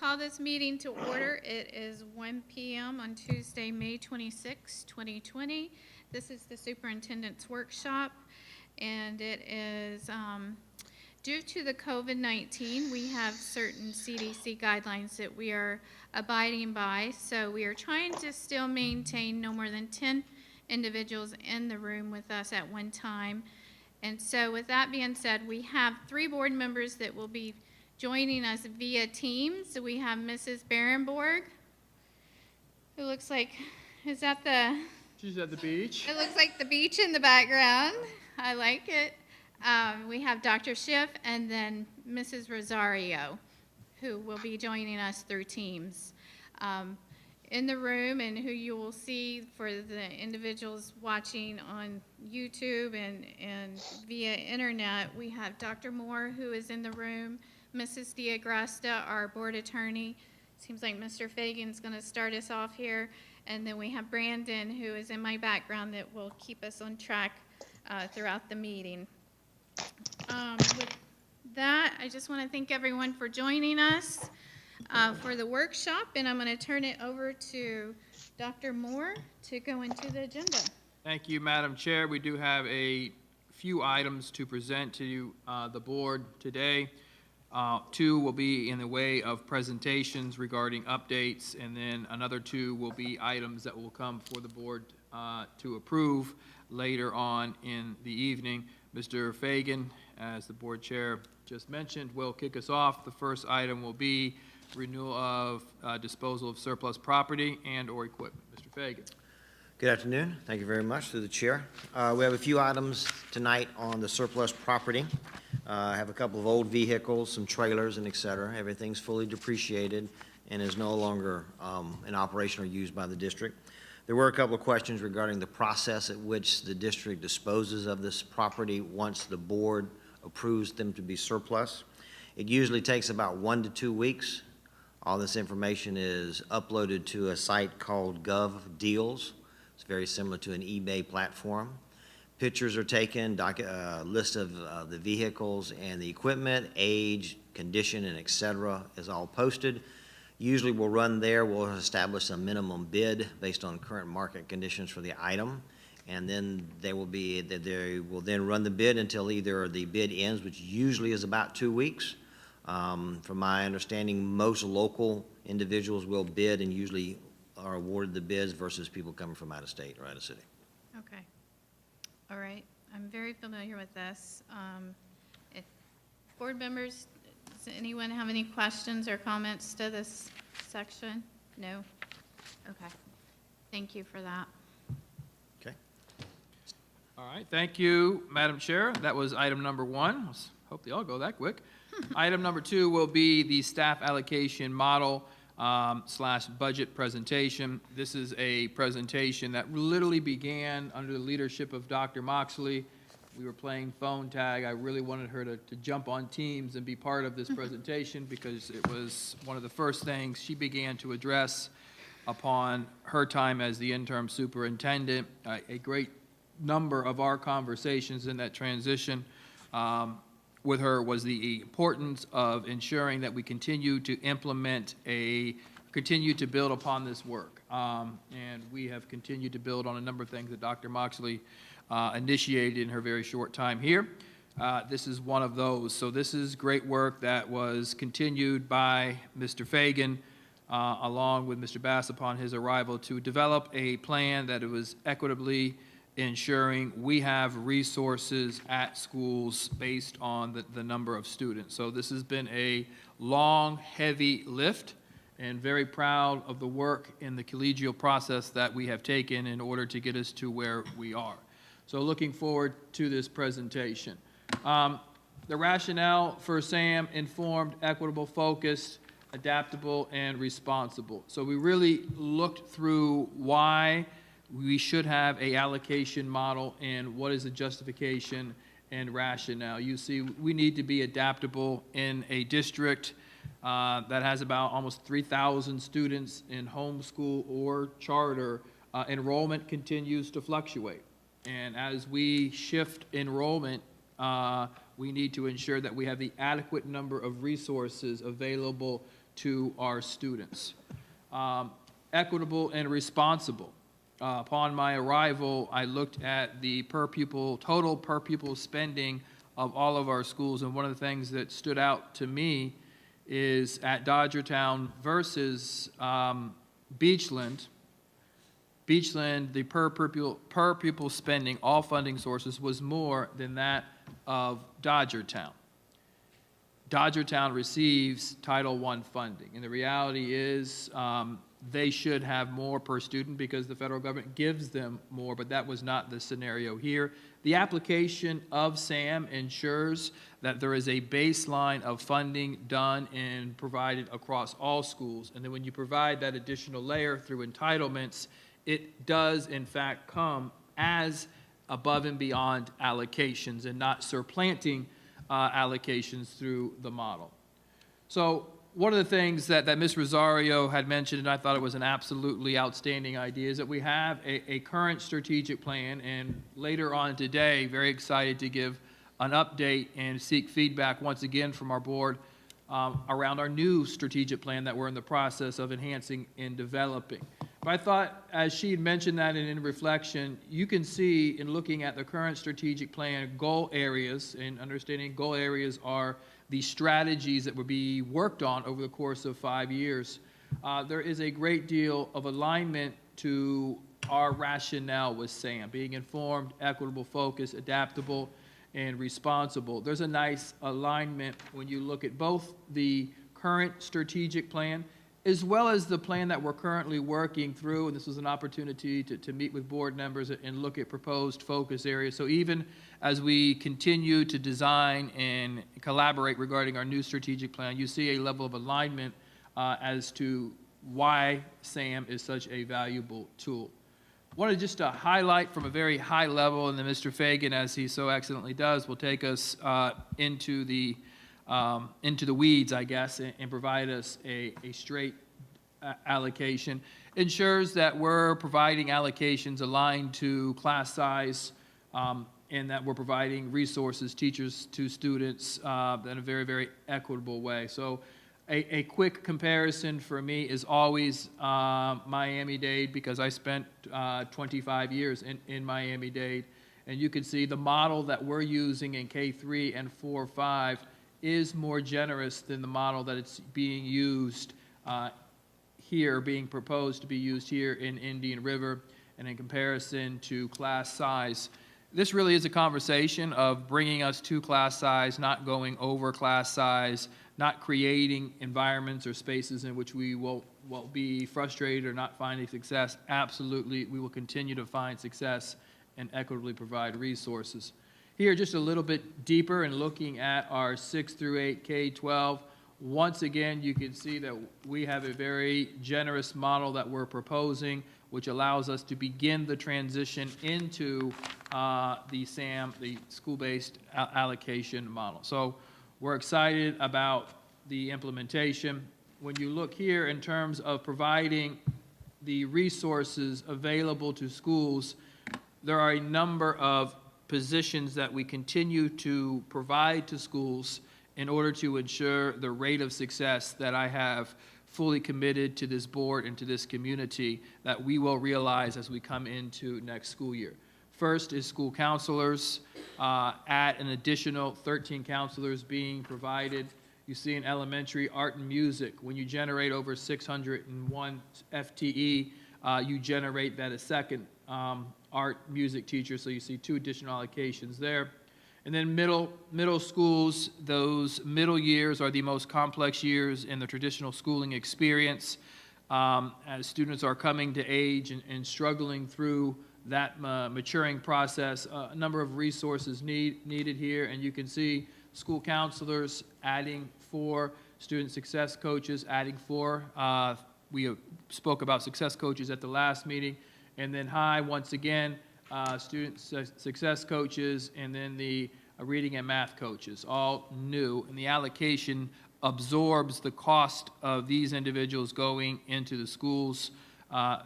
call this meeting to order. It is 1 p.m. on Tuesday, May 26, 2020. This is the Superintendent's Workshop, and it is due to the COVID-19, we have certain CDC guidelines that we are abiding by, so we are trying to still maintain no more than 10 individuals in the room with us at one time. And so with that being said, we have 3 board members that will be joining us via Teams. So we have Mrs. Berenborg, who looks like, is that the? She's at the beach. It looks like the beach in the background. I like it. We have Dr. Schiff and then Mrs. Rosario, who will be joining us through Teams. In the room, and who you will see for the individuals watching on YouTube and via internet, we have Dr. Moore, who is in the room, Mrs. Diagresta, our board attorney. Seems like Mr. Fagan's going to start us off here. And then we have Brandon, who is in my background, that will keep us on track throughout the meeting. With that, I just want to thank everyone for joining us for the workshop, and I'm going to turn it over to Dr. Moore to go into the agenda. Thank you, Madam Chair. We do have a few items to present to the board today. 2 will be in the way of presentations regarding updates, and then another 2 will be items that will come for the board to approve later on in the evening. Mr. Fagan, as the board chair just mentioned, will kick us off. The first item will be renewal of disposal of surplus property and or equipment. Mr. Fagan. Good afternoon. Thank you very much through the chair. We have a few items tonight on the surplus property. I have a couple of old vehicles, some trailers, and et cetera. Everything's fully depreciated and is no longer in operation or used by the district. There were a couple of questions regarding the process at which the district disposes of this property once the board approves them to be surplus. It usually takes about 1 to 2 weeks. All this information is uploaded to a site called GovDeals. It's very similar to an eBay platform. Pictures are taken, list of the vehicles and the equipment, age, condition, and et cetera is all posted. Usually we'll run there, we'll establish a minimum bid based on current market conditions for the item, and then they will then run the bid until either the bid ends, which usually is about 2 weeks. From my understanding, most local individuals will bid and usually are awarded the bids versus people coming from out of state or out of city. Okay. All right. I'm very familiar with this. If board members, does anyone have any questions or comments to this section? No? Okay. Thank you for that. Okay. All right. Thank you, Madam Chair. That was item number 1. Hope they all go that quick. Item number 2 will be the staff allocation model / budget presentation. This is a presentation that literally began under the leadership of Dr. Moxley. We were playing phone tag. I really wanted her to jump on Teams and be part of this presentation because it was one of the first things she began to address upon her time as the interim superintendent. A great number of our conversations in that transition with her was the importance of ensuring that we continue to continue to build upon this work. And we have continued to build on a number of things that Dr. Moxley initiated in her very short time here. This is one of those. So this is great work that was continued by Mr. Fagan along with Mr. Bass upon his arrival to develop a plan that it was equitably ensuring we have resources at schools based on the number of students. So this has been a long, heavy lift, and very proud of the work in the collegial process that we have taken in order to get us to where we are. So looking forward to this presentation. The rationale for SAM: informed, equitable, focused, adaptable, and responsible. So we really looked through why we should have a allocation model and what is the justification and rationale. You see, we need to be adaptable in a district that has about almost 3,000 students in homeschool or charter. Enrollment continues to fluctuate. And as we shift enrollment, we need to ensure that we have the adequate number of resources available to our students. Equitable and responsible. Upon my arrival, I looked at the total per pupil spending of all of our schools, and one of the things that stood out to me is at Dodgertown versus Beachland. Beachland, the per pupil spending, all funding sources, was more than that of Dodgertown. Dodgertown receives Title I funding, and the reality is they should have more per student because the federal government gives them more, but that was not the scenario here. The application of SAM ensures that there is a baseline of funding done and provided across all schools, and then when you provide that additional layer through entitlements, it does in fact come as above and beyond allocations and not supplanting allocations through the model. So one of the things that Ms. Rosario had mentioned, and I thought it was an absolutely outstanding idea, is that we have a current strategic plan, and later on today, very excited to give an update and seek feedback once again from our board around our new strategic plan that we're in the process of enhancing and developing. But I thought, as she had mentioned that and in reflection, you can see in looking at the current strategic plan goal areas, and understanding goal areas are the strategies that will be worked on over the course of 5 years. There is a great deal of alignment to our rationale with SAM, being informed, equitable, focused, adaptable, and responsible. There's a nice alignment when you look at both the current strategic plan as well as the plan that we're currently working through, and this was an opportunity to meet with board members and look at proposed focus areas. So even as we continue to design and collaborate regarding our new strategic plan, you see a level of alignment as to why SAM is such a valuable tool. I wanted just to highlight from a very high level, and then Mr. Fagan, as he so excellently does, will take us into the weeds, I guess, and provide us a straight allocation. Ensures that we're providing allocations aligned to class size, and that we're providing resources, teachers to students in a very, very equitable way. So a quick comparison for me is always Miami-Dade, because I spent 25 years in Miami-Dade, and you can see the model that we're using in K3 and 4-5 is more generous than the model that it's being used here, being proposed to be used here in Indian River, and in comparison to class size. This really is a conversation of bringing us to class size, not going over class size, not creating environments or spaces in which we will be frustrated or not finding success. Absolutely, we will continue to find success and equitably provide resources. Here, just a little bit deeper and looking at our 6 through 8 K-12, once again, you can see that we have a very generous model that we're proposing, which allows us to begin the transition into the SAM, the school-based allocation model. So we're excited about the implementation. When you look here in terms of providing the resources available to schools, there are a number of positions that we continue to provide to schools in order to ensure the rate of success that I have fully committed to this board and to this community that we will realize as we come into next school year. First is school counselors, at an additional 13 counselors being provided. You see in elementary art and music, when you generate over 601 FTE, you generate that a second art music teacher, so you see 2 additional allocations there. And then middle schools, those middle years are the most complex years in the traditional schooling experience. As students are coming to age and struggling through that maturing process, a number of resources needed here, and you can see school counselors adding 4, student success coaches adding 4. We spoke about success coaches at the last meeting, and then high, once again, student success coaches, and then the reading and math coaches, all new. And the allocation absorbs the cost of these individuals going into the schools.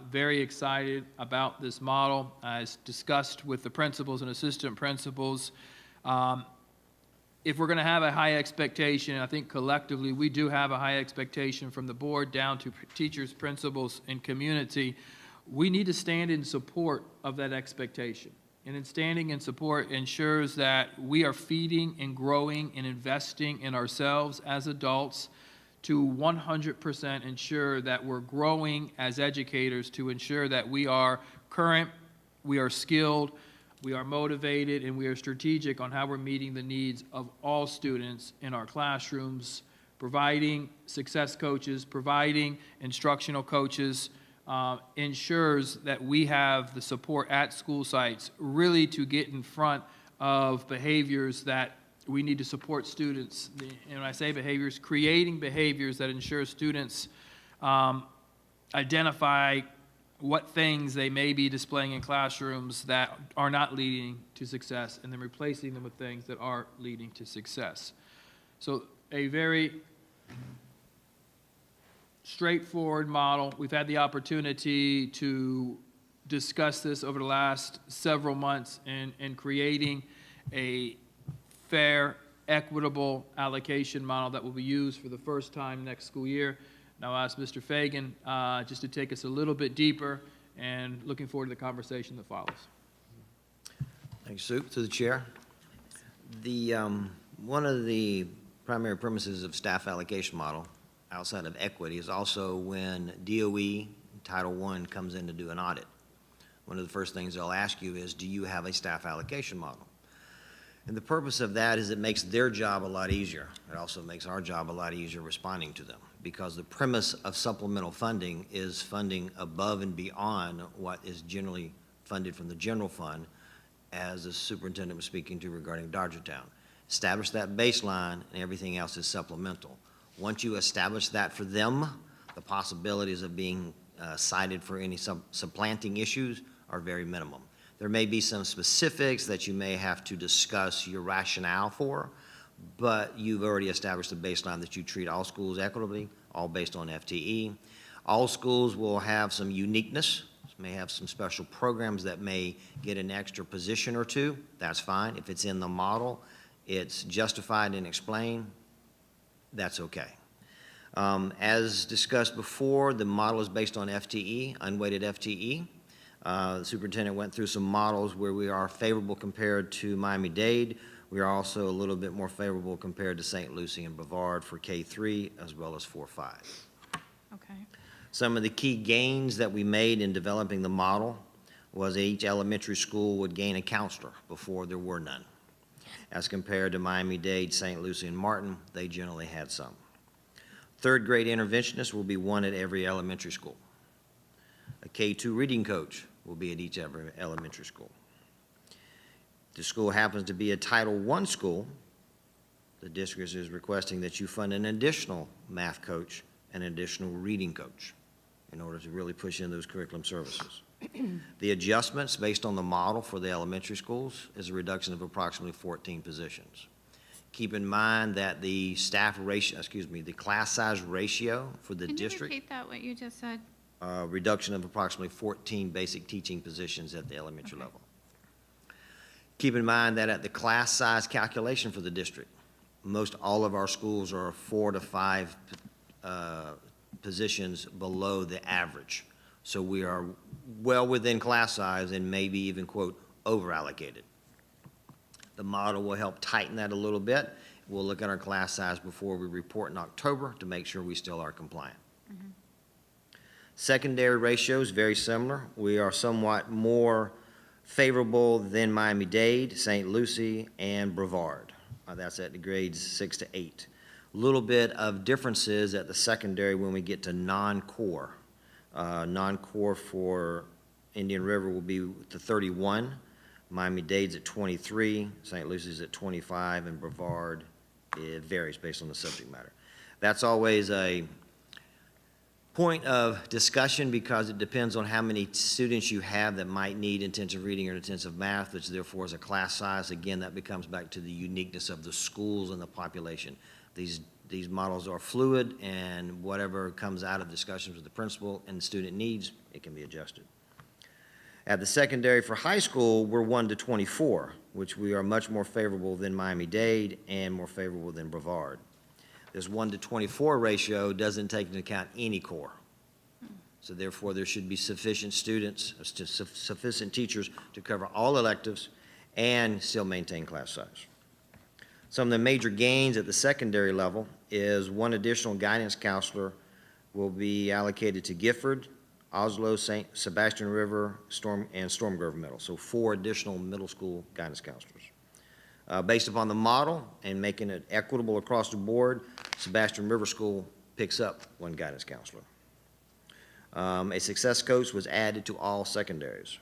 Very excited about this model. As discussed with the principals and assistant principals, if we're going to have a high expectation, I think collectively we do have a high expectation from the board down to teachers, principals, and community, we need to stand in support of that expectation. And in standing in support ensures that we are feeding and growing and investing in ourselves as adults to 100% ensure that we're growing as educators, to ensure that we are current, we are skilled, we are motivated, and we are strategic on how we're meeting the needs of all students in our classrooms, providing success coaches, providing instructional coaches, ensures that we have the support at school sites really to get in front of behaviors that we need to support students. And when I say behaviors, creating behaviors that ensure students identify what things they may be displaying in classrooms that are not leading to success, and then replacing them with things that are leading to success. So a very straightforward model. We've had the opportunity to discuss this over the last several months in creating a fair, equitable allocation model that will be used for the first time next school year. Now I'll ask Mr. Fagan just to take us a little bit deeper, and looking forward to the conversation that follows. Thanks, Sue. To the chair. One of the primary premises of staff allocation model outside of equity is also when DOE Title I comes in to do an audit. One of the first things they'll ask you is, do you have a staff allocation model? And the purpose of that is it makes their job a lot easier. It also makes our job a lot easier responding to them, because the premise of supplemental funding is funding above and beyond what is generally funded from the general fund, as the superintendent was speaking to regarding Dodgertown. Establish that baseline, and everything else is supplemental. Once you establish that for them, the possibilities of being cited for any supplanting issues are very minimum. There may be some specifics that you may have to discuss your rationale for, but you've already established a baseline that you treat all schools equitably, all based on FTE. All schools will have some uniqueness, may have some special programs that may get an extra position or two. That's fine. If it's in the model, it's justified and explained, that's okay. As discussed before, the model is based on FTE, unweighted FTE. The superintendent went through some models where we are favorable compared to Miami-Dade. We are also a little bit more favorable compared to St. Lucie and Brevard for K-3 as well as 4-5. Okay. Some of the key gains that we made in developing the model was each elementary school would gain a counselor before there were none. As compared to Miami-Dade, St. Lucie, and Martin, they generally had some. Third grade interventionist will be one at every elementary school. A K-2 reading coach will be at each every elementary school. The school happens to be a Title I school, the district is requesting that you fund an additional math coach and an additional reading coach in order to really push in those curriculum services. The adjustments based on the model for the elementary schools is a reduction of approximately 14 positions. Keep in mind that the staff ratio, the class size ratio for the district. Can you repeat that, what you just said? Reduction of approximately 14 basic teaching positions at the elementary level. Keep in mind that at the class size calculation for the district, most all of our schools are 4 to 5 positions below the average. So we are well within class size and maybe even, quote, over allocated. The model will help tighten that a little bit. We'll look at our class size before we report in October to make sure we still are compliant. Mm-hmm. Secondary ratios, very similar. We are somewhat more favorable than Miami-Dade, St. Lucie, and Brevard. That's at the grades 6 to 8. Little bit of differences at the secondary when we get to non-core. Non-core for Indian River will be to 31. Miami-Dade's at 23, St. Lucie's at 25, and Brevard, it varies based on the subject matter. That's always a point of discussion because it depends on how many students you have that might need intensive reading or intensive math, which therefore is a class size. Again, that becomes back to the uniqueness of the schools and the population. These models are fluid, and whatever comes out of discussions with the principal and the student needs, it can be adjusted. At the secondary for high school, we're 1 to 24. which we are much more favorable than Miami-Dade and more favorable than Brevard. This 1-to-24 ratio doesn't take into account any core. So therefore, there should be sufficient students, sufficient teachers to cover all electives and still maintain class size. Some of the major gains at the secondary level is one additional guidance counselor will be allocated to Gifford, Oslo, St. Sebastian River, Storm Grove Middle. So 4 additional middle school guidance counselors. Based upon the model and making it equitable across the board, Sebastian River School picks up 1 guidance counselor. A success coach was added to all secondaries.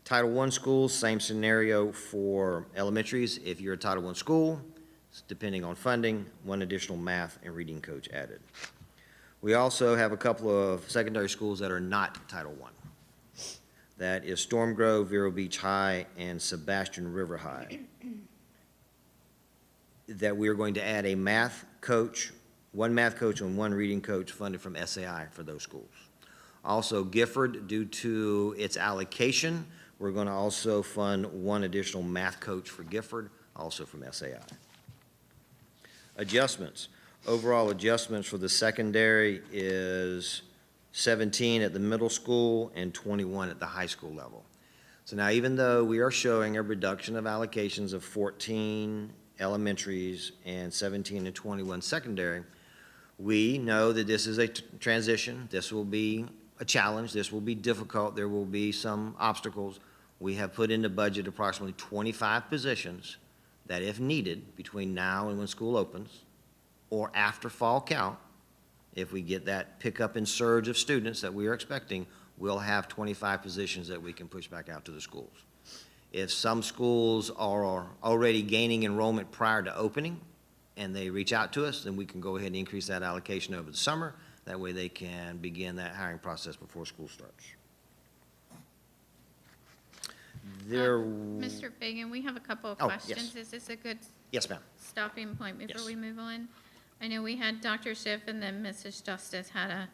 Title I schools, same scenario for elementaries. If you're a Title I school, depending on funding, 1 additional math and reading coach added. We also have a couple of secondary schools that are not Title I. That is Storm Grove, Vero Beach High, and Sebastian River High. That we are going to add a math coach, 1 math coach and 1 reading coach funded from SAI for those schools. Also Gifford, due to its allocation, we're going to also fund 1 additional math coach for Gifford, also from SAI. Adjustments. Overall adjustments for the secondary is 17 at the middle school and 21 at the high school level. So now even though we are showing a reduction of allocations of 14 elementaries and 17 and 21 secondary, we know that this is a transition. This will be a challenge. This will be difficult. There will be some obstacles. We have put in the budget approximately 25 positions that if needed between now and when school opens or after fall count, if we get that pickup and surge of students that we are expecting, we'll have 25 positions that we can push back out to the schools. If some schools are already gaining enrollment prior to opening and they reach out to us, then we can go ahead and increase that allocation over the summer. That way they can begin that hiring process before school starts. Mr. Fagan, we have a couple of Oh, yes. questions. Is this a good Yes, ma'am. stopping point before Yes. we move on? I know we had Dr. Schiff and then Mrs. Justice had a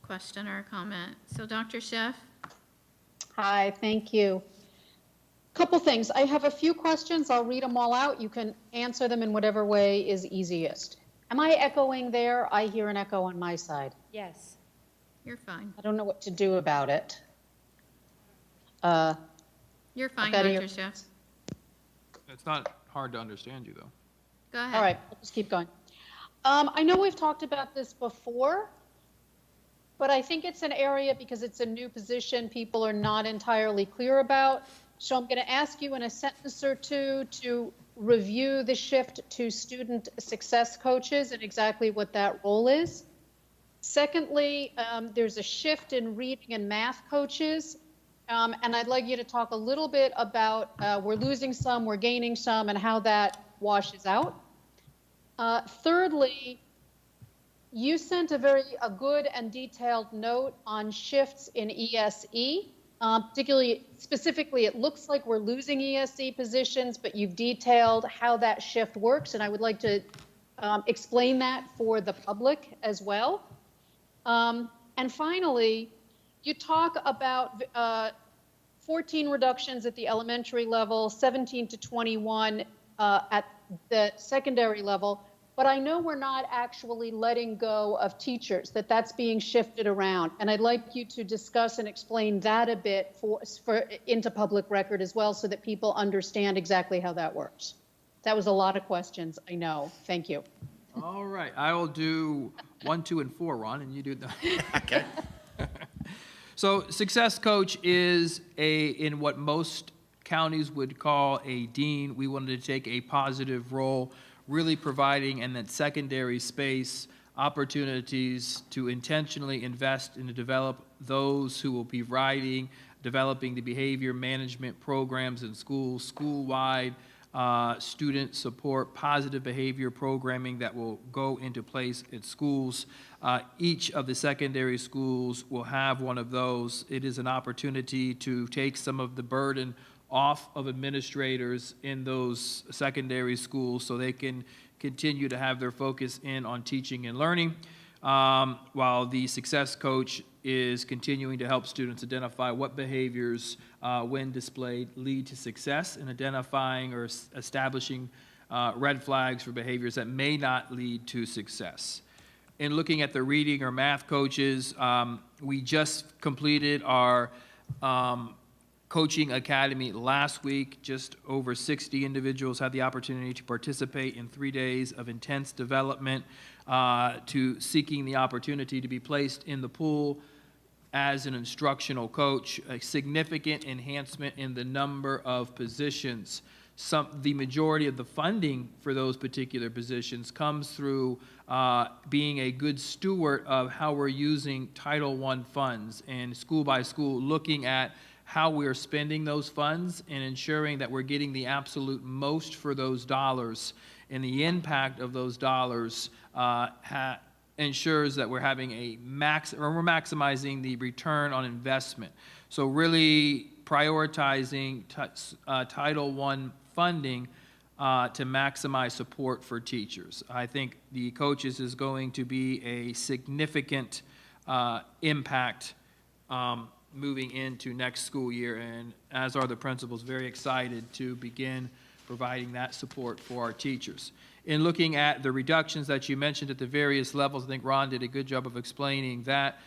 question or a comment. So Dr. Schiff? Hi, thank you. Couple things. I have a few questions. I'll read them all out. You can answer them in whatever way is easiest. Am I echoing there? I hear an echo on my side. Yes. You're fine. I don't know what to do about it. You're fine, better Dr. hear- Schiff. It's not hard to understand you, though. Go ahead. All right, I'll just keep going. I know we've talked about this before, but I think it's an area because it's a new position people are not entirely clear about. So I'm going to ask you in a sentence or two to review the shift to student success coaches and exactly what that role is. Secondly, there's a shift in reading and math coaches. And I'd like you to talk a little bit about we're losing some, we're gaining some, and how that washes out. Thirdly, you sent a good and detailed note on shifts in ESE. Specifically, it looks like we're losing ESE positions, but you've detailed how that shift works, and I would like to explain that for the public as well. And finally, you talk about 14 reductions at the elementary level, 17 to 21 at the secondary level, but I know we're not actually letting go of teachers, that's being shifted around. And I'd like you to discuss and explain that a bit into public record as well so that people understand exactly how that works. That was a lot of questions, I know. Thank you. All right, I will do 1, 2, and 4, Ron, and you do the. Okay. So success coach is in what most counties would call a dean. We wanted to take a positive role, really providing in that secondary space opportunities to intentionally invest and to develop those who will be developing the behavior management programs in schools, school-wide student support, positive behavior programming that will go into place at schools. Each of the secondary schools will have one of those. It is an opportunity to take some of the burden off of administrators in those secondary schools so they can continue to have their focus in on teaching and learning. while the success coach is continuing to help students identify what behaviors, when displayed, lead to success, and identifying or establishing red flags for behaviors that may not lead to success. In looking at the reading or math coaches, we just completed our coaching academy last week. Just over 60 individuals had the opportunity to participate in 3 days of intense development to seeking the opportunity to be placed in the pool as an instructional coach, a significant enhancement in the number of positions. The majority of the funding for those particular positions comes through being a good steward of how we're using Title I funds, and school by school looking at how we're spending those funds and ensuring that we're getting the absolute most for those dollars. And the impact of those dollars ensures that we're having we're maximizing the return on investment. So really prioritizing Title I funding to maximize support for teachers. I think the coaches is going to be a significant impact moving into next school year, and as are the principals, very excited to begin providing that support for our teachers. In looking at the reductions that you mentioned at the various levels, I think Ron did a good job of explaining that.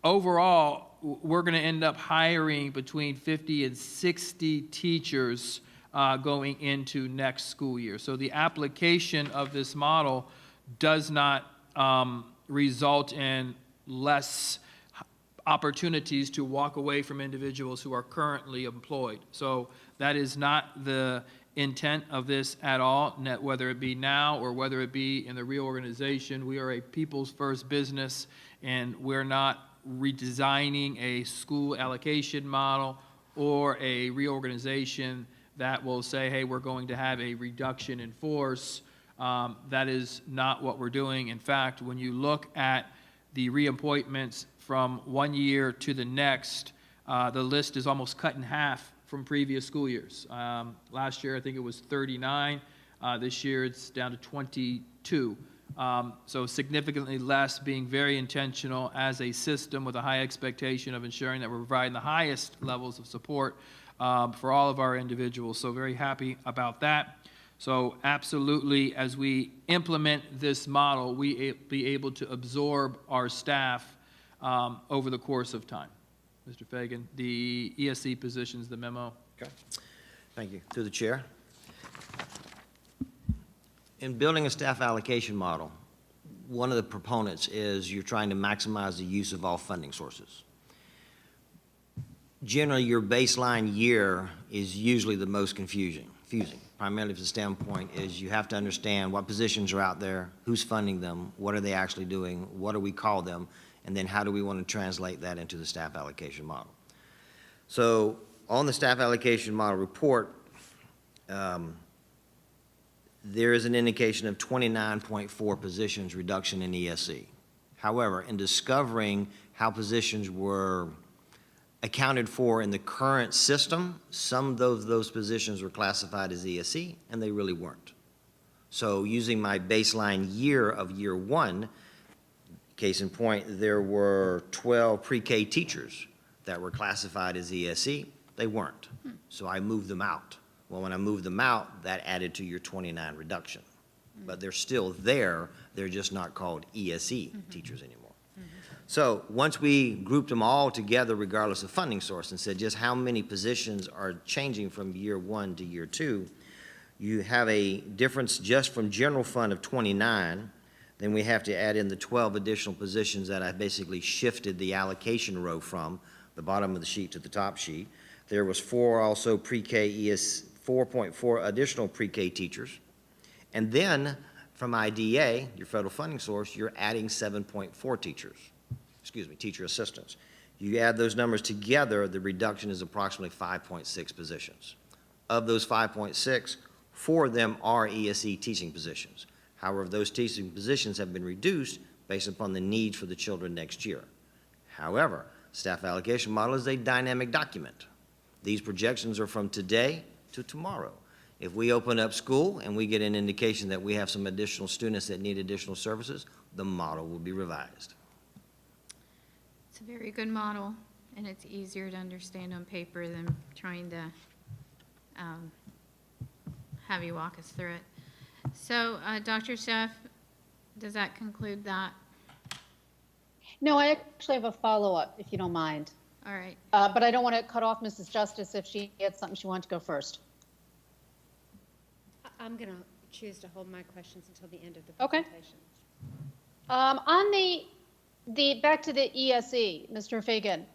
Overall, we're going to end up hiring between 50 and 60 teachers going into next school year. So the application of this model does not result in less opportunities to walk away from individuals who are currently employed. So that is not the intent of this at all, whether it be now or whether it be in the reorganization. We are a people's first business, and we're not redesigning a school allocation model or a reorganization that will say, hey, we're going to have a reduction in force. That is not what we're doing. In fact, when you look at the reappointments from one year to the next, the list is almost cut in half from previous school years. Last year, I think it was 39. This year, it's down to 22. So significantly less, being very intentional as a system with a high expectation of ensuring that we're providing the highest levels of support for all of our individuals. So very happy about that. So absolutely, as we implement this model, we be able to absorb our staff over the course of time. Mr. Fagan, the ESC positions, the memo. Okay. Thank you. Through the chair. In building a staff allocation model, one of the proponents is you're trying to maximize the use of all funding sources. Generally, your baseline year is usually the most confusing, primarily from the standpoint is you have to understand what positions are out there, who's funding them, what are they actually doing, what do we call them, and then how do we want to translate that into the staff allocation model. So on the staff allocation model report, there is an indication of 29.4 positions reduction in ESC. However, in discovering how positions were accounted for in the current system, some of those positions were classified as ESC, and they really weren't. So using my baseline year of year one, case in point, there were 12 pre-K teachers that were classified as ESC. They weren't. So I moved them out. Well, when I moved them out, that added to your 29 reduction. But they're still there. They're just not called ESE teachers anymore. So once we grouped them all together, regardless of funding source, and said just how many positions are changing from year one to year two, you have a difference just from general fund of 29. Then we have to add in the 12 additional positions that I basically shifted the allocation row from the bottom of the sheet to the top sheet. There was 4 also pre-K 4.4 additional pre-K teachers. And then from IDA, your federal funding source, you're adding 7.4 teacher assistants. You add those numbers together, the reduction is approximately 5.6 positions. Of those 5.6, 4 of them are ESE teaching positions. However, those teaching positions have been reduced based upon the needs for the children next year. However, staff allocation model is a dynamic document. These projections are from today to tomorrow. If we open up school and we get an indication that we have some additional students that need additional services, the model will be revised. It's a very good model, and it's easier to understand on paper than trying to have you walk us through it. So, Dr. Sheff, does that conclude that? No, I actually have a follow-up, if you don't mind. All right. But I don't want to cut off Mrs. Justice if she had something she wanted to go first. I'm going to choose to hold my questions until the end of the Okay. presentation. On the back to the ESE, Mr. Fagan,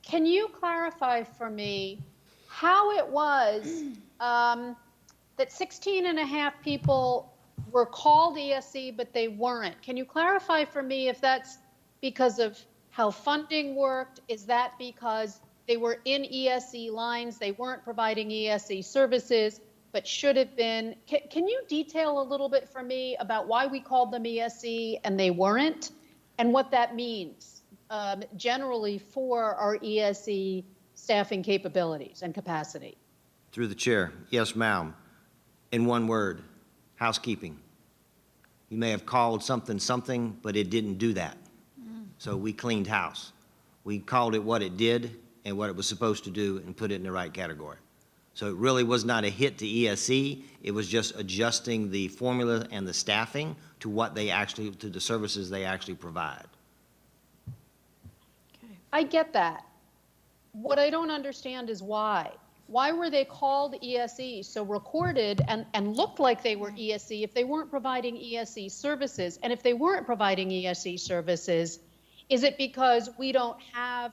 can you clarify for me how it was that 16 and a half people were called ESE, but they weren't? Can you clarify for me if that's because of how funding worked? Is that because they were in ESE lines, they weren't providing ESE services, but should have been? Can you detail a little bit for me about why we called them ESE and they weren't, and what that means generally for our ESE staffing capabilities and capacity? Through the chair, yes, ma'am. In one word, housekeeping. You may have called something, but it didn't do that. So we cleaned house. We called it what it did and what it was supposed to do and put it in the right category. So it really was not a hit to ESE. It was just adjusting the formula and the staffing to what they actually, to the services they actually provide. Okay. I get that. What I don't understand is why. Why were they called ESE, so recorded and looked like they were ESE if they weren't providing ESE services? And if they weren't providing ESE services, is it because we don't have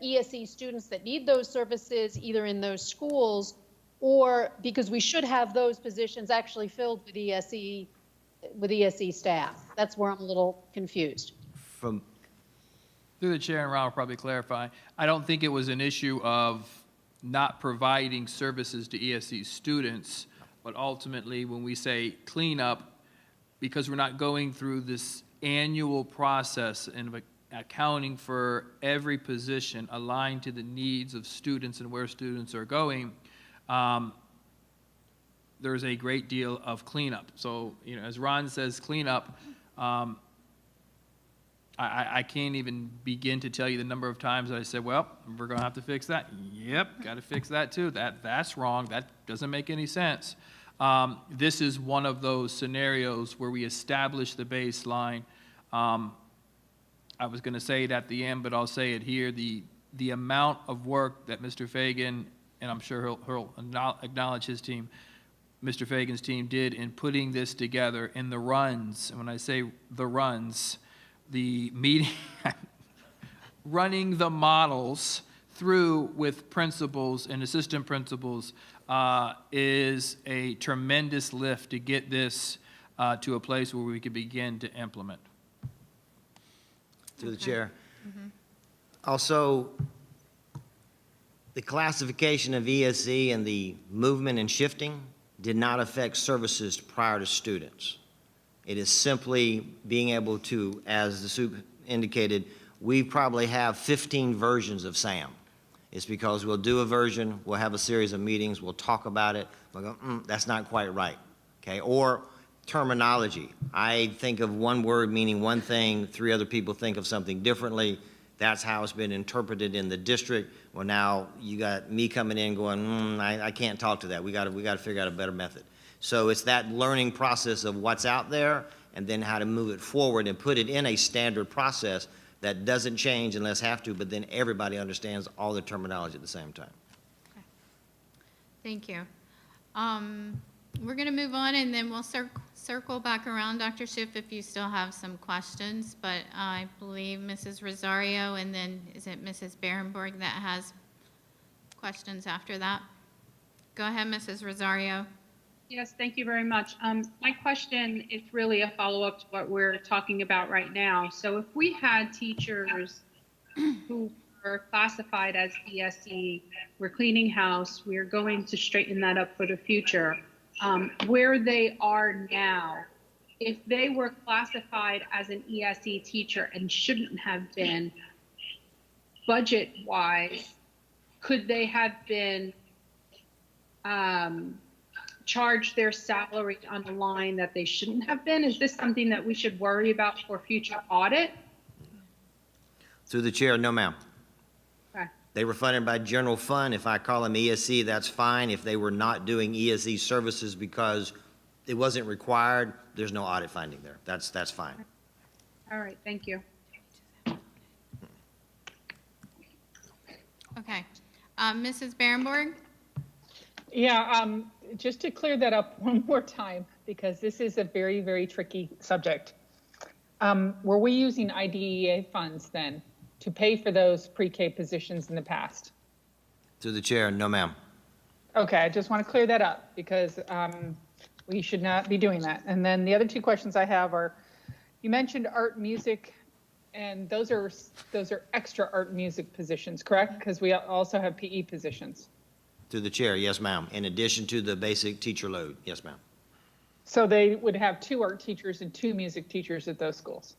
ESE students that need those services either in those schools, or because we should have those positions actually filled with ESE staff? That's where I'm a little confused. From Through the chair, and Ron will probably clarify, I don't think it was an issue of not providing services to ESE students, but ultimately when we say cleanup, because we're not going through this annual process and accounting for every position aligned to the needs of students and where students are going, there's a great deal of cleanup. So, you know, as Ron says, cleanup, I can't even begin to tell you the number of times I said, well, we're going to have to fix that. Yep, got to fix that too. That's wrong. That doesn't make any sense. This is one of those scenarios where we establish the baseline. I was going to say it at the end, but I'll say it here. The amount of work that Mr. Fagan, and I'm sure he'll acknowledge his team, Mr. Fagan's team did in putting this together in the runs. And when I say the runs, the meeting, running the models through with principals and assistant principals is a tremendous lift to get this to a place where we can begin to implement. Through the chair. Also, the classification of ESE and the movement and shifting did not affect services prior to students. It is simply being able to, as the soup indicated, we probably have 15 versions of SAM. It's because we'll do a version, we'll have a series of meetings, we'll talk about it, we'll go, that's not quite right, okay? Or terminology. I think of one word meaning one thing, three other people think of something differently. That's how it's been interpreted in the district. Well, now you got me coming in going, I can't talk to that. We got to figure out a better method. So it's that learning process of what's out there and then how to move it forward and put it in a standard process that doesn't change unless have to, but then everybody understands all the terminology at the same time. Okay. Thank you. We're going to move on, and then we'll circle back around, Dr. Schiff, if you still have some questions. But I believe Mrs. Rosario, and then is it Mrs. Berenborg that has questions after that? Go ahead, Mrs. Rosario. Yes, thank you very much. My question is really a follow-up to what we're talking about right now. So if we had teachers who were classified as ESE, we're cleaning house, we're going to straighten that up for the future, where they are now, if they were classified as an ESE teacher and shouldn't have been, budget-wise, could they have been charge their salary on the line that they shouldn't have been? Is this something that we should worry about for future audit? Through the chair, no, ma'am. Okay. They were funded by general fund. If I call them ESE, that's fine. If they were not doing ESE services because it wasn't required, there's no audit finding there. That's fine. All right, thank you. Okay. Mrs. Barrenborg? Yeah, just to clear that up one more time, because this is a very, very tricky subject. Were we using IDEA funds then to pay for those pre-K positions in the past? Through the chair, no, ma'am. Okay, I just want to clear that up because we should not be doing that. And then the other two questions I have are, you mentioned art and music, and those are extra art and music positions, correct? Because we also have PE positions. Through the chair, yes, ma'am. In addition to the basic teacher load, yes, ma'am. So they would have 2 art teachers and 2 music teachers at those schools.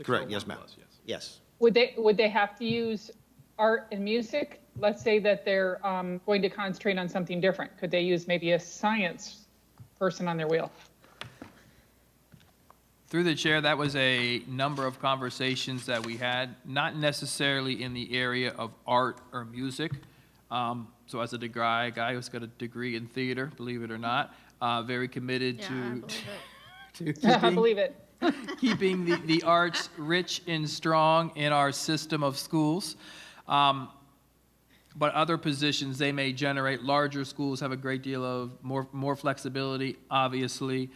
Correct, yes, 601 ma'am. plus, yes. Yes. Would they have to use art and music? Let's say that they're going to concentrate on something different. Could they use maybe a science person on their wheel? Through the chair, that was a number of conversations that we had, not necessarily in the area of art or music. So as a guy who's got a degree in theater, believe it or not, very committed to I believe it. keeping the arts rich and strong in our system of schools. But other positions, they may generate, larger schools have a great deal of more flexibility, obviously.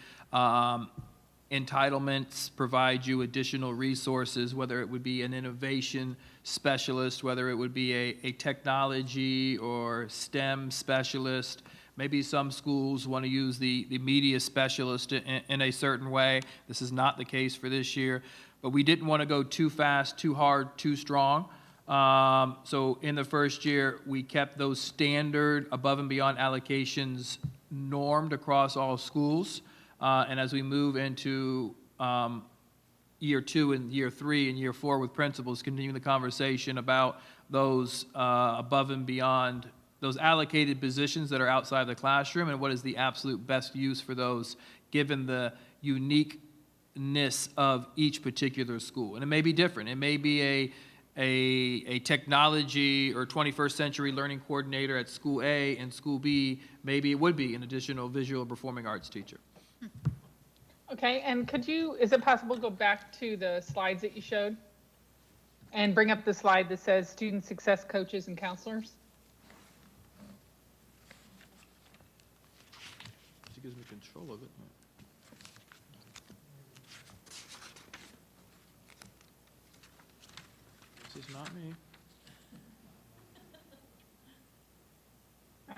Entitlements provide you additional resources, whether it would be an innovation specialist, whether it would be a technology or STEM specialist. Maybe some schools want to use the media specialist in a certain way. This is not the case for this year, but we didn't want to go too fast, too hard, too strong. So in the first year, we kept those standard above and beyond allocations normed across all schools. And as we move into year 2 and year 3 and year 4 with principals, continue the conversation about those above and beyond, those allocated positions that are outside the classroom, and what is the absolute best use for those, given the uniqueness of each particular school. And it may be different. It may be a technology or 21st century learning coordinator at school A, and school B, maybe it would be an additional visual or performing arts teacher. Okay, and is it possible to go back to the slides that you showed? And bring up the slide that says student success coaches and counselors? She gives me control of it. This is not me.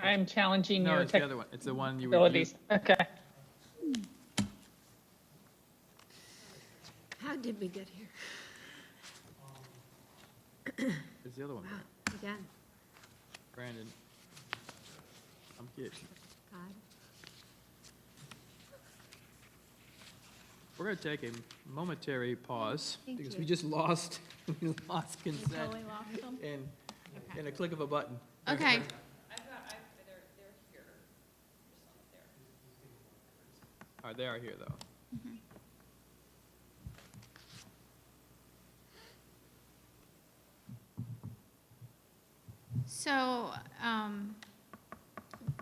I'm challenging No, your it's the other one. It's the one you were. abilities. Okay. How did we get here? It's the other one. Wow, again, Brandon. I'm kidding. God. We're going to take a momentary pause Thank because you. we just lost, consent Totally lost them. in a click of a button. Okay. All right, they are here though. So,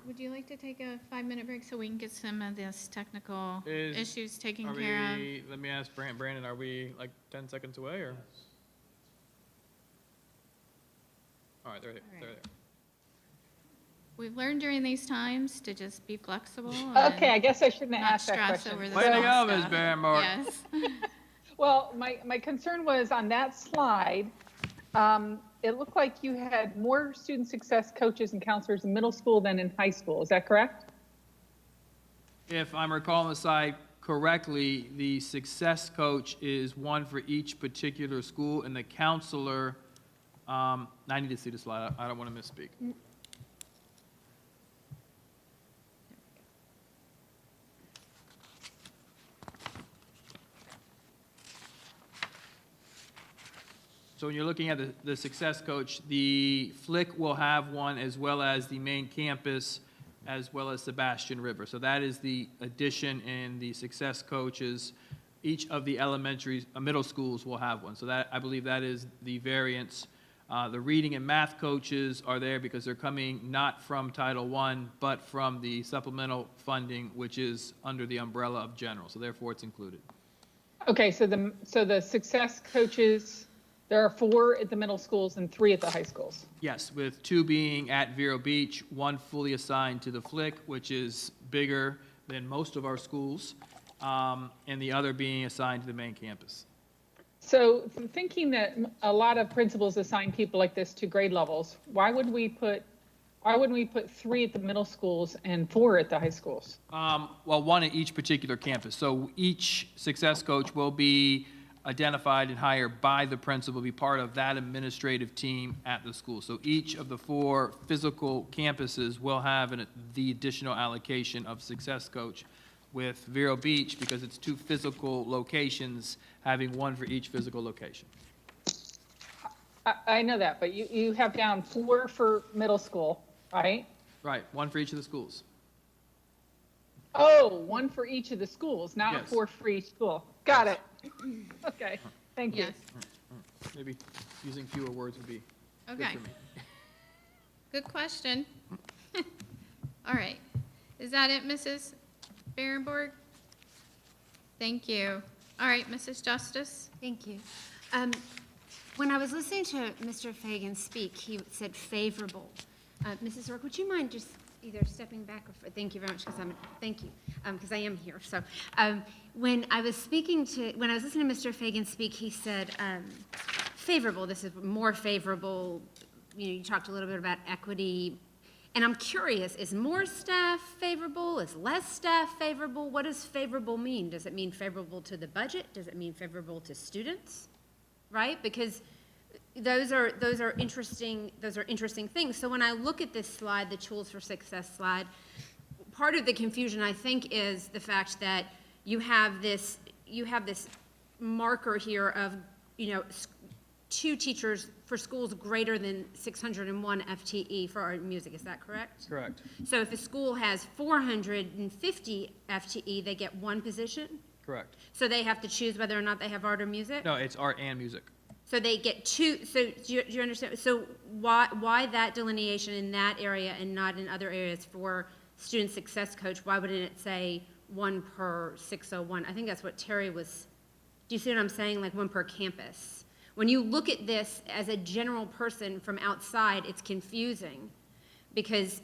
would you like to take a 5-minute break so we can get some of this technical issues taken care of? Let me ask Brandon, are we like 10 seconds away or? All right, they're there. All They're right. there. We've learned during these times to just be flexible. Okay, I and guess I shouldn't have not asked that stress question. over the Way to small go, Ms. stuff. Barrymore. Yes. Well, my concern was on that slide, it looked like you had more student success coaches and counselors in middle school than in high school. Is that correct? If I'm recalling the slide correctly, the success coach is one for each particular school, and the counselor, I need to see the slide. I don't want to misspeak. So when you're looking at the success coach, the Flick will have one as well as the main campus, as well as Sebastian River. So that is the addition in the success coaches. Each of the middle schools will have one. So that, I believe that is the variance. The reading and math coaches are there because they're coming not from Title I, but from the supplemental funding, which is under the umbrella of general. So therefore, it's included. Okay, so the success coaches, there are 4 at the middle schools and 3 at the high schools. Yes, with 2 being at Vero Beach, 1 fully assigned to the Flick, which is bigger than most of our schools, and the other being assigned to the main campus. So thinking that a lot of principals assign people like this to grade levels, why wouldn't we put 3 at the middle schools and 4 at the high schools? Well, 1 at each particular campus. So each success coach will be identified and hired by the principal, be part of that administrative team at the school. So each of the 4 physical campuses will have the additional allocation of success coach, with Vero Beach, because it's 2 physical locations, having 1 for each physical location. I know that, but you have down 4 for middle school, right? Right, 1 for each of the schools. Oh, 1 for each of the schools, not Yes. 4 for each school. Got it. Okay, thank you. Yes, Maybe using fewer words would be good okay. for me. Good question. All right. Is that it, Mrs. Berenborg? Thank you. All right, Mrs. Justice? Thank you. When I was listening to Mr. Fagan speak, he said favorable. Mrs. Rourke, would you mind just either stepping back or, thank you very much, thank you, because I am here. So when I was listening to Mr. Fagan speak, he said favorable, this is more favorable. You talked a little bit about equity. And I'm curious, is more staff favorable? Is less staff favorable? What does favorable mean? Does it mean favorable to the budget? Does it mean favorable to students? Right? Because those are interesting things. So when I look at this slide, the tools for success slide, part of the confusion I think is the fact that you have this marker here of 2 teachers for schools greater than 601 FTE for art and music. Is that correct? Correct. So if a school has 450 FTE, they get 1 position? Correct. So they have to choose whether or not they have art or music? No, it's art and music. So they get 2, so do you understand? So why that delineation in that area and not in other areas for student success coach? Why wouldn't it say 1 per 601? I think that's what Terry was, do you see what I'm saying? Like 1 per campus. When you look at this as a general person from outside, it's confusing because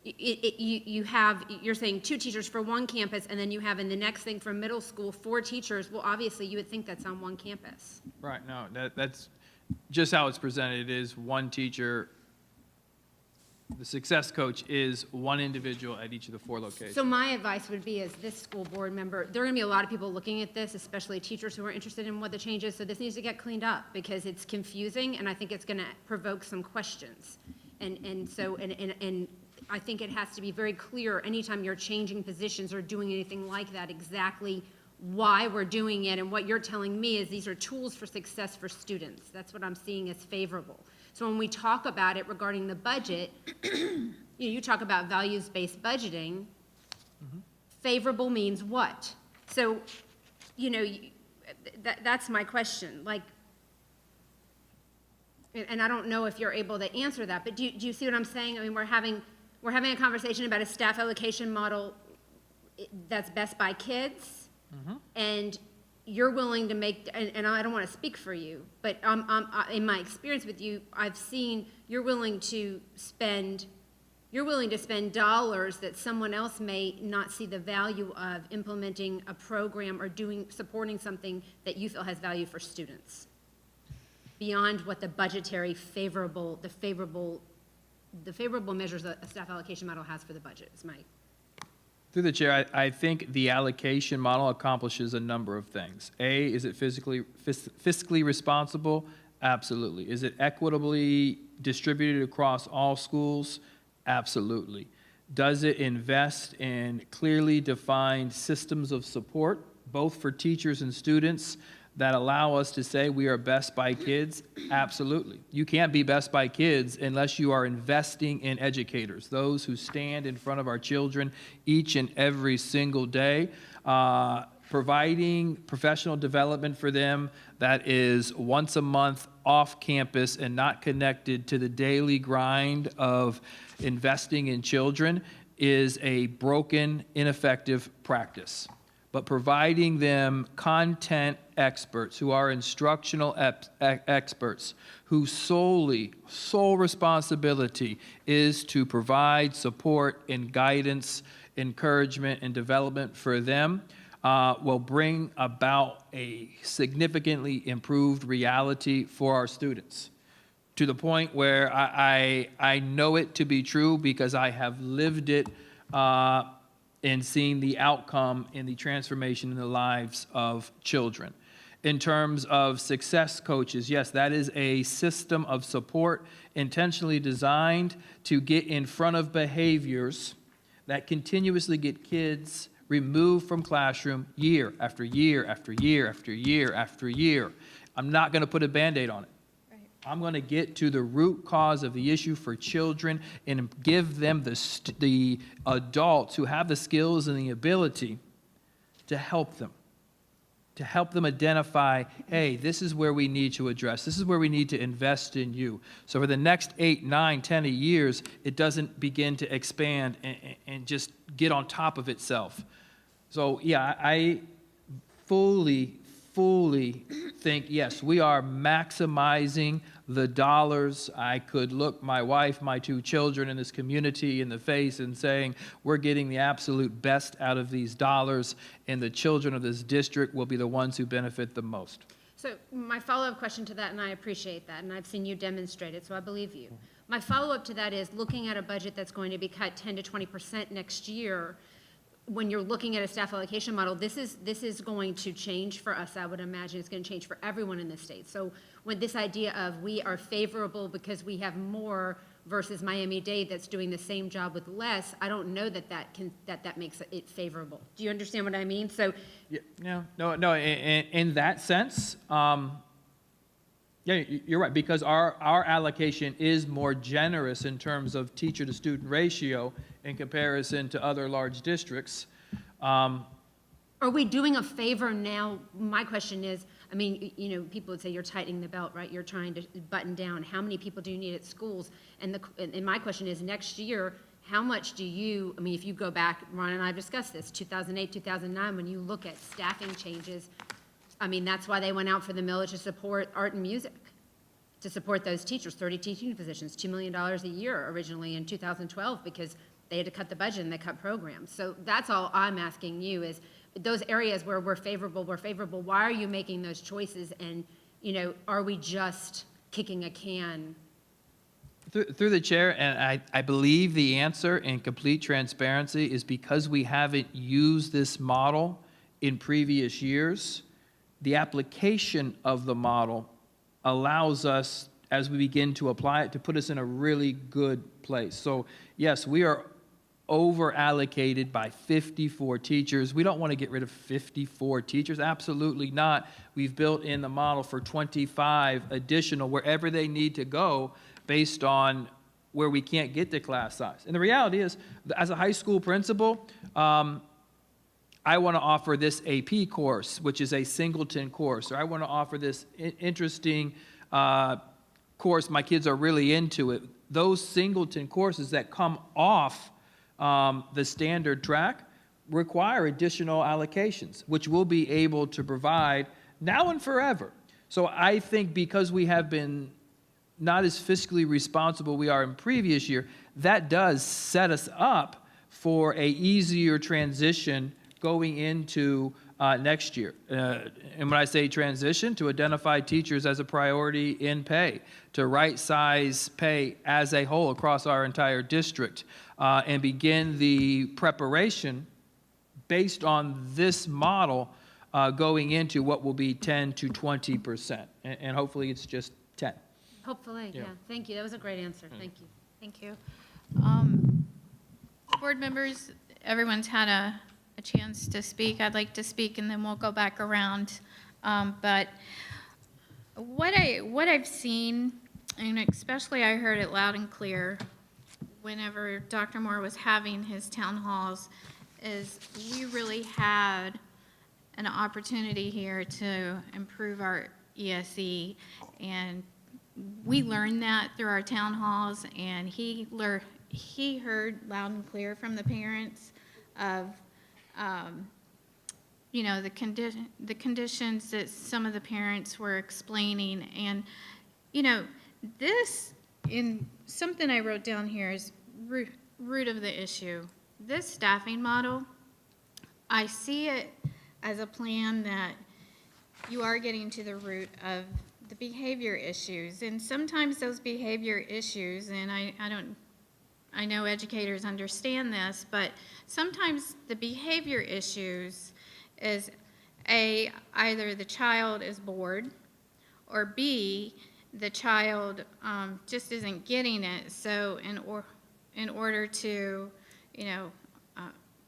you're saying 2 teachers for 1 campus, and then you have in the next thing for middle school 4 teachers. Well, obviously you would think that's on 1 campus. Right, no, that's just how it's presented. It is 1 teacher. The success coach is 1 individual at each of the 4 locations. So my advice would be, as this school board member, there are going to be a lot of people looking at this, especially teachers who are interested in what the change is. So this needs to get cleaned up because it's confusing, and I think it's going to provoke some questions. And so I think it has to be very clear anytime you're changing positions or doing anything like that, exactly why we're doing it. And what you're telling me is these are tools for success for students. That's what I'm seeing as favorable. So when we talk about it regarding the budget, you talk about values-based budgeting. Favorable means what? So, that's my question. Like, and I don't know if you're able to answer that, but do you see what I'm saying? I mean, we're having a conversation about a staff allocation model that's best by kids, and you're willing to make, and I don't want to speak for you, but in my experience with you, I've seen you're willing to spend dollars that someone else may not see the value of implementing a program or supporting something that you feel has value for students beyond what the budgetary favorable measures a staff allocation model has for the budget is my. Through the chair, I think the allocation model accomplishes a number of things. A, is it fiscally responsible? Absolutely. Is it equitably distributed across all schools? Absolutely. Does it invest in clearly defined systems of support, both for teachers and students, that allow us to say we are best by kids? Absolutely. You can't be best by kids unless you are investing in educators, those who stand in front of our children each and every single day, providing professional development for them that is once a month off campus and not connected to the daily grind of investing in children is a broken, ineffective practice. But providing them content experts who are instructional experts, whose sole responsibility is to provide support and guidance, encouragement, and development for them, will bring about a significantly improved reality for our students, to the point where I know it to be true because I have lived it and seen the outcome in the transformation in the lives of children. In terms of success coaches, yes, that is a system of support intentionally designed to get in front of behaviors that continuously get kids removed from classroom year after year after year after year after year. I'm not going to put a Band-Aid on it. I'm going to get to the root cause of the issue for children and give them the adults who have the skills and the ability to help them identify, hey, this is where we need to address. This is where we need to invest in you. So for the next 8, 9, 10 years, it doesn't begin to expand and just get on top of itself. So yeah, I fully think, yes, we are maximizing the dollars. I could look my wife, my 2 children in this community in the face and saying, we're getting the absolute best out of these dollars, and the children of this district will be the ones who benefit the most. So my follow-up question to that, and I appreciate that, and I've seen you demonstrate it, so I believe you. My follow-up to that is looking at a budget that's going to be cut 10 to 20% next year. When you're looking at a staff allocation model, this is going to change for us. I would imagine it's going to change for everyone in the state. So when this idea of we are favorable because we have more versus Miami-Dade that's doing the same job with less, I don't know that makes it favorable. Do you understand what I mean? So Yeah, no. In that sense, yeah, you're right, because our allocation is more generous in terms of teacher-to-student ratio in comparison to other large districts. are we doing a favor now? My question is, I mean, people would say you're tightening the belt, right? You're trying to button down. How many people do you need at schools? And my question is, next year, how much do you, I mean, if you go back, Ron and I have discussed this, 2008, 2009, when you look at staffing changes, I mean, that's why they went out for the millage to support art and music, to support those teachers, 30 teaching positions, $2 million a year originally in 2012, because they had to cut the budget and they cut programs. So that's all I'm asking you is, those areas where we're favorable, why are you making those choices? And, are we just kicking a can? Through the chair, and I believe the answer in complete transparency is because we haven't used this model in previous years. The application of the model allows us, as we begin to apply it, to put us in a really good place. So yes, we are over allocated by 54 teachers. We don't want to get rid of 54 teachers, absolutely not. We've built in the model for 25 additional wherever they need to go based on where we can't get the class size. And the reality is, as a high school principal, I want to offer this AP course, which is a singleton course, or I want to offer this interesting course. My kids are really into it. Those singleton courses that come off the standard track require additional allocations, which we'll be able to provide now and forever. So I think because we have been not as fiscally responsible we are in previous year, that does set us up for a easier transition going into next year. And when I say transition, to identify teachers as a priority in pay, to right-size pay as a whole across our entire district, and begin the preparation based on this model going into what will be 10 to 20%. And hopefully it's just 10. Hopefully, yeah. Thank you. That was a great answer. Thank you. Thank you. Board members, everyone's had a chance to speak. I'd like to speak, and then we'll go back around But what I've seen, and especially I heard it loud and clear whenever Dr. Moore was having his town halls, is we really had an opportunity here to improve our ESE, and we learned that through our town halls, and he heard loud and clear from the parents of, you know, the conditions that some of the parents were explaining. And, you know, this, in something I wrote down here, is root of the issue. This staffing model, I see it as a plan that you are getting to the root of the behavior issues. And sometimes those behavior issues, and I know educators understand this, but sometimes the behavior issues is either the child is bored, or B, the child just isn't getting it. So in order to, you know,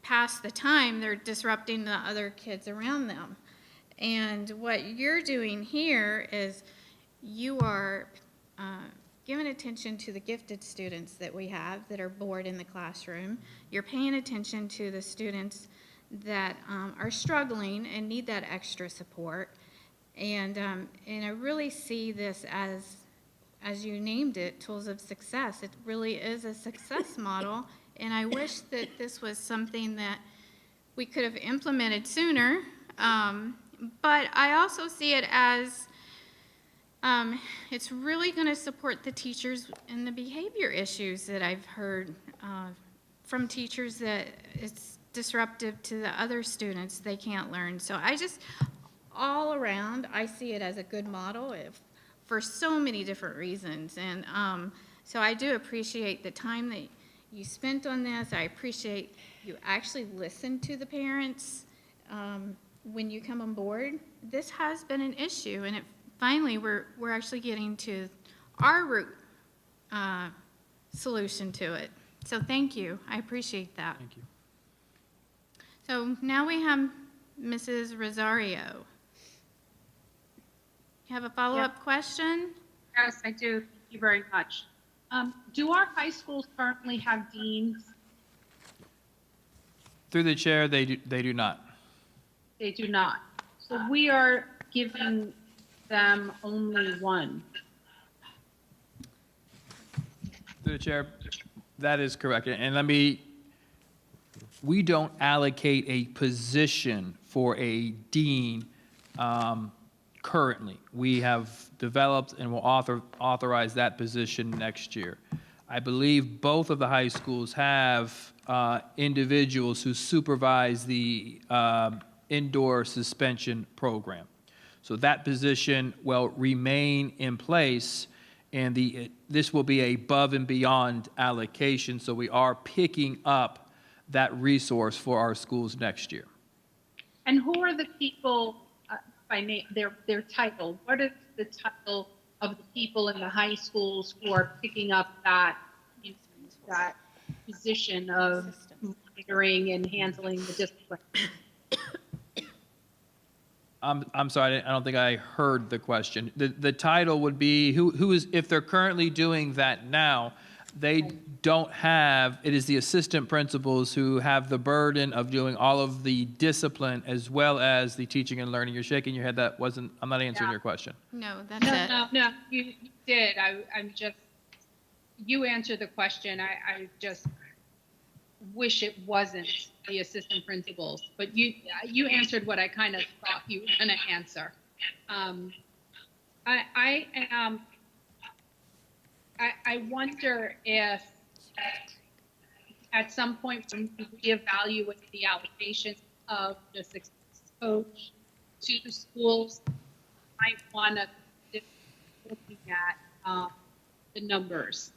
pass the time, they're disrupting the other kids around them. And what you're doing here is you are giving attention to the gifted students that we have that are bored in the classroom. You're paying attention to the students that are struggling and need that extra support. And I really see this as you named it, Tools of Success. It really is a success model, and I wish that this was something that we could have implemented sooner. But I also see it as it's really going to support the teachers in the behavior issues that I've heard from teachers, that it's disruptive to the other students. They can't learn. So I just, all around, I see it as a good model for so many different reasons. And so I do appreciate the time that you spent on this. I appreciate you actually listened to the parents when you come on board. This has been an issue, and finally we're actually getting to our root solution to it. So thank you. I appreciate that. Thank you. So now we have Mrs. Rosario. You have a follow-up question? Yes, I do. Thank you very much. Do our high schools currently have deans? Through the chair, they do not. They do not. So we are giving them only one. Through the chair, that is correct. And we don't allocate a position for a dean currently. We have developed and will authorize that position next year. I believe both of the high schools have individuals who supervise the indoor suspension program. So that position will remain in place, and this will be a above and beyond allocation, so we are picking up that resource for our schools next year. And who are the people by name, their title? What is the title of the people in the high schools who are picking up that position of monitoring and handling the discipline? I'm sorry, I don't think I heard the question. The title would be, who is, if they're currently doing that now, they don't have, it is the assistant principals who have the burden of doing all of the discipline as well as the teaching and learning. You're shaking your head, I'm not answering your question. No, that's it. No, you did. I'm just, you answered the question. I just wish it wasn't the assistant principals, but you answered what I kind of thought you were going to answer. I wonder if at some point when we evaluate the allocation of the success coach to the schools, might want to looking at the numbers.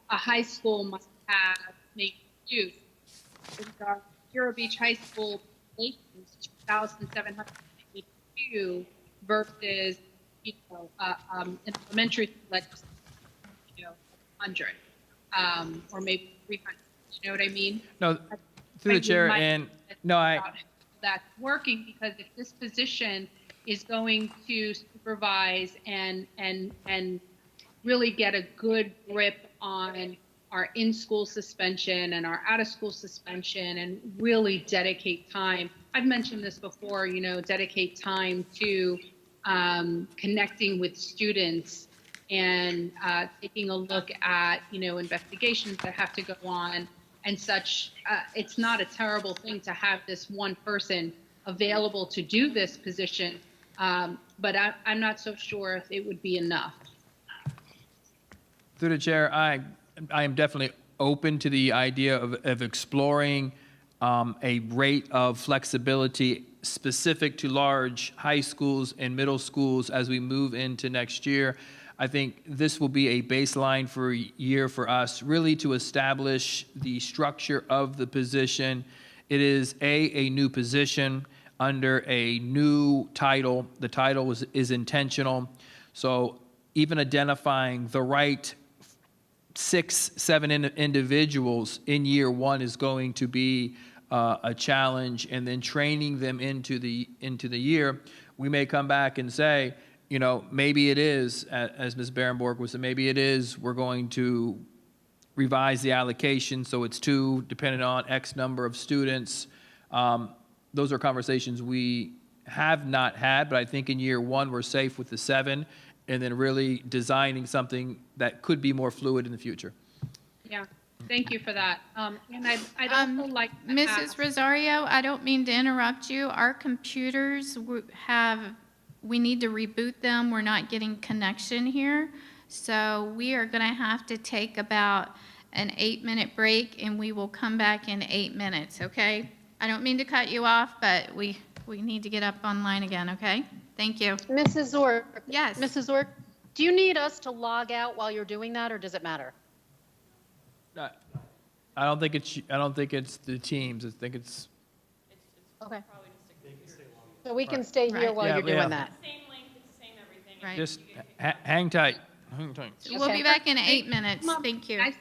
A high school must have maybe two. Our Vero Beach High School population is 2,782 versus, an elementary school that's, 100, or maybe 300. You know what I mean? No, through the chair, and no, that's working, because if this position is going to supervise and really get a good grip on our in-school suspension and our out-of-school suspension and really dedicate time. I've mentioned this before, dedicate time to connecting with students and taking a look at, investigations that have to go on and such. It's not a terrible thing to have this one person available to do this position, but I'm not so sure if it would be enough. Through the chair, I am definitely open to the idea of exploring a rate of flexibility specific to large high schools and middle schools as we move into next year. I think this will be a baseline for a year for us, really to establish the structure of the position. It is a new position under a new title. The title is intentional. So even identifying the right 6, 7 individuals in year one is going to be a challenge, and then training them into the year, we may come back and say, maybe it is, as Ms. Barenborg was saying, maybe it is, we're going to revise the allocation so it's 2, depending on X number of students. Those are conversations we have not had, but I think in year one, we're safe with the 7, and then really designing something that could be more fluid in the future. Yeah, thank you for that. And I'd also like to Mrs. ask- Rosario, I don't mean to interrupt you. Our computers we need to reboot them. We're not getting connection here. So we are going to have to take about an 8-minute break, and we will come back in 8 minutes, okay? I don't mean to cut you off, but we need to get up online again, okay? Thank you. Mrs. Zork? Yes. Mrs. Zork, do you need us to log out while you're doing that, or does it matter? I don't think it's the teams. I think it's. Okay. So we can stay here Right. while Yeah, you're doing yeah. that? Same link, it's the same everything. Right. Just hang tight. Hang tight. We'll Okay. be back in 8 minutes. Come on, Thank you. guys.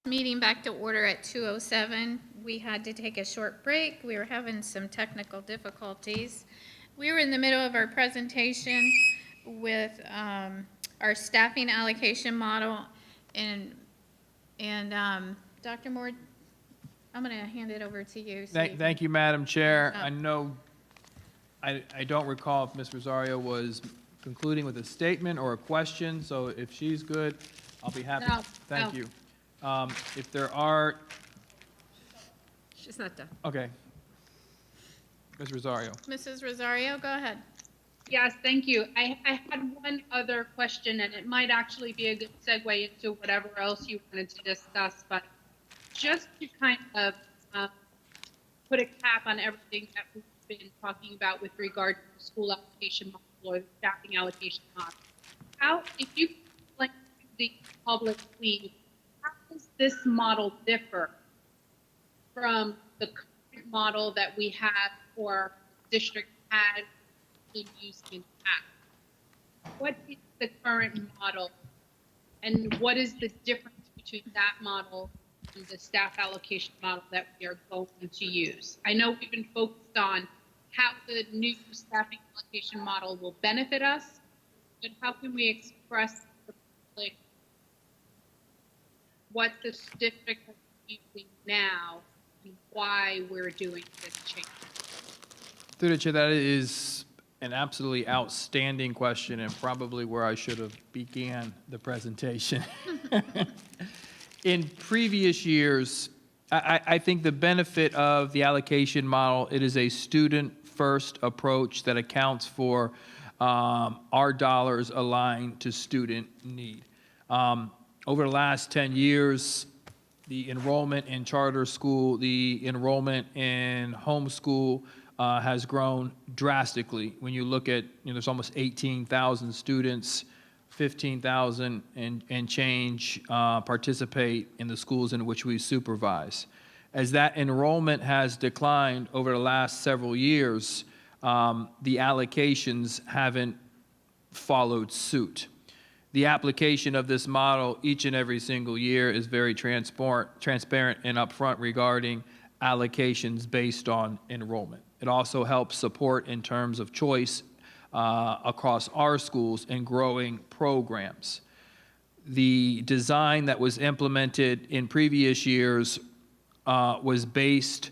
Meeting back to order at 2:07. We had to take a short break. We were having some technical difficulties. We were in the middle of our presentation with our staffing allocation model, and Dr. Moore, I'm going to hand it over to you. Thank you, Madam Chair. I know, I don't recall if Ms. Rosario was concluding with a statement or a question, so if she's good, I'll be happy. No, Thank no. you. If there are, She's not done. okay. Ms. Rosario. Mrs. Rosario, go ahead. Yes, thank you. I had one other question, and it might actually be a good segue into whatever else you wanted to discuss, but just to kind of put a cap on everything that we've been talking about with regard to the school allocation model or the staffing allocation model. How, if you could explain to the public, please, how does this model differ from the current model that we have or district had been used in the past? What is the current model, and what is the difference between that model and the staff allocation model that we are going to use? I know we've been focused on how the new staffing allocation model will benefit us, but how can we express to the public what the district is using now and why we're doing this change? Through the chair, that is an absolutely outstanding question and probably where I should have began the presentation. In previous years, I think the benefit of the allocation model, it is a student-first approach that accounts for our dollars aligned to student need. Over the last 10 years, the enrollment in charter school, the enrollment in homeschool has grown drastically. When you look at, there's almost 18,000 students, 15,000 and change participate in the schools in which we supervise. As that enrollment has declined over the last several years, the allocations haven't followed suit. The application of this model each and every single year is very transparent and upfront regarding allocations based on enrollment. It also helps support in terms of choice across our schools in growing programs. The design that was implemented in previous years was based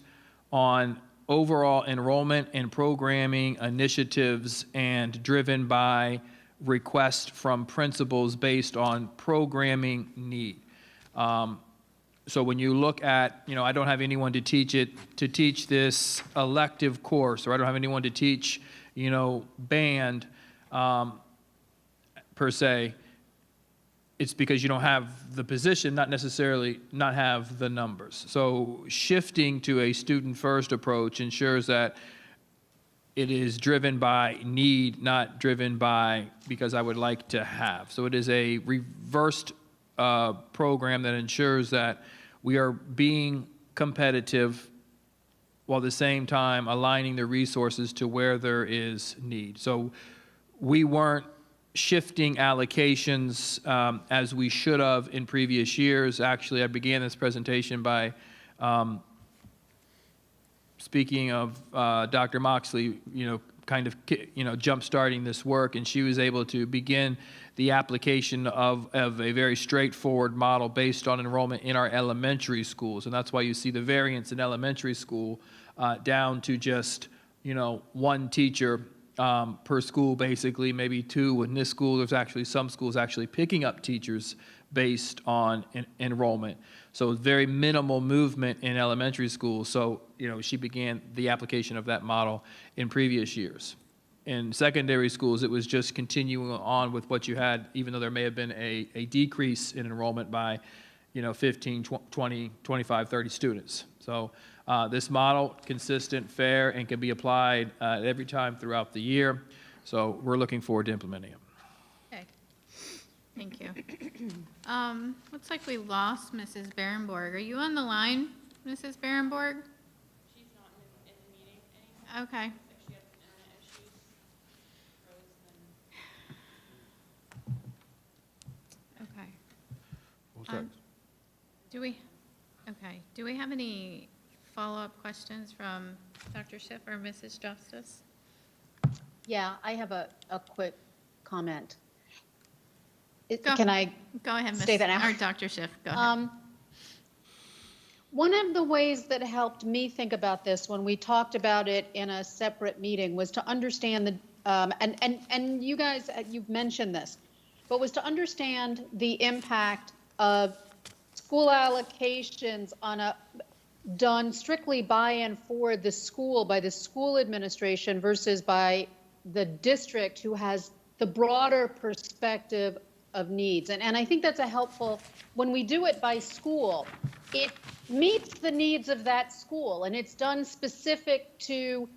on overall enrollment and programming initiatives and driven by requests from principals based on programming need. So when you look at, I don't have anyone to teach this elective course, or I don't have anyone to teach, band per se, it's because you don't have the position, not necessarily not have the numbers. So shifting to a student-first approach ensures that it is driven by need, not driven by because I would like to have. So it is a reversed program that ensures that we are being competitive while at the same time aligning the resources to where there is need. So we weren't shifting allocations as we should have in previous years. Actually, I began this presentation by speaking of Dr. Moxley, kind of, jump-starting this work, and she was able to begin the application of a very straightforward model based on enrollment in our elementary schools. And that's why you see the variance in elementary school down to just, one teacher per school, basically, maybe two. In this school, there's actually some schools actually picking up teachers based on enrollment. So very minimal movement in elementary schools. So, she began the application of that model in previous years. In secondary schools, it was just continuing on with what you had, even though there may have been a decrease in enrollment by, 15, 20, 25, 30 students. So this model, consistent, fair, and can be applied every time throughout the year. So we're looking forward to implementing it. Okay. Thank you. Looks like we lost Mrs. Berenborg. Are you on the line, Mrs. Berenborg? She's not in the meeting anymore. Okay. If she has an internet issues, frozen. Okay. We'll Do Do we have any follow-up questions from Dr. Schiff or Mrs. Justice? Yeah, I have a quick comment. Go. Can I Go ahead, say that now? Or Dr. Schiff, go ahead. One of the ways that helped me think about this when we talked about it in a separate meeting was to understand the, and you guys, you've mentioned this, but was to understand the impact of school allocations on a done strictly by and for the school, by the school administration versus by the district who has the broader perspective of needs. And I think that's a helpful, when we do it by school, it meets the needs of that school and it's done specific to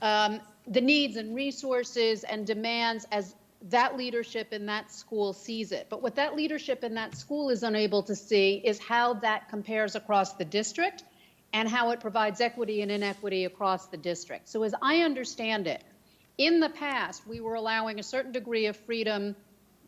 the needs and resources and demands as that leadership in that school sees it. But what that leadership in that school is unable to see is how that compares across the district and how it provides equity and inequity across the district. So as I understand it, in the past, we were allowing a certain degree of freedom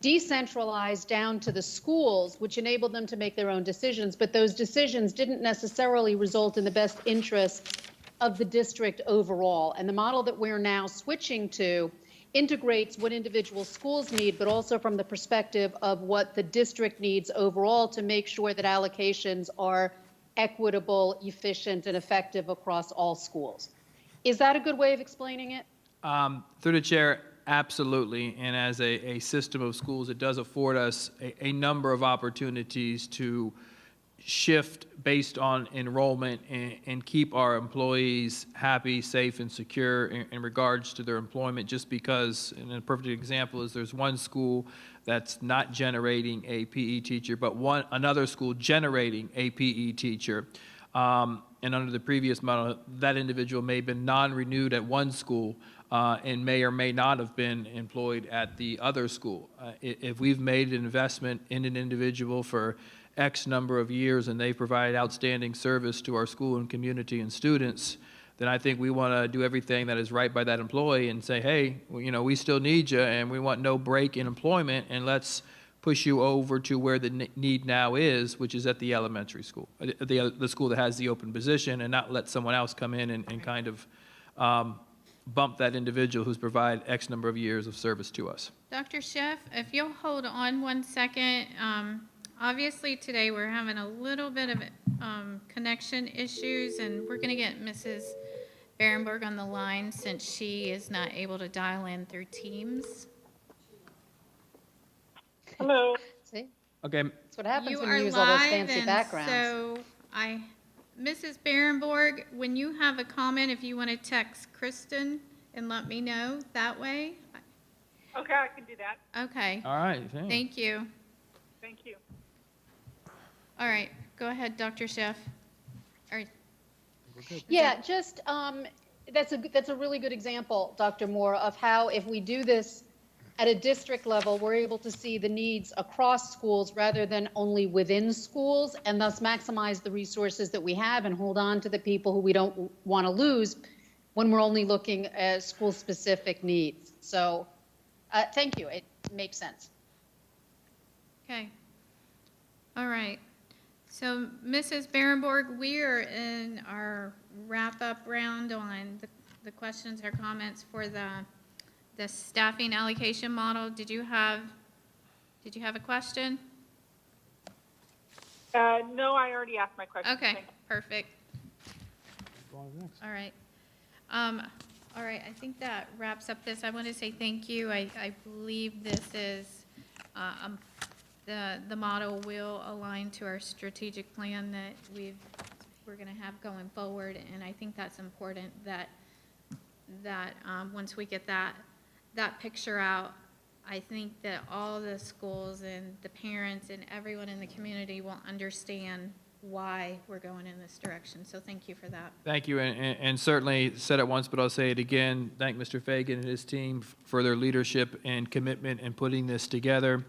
decentralized down to the schools, which enabled them to make their own decisions, but those decisions didn't necessarily result in the best interests of the district overall. And the model that we're now switching to integrates what individual schools need, but also from the perspective of what the district needs overall to make sure that allocations are equitable, efficient, and effective across all schools. Is that a good way of explaining it? Through the chair, absolutely. And as a system of schools, it does afford us a number of opportunities to shift based on enrollment and keep our employees happy, safe, and secure in regards to their employment, just because, and a perfect example is there's one school that's not generating a PE teacher, but another school generating a PE teacher. And under the previous model, that individual may have been non-renewed at one school and may or may not have been employed at the other school. If we've made an investment in an individual for X number of years and they provide outstanding service to our school and community and students, then I think we want to do everything that is right by that employee and say, hey, we still need you and we want no break in employment, and let's push you over to where the need now is, which is at the elementary school, the school that has the open position, and not let someone else come in and kind of bump that individual who's provided X number of years of service to us. Dr. Schiff, if you'll hold on one second. Obviously, today we're having a little bit of connection issues, and we're going to get Mrs. Berenberg on the line since she is not able to dial in through Teams. Hello. See? Okay. That's what happens You when are you use all those live, fancy and backgrounds. so Mrs. Berenberg, when you have a comment, if you want to text Kristen and let me know that way. Okay, I can do that. Okay, All right. Thanks. thank you. Thank you. All right, go ahead, Dr. Schiff. Yeah, just that's a really good example, Dr. Moore, of how if we do this at a district level, we're able to see the needs across schools rather than only within schools, and thus maximize the resources that we have and hold on to the people who we don't want to lose when we're only looking at school-specific needs. So thank you. It makes sense. Okay. All right. So, Mrs. Berenborg, we are in our wrap-up round on the questions or comments for the staffing allocation model. Did you have a question? No, I already asked my question. Okay, Thank you. perfect. All right. All right, I think that wraps up this. I want to say thank you. I believe this is, the model will align to our strategic plan that we're going to have going forward, and I think that's important that once we get that picture out, I think that all the schools and the parents and everyone in the community will understand why we're going in this direction. So thank you for that. Thank you, and certainly said it once, but I'll say it again. Thank Mr. Fagan and his team for their leadership and commitment in putting this together.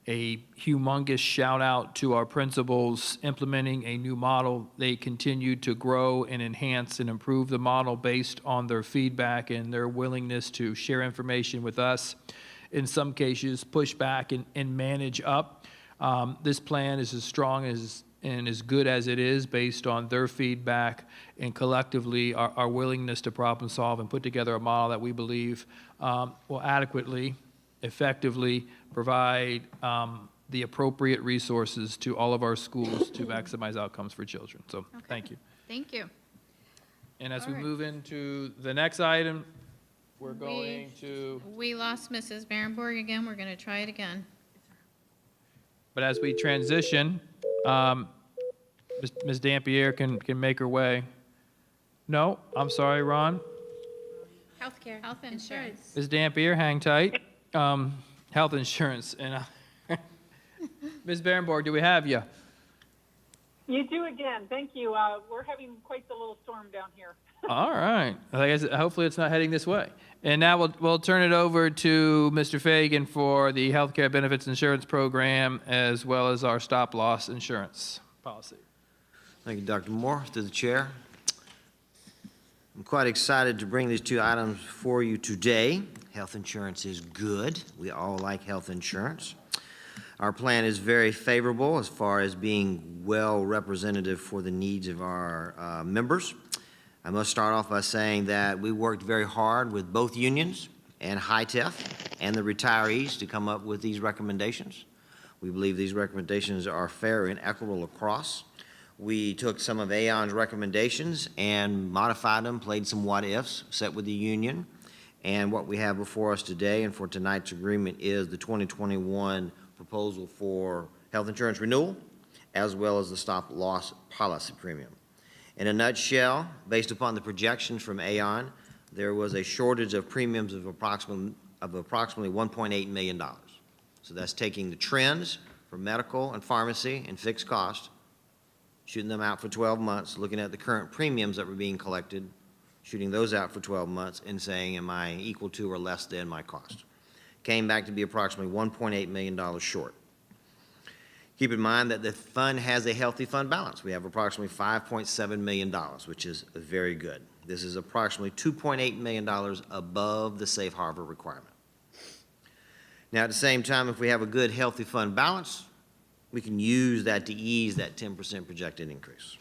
A humongous shout out to our principals implementing a new model. They continue to grow and enhance and improve the model based on their feedback and their willingness to share information with us. In some cases, push back and manage up. This plan is as strong as and as good as it is based on their feedback and collectively our willingness to problem solve and put together a model that we believe will adequately, effectively provide the appropriate resources to all of our schools to maximize outcomes for children. So, thank you. Thank you. And as All we right. move into the next item, we're going to, We lost Mrs. Barenborg again. We're going to try it again. but as we transition, Ms. Dampier can make her way. No, I'm sorry, Ron. Healthcare. Health insurance. Ms. Dampier, hang tight. Health insurance, and Ms. Barenborg, do we have you? You do again. Thank you. We're having quite the little storm down here. All right. I guess hopefully it's not heading this way. And now we'll turn it over to Mr. Fagan for the healthcare benefits insurance program as well as our stop loss insurance policy. Thank you, Dr. Moore. Through the chair. I'm quite excited to bring these two items for you today. Health insurance is good. We all like health insurance. Our plan is very favorable as far as being well representative for the needs of our members. I must start off by saying that we worked very hard with both unions and HITEF and the retirees to come up with these recommendations. We believe these recommendations are fair and equitable across. We took some of AON's recommendations and modified them, played some what-ifs, set with the union. And what we have before us today and for tonight's agreement is the 2021 proposal for health insurance renewal, as well as the stop-loss policy premium. In a nutshell, based upon the projections from AON, there was a shortage of premiums of approximately $1.8 million. So that's taking the trends for medical and pharmacy and fixed cost, shooting them out for 12 months, looking at the current premiums that were being collected, shooting those out for 12 months, and saying, am I equal to or less than my cost? Came back to be approximately $1.8 million short. Keep in mind that the fund has a healthy fund balance. We have approximately $5.7 million, which is very good. This is approximately $2.8 million above the safe harbor requirement. Now, at the same time, if we have a good, healthy fund balance, we can use that to ease that 10% projected increase.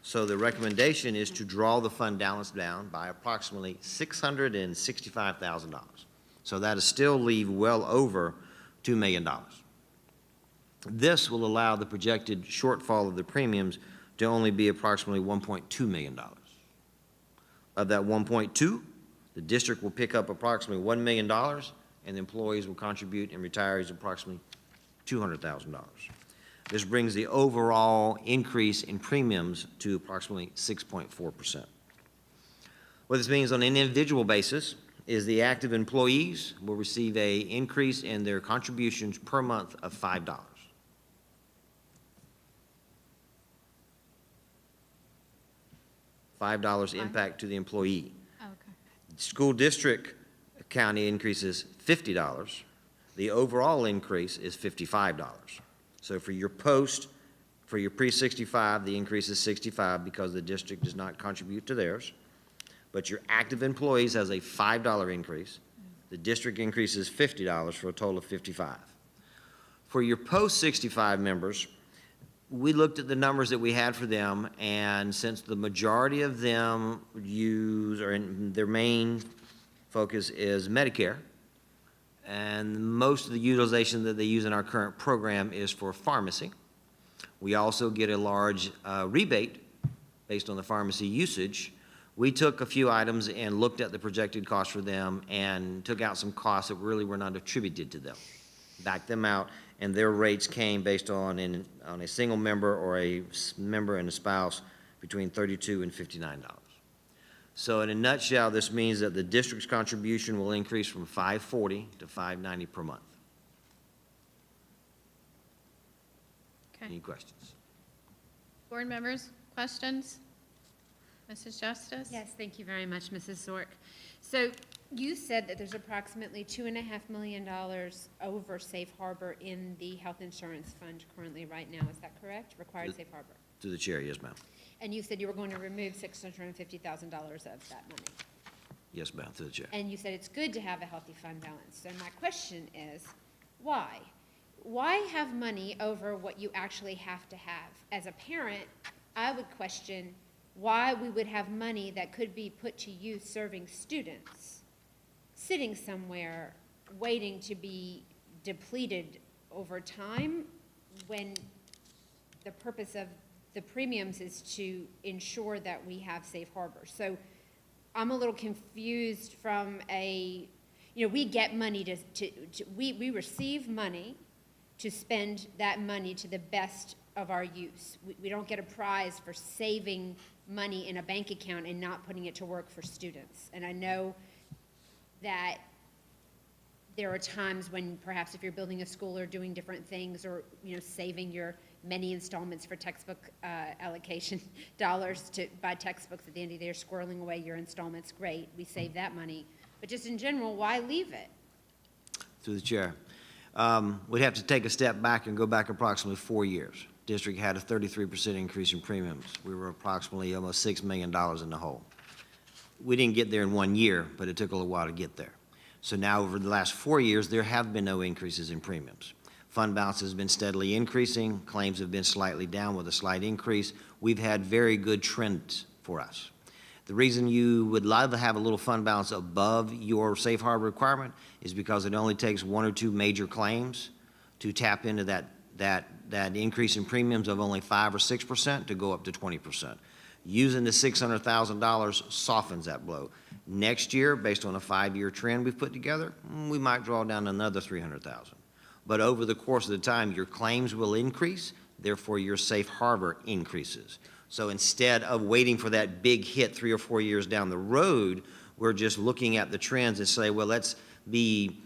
So the recommendation is to draw the fund balance down by approximately $665,000. So that is still leave well over $2 million. This will allow the projected shortfall of the premiums to only be approximately $1.2 million. Of that 1.2, the district will pick up approximately $1 million, and the employees will contribute, and retirees approximately $200,000. This brings the overall increase in premiums to approximately 6.4%. What this means on an individual basis is the active employees will receive an increase in their contributions per month of $5. $5 impact to the employee. Okay. School district county increases $50. The overall increase is $55. So for your pre-65, the increase is $65 because the district does not contribute to theirs. But your active employees has a $5 increase. The district increases $50 for a total of $55. For your post-65 members, we looked at the numbers that we had for them, and since the majority of them use, or their main focus is Medicare, and most of the utilization that they use in our current program is for pharmacy. We also get a large rebate based on the pharmacy usage. We took a few items and looked at the projected cost for them and took out some costs that really were not attributed to them, backed them out, and their rates came based on a single member or a member and a spouse between $32 and $59. So in a nutshell, this means that the district's contribution will increase from $540 to $590 per month. Okay. Any questions? Board members, questions? Mrs. Justice? Yes, thank you very much, Mrs. Zork. So you said that there's approximately $2.5 million over safe harbor in the health insurance fund currently right now. Is that correct? Required safe harbor. Through the chair, yes, ma'am. And you said you were going to remove $650,000 of that money. Yes, ma'am, through the chair. And you said it's good to have a healthy fund balance. So my question is, why? why have money over what you actually have to have? As a parent, I would question why we would have money that could be put to use serving students, sitting somewhere, waiting to be depleted over time, when the purpose of the premiums is to ensure that we have safe harbor. So I'm a little confused from we get money we receive money to spend that money to the best of our use. We don't get a prize for saving money in a bank account and not putting it to work for students. And I know that there are times when perhaps if you're building a school or doing different things, or saving your many installments for textbook allocation dollars to buy textbooks at the end of the year, squirreling away your installments, great, we save that money. But just in general, why leave it? Through the chair. We'd have to take a step back and go back approximately 4 years. District had a 33% increase in premiums. We were approximately almost $6 million in the hole. We didn't get there in 1 year, but it took a little while to get there. So now over the last 4 years, there have been no increases in premiums. Fund balance has been steadily increasing. Claims have been slightly down with a slight increase. We've had very good trends for us. The reason you would love to have a little fund balance above your safe harbor requirement is because it only takes 1 or 2 major claims to tap into that increase in premiums of only 5 or 6% to go up to 20%. Using the $600,000 softens that blow. Next year, based on a 5-year trend we've put together, we might draw down another $300,000. But over the course of the time, your claims will increase, therefore your safe harbor increases. So instead of waiting for that big hit 3 or 4 years down the road, we're just looking at the trends and say, well, let's be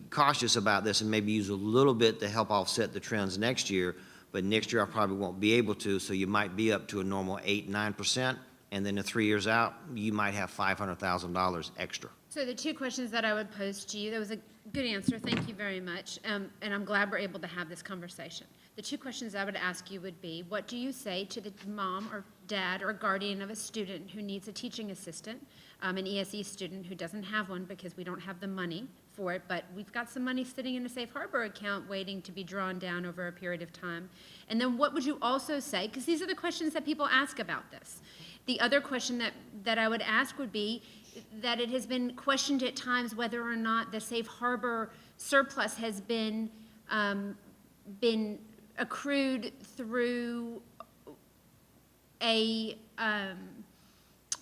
cautious about this and maybe use a little bit to help offset the trends next year. But next year I probably won't be able to, so you might be up to a normal 8-9%, and then in 3 years out, you might have $500,000 extra. So the 2 questions that I would pose to you, that was a good answer, thank you very much, and I'm glad we're able to have this conversation. The 2 questions I would ask you would be, what do you say to the mom or dad or guardian of a student who needs a teaching assistant, an ESE student who doesn't have one because we don't have the money for it, but we've got some money sitting in a safe harbor account waiting to be drawn down over a period of time? And then what would you also say, because these are the questions that people ask about this. The other question that I would ask would be that it has been questioned at times whether or not the safe harbor surplus has been accrued through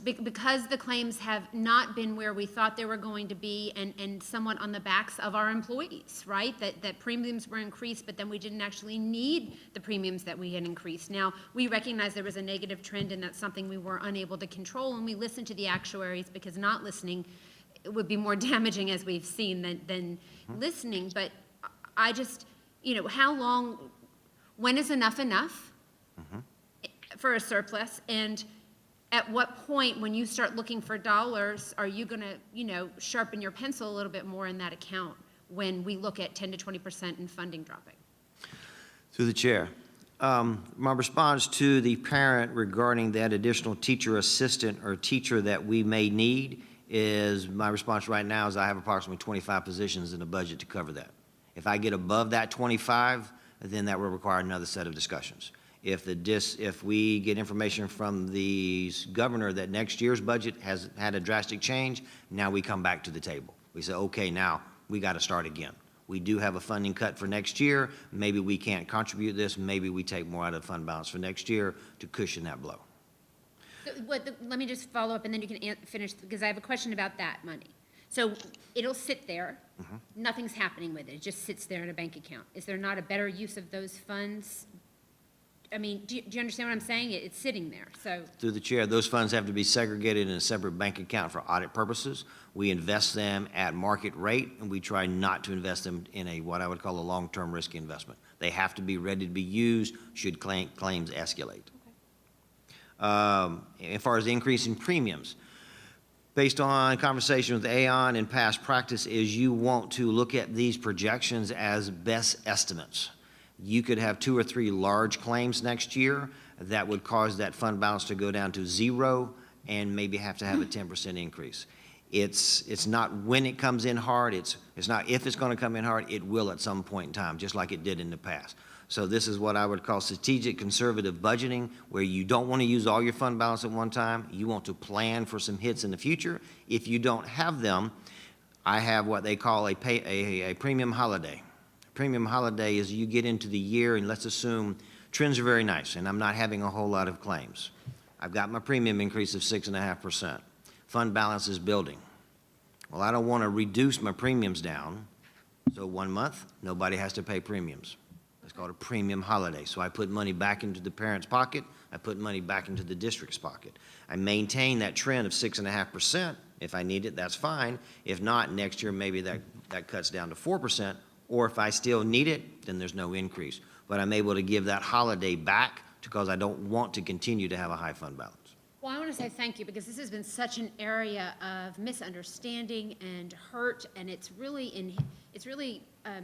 because the claims have not been where we thought they were going to be, and somewhat on the backs of our employees, right? That premiums were increased, but then we didn't actually need the premiums that we had increased. Now, we recognize there was a negative trend, and that's something we were unable to control, and we listened to the actuaries because not listening would be more damaging, as we've seen, than listening. But I just, how long, when is enough for a surplus? And at what point, when you start looking for dollars, are you going to, sharpen your pencil a little bit more in that account when we look at 10 to 20% in funding dropping? Through the chair. My response to the parent regarding that additional teacher assistant or teacher that we may need is, my response right now is I have approximately 25 positions in the budget to cover that. If I get above that 25, then that will require another set of discussions. If we get information from the governor that next year's budget has had a drastic change, now we come back to the table. We say, okay, now we got to start again. We do have a funding cut for next year. Maybe we can't contribute this. Maybe we take more out of the fund balance for next year to cushion that blow. So let me just follow up, and then you can finish, because I have a question about that money. So it'll sit there. Nothing's happening with it. It just sits there in a bank account. Is there not a better use of those funds? I mean, do you understand what I'm saying? It's sitting there, so. Through the chair, those funds have to be segregated in a separate bank account for audit purposes. We invest them at market rate, and we try not to invest them in what I would call a long-term risky investment. They have to be ready to be used should claims escalate. As far as the increase in premiums, based on conversation with Aon and past practice, is you want to look at these projections as best estimates. You could have 2 or 3 large claims next year that would cause that fund balance to go down to 0 and maybe have to have a 10% increase. It's not when it comes in hard, it's not if it's going to come in hard, it will at some point in time, just like it did in the past. So this is what I would call strategic conservative budgeting, where you don't want to use all your fund balance at one time. You want to plan for some hits in the future. If you don't have them, I have what they call a premium holiday. Premium holiday is you get into the year, and let's assume trends are very nice, and I'm not having a whole lot of claims. I've got my premium increase of 6.5%. Fund balance is building. Well, I don't want to reduce my premiums down, so 1 month, nobody has to pay premiums. It's called a premium holiday. So I put money back into the parent's pocket, I put money back into the district's pocket. I maintain that trend of 6.5%. If I need it, that's fine. If not, next year, maybe that cuts down to 4%, or if I still need it, then there's no increase. But I'm able to give that holiday back because I don't want to continue to have a high fund balance. Well, I want to say thank you, because this has been such an area of misunderstanding and hurt, and it's really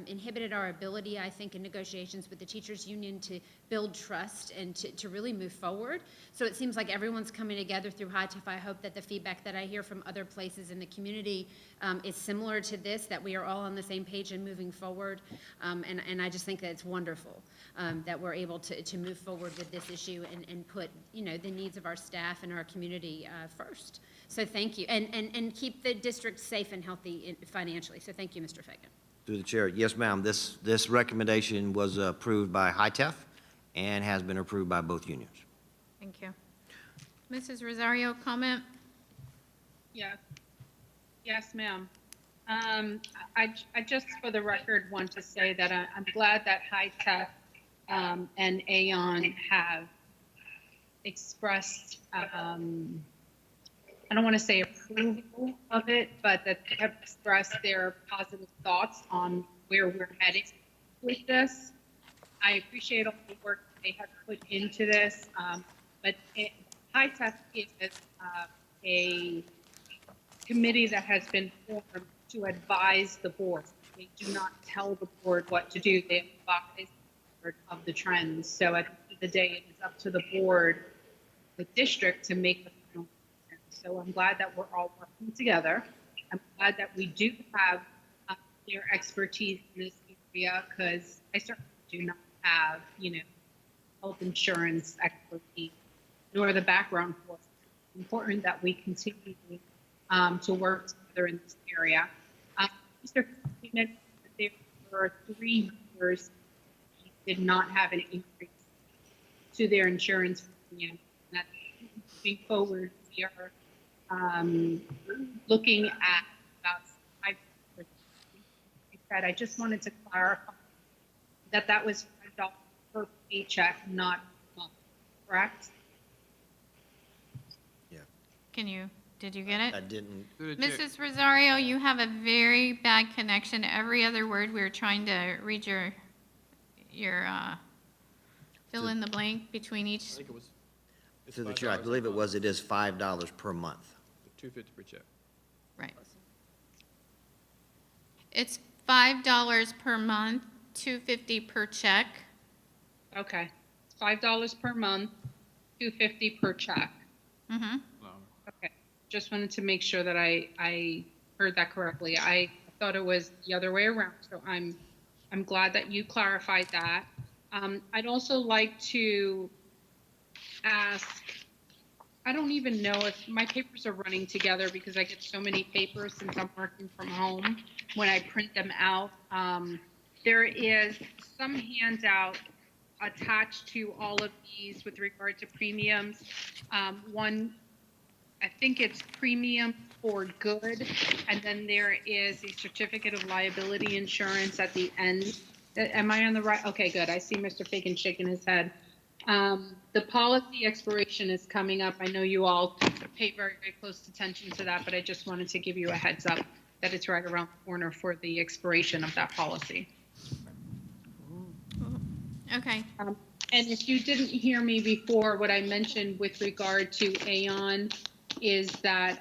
inhibited our ability, I think, in negotiations with the teachers union to build trust and to really move forward. So it seems like everyone's coming together through HITEF. I hope that the feedback that I hear from other places in the community is similar to this, that we are all on the same page and moving forward. And I just think that it's wonderful that we're able to move forward with this issue and put, you know, the needs of our staff and our community first. So thank you, and keep the district safe and healthy financially. So thank you, Mr. Fagan. Through the chair, yes, ma'am. This recommendation was approved by HITEF and has been approved by both unions. Thank you. Mrs. Rosario, comment? Yes, ma'am. I just, for the record, want to say that I'm glad that HITEF and AON have expressed, I don't want to say approval of it, but that they have expressed their positive thoughts on where we're heading with this. I appreciate all the work they have put into this, but HITEF is a committee that has been formed to advise the board. They do not tell the board what to do. They advise the board of the trends. So at the end of the day, it is up to the board, the district, to make the final decision. So I'm glad that we're all working together. I'm glad that we do have their expertise in this area, because I certainly do not have, you know, health insurance expertise, nor the background for it. It's important that we continue to work together in this area. Mr. President, there were 3 years he did not have an increase to their insurance premium. And that's moving forward, we are looking at about 5%. I just wanted to clarify that was $5 per paycheck, not per month, correct? Yeah. Did you get it? I didn't. Mrs. Rosario, you have a very bad connection. Every other word, we were trying to read your fill in the blank between each. I think it was Through the chair, I believe it is $5 per month. $250 per check. Right. It's $5 per month, $250 per check. Okay, it's $5 per month, $250 per check. Mm-hmm. Okay, just wanted to make sure that I heard that correctly. I thought it was the other way around, so I'm glad that you clarified that. I'd also like to ask, I don't even know if my papers are running together because I get so many papers since I'm working from home when I print them out. There is some handout attached to all of these with regard to premiums. One, I think it's premium for good, and then there is a certificate of liability insurance at the end. Am I on the right? Okay, good. I see Mr. Fagan shaking his head. The policy expiration is coming up. I know you all pay very, very close attention to that, but I just wanted to give you a heads up that it's right around the corner for the expiration of that policy. Okay. And if you didn't hear me before, what I mentioned with regard to Aon is that,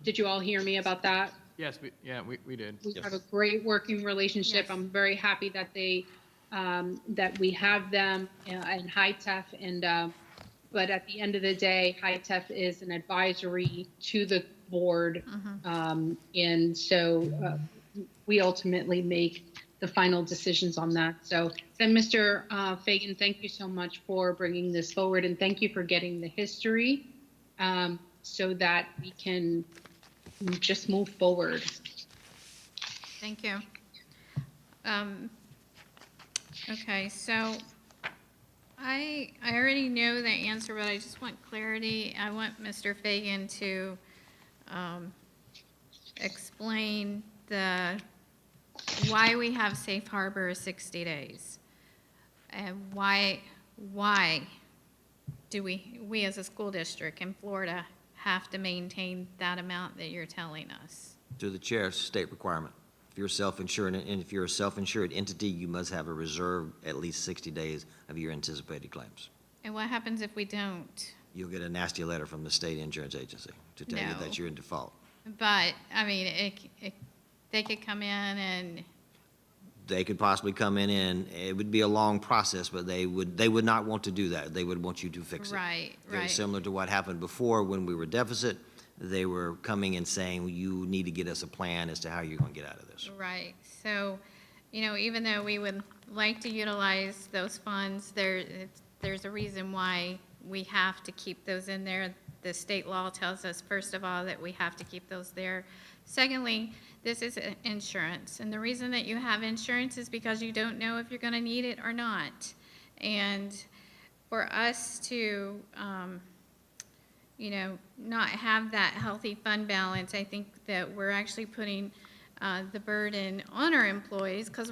did you all hear me about that? Yes, we did. We have a great working relationship. Yes. I'm very happy that they, that we have them in HITEF, and but at the end of the day, HITEF is an advisory to the board. And so we ultimately make the final decisions on that. So then, Mr. Fagan, thank you so much for bringing this forward, and thank you for getting the history so that we can just move forward. Thank you. Okay, so I already know the answer, but I just want clarity. I want Mr. Fagan to explain why we have safe harbor of 60 days. And why do we as a school district in Florida have to maintain that amount that you're telling us? To the chair, state requirement. If you're self-insured, and if you're a self-insured entity, you must have a reserve at least 60 days of your anticipated claims. And what happens if we don't? You'll get a nasty letter from the state insurance agency to tell you No. that you're in default. But, I mean, they could come in and, They could possibly come in and it would be a long process, but they would not want to do that. They would want you to fix it. right, Very right. similar to what happened before when we were deficit. They were coming and saying, you need to get us a plan as to how you're going to get out of this. Right, so, even though we would like to utilize those funds, there's a reason why we have to keep those in there. The state law tells us, first of all, that we have to keep those there. Secondly, this is insurance, and the reason that you have insurance is because you don't know if you're gonna need it or not. And for us to, not have that healthy fund balance, I think that we're actually putting the burden on our employees, because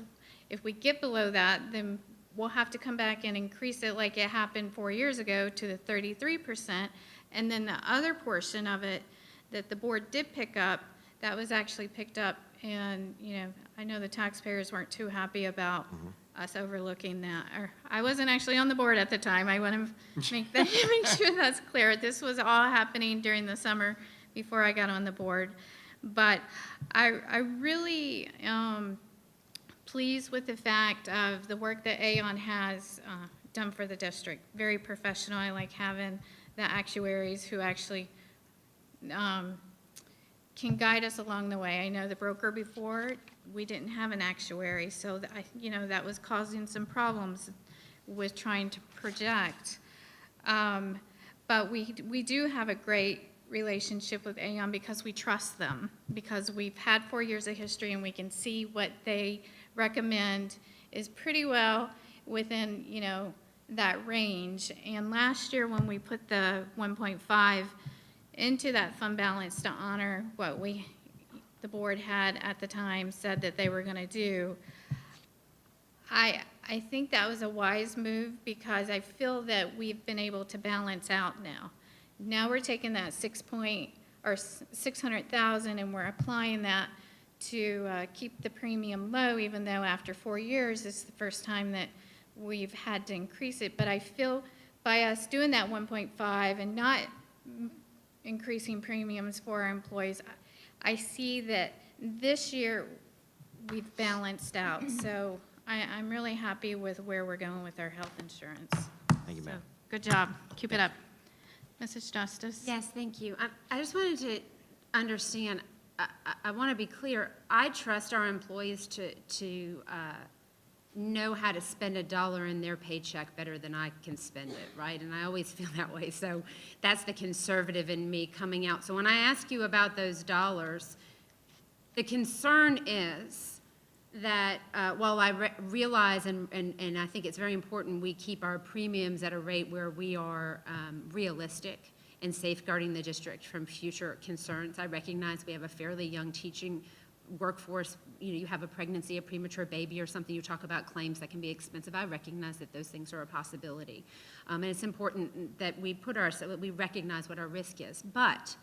if we get below that, then we'll have to come back and increase it like it happened 4 years ago to the 33%. And then the other portion of it that the board did pick up, that was actually picked up, and, I know the taxpayers weren't too happy about us overlooking that. Or I wasn't actually on the board at the time. I want to make sure that's clear. This was all happening during the summer before I got on the board. But I really pleased with the fact of the work that Aon has done for the district. Very professional. I like having the actuaries who actually can guide us along the way. I know the broker before, we didn't have an actuary, so that was causing some problems with trying to project. But we do have a great relationship with Aon because we trust them, because we've had 4 years of history and we can see what they recommend is pretty well within, that range. And last year when we put the 1.5 into that fund balance to honor what the board had at the time said that they were going to do, I think that was a wise move because I feel that we've been able to balance out now. Now we're taking that 600,000 and we're applying that to keep the premium low, even though after 4 years it's the first time that we've had to increase it. But I feel by us doing that 1.5 and not increasing premiums for our employees, I see that this year we've balanced out. So I'm really happy with where we're going with our health insurance. Thank you, ma'am. So, good job. Keep it up. Mrs. Justice? Yes, thank you. I just wanted to understand, I want to be clear, I trust our employees to know how to spend $1 in their paycheck better than I can spend it, right? And I always feel that way. So that's the conservative in me coming out. So when I ask you about those dollars, the concern is that while I realize and I think it's very important we keep our premiums at a rate where we are realistic and safeguarding the district from future concerns. I recognize we have a fairly young teaching workforce. You have a pregnancy, a premature baby or something, you talk about claims that can be expensive. I recognize that those things are a possibility. And it's important that we we recognize what our risk is. But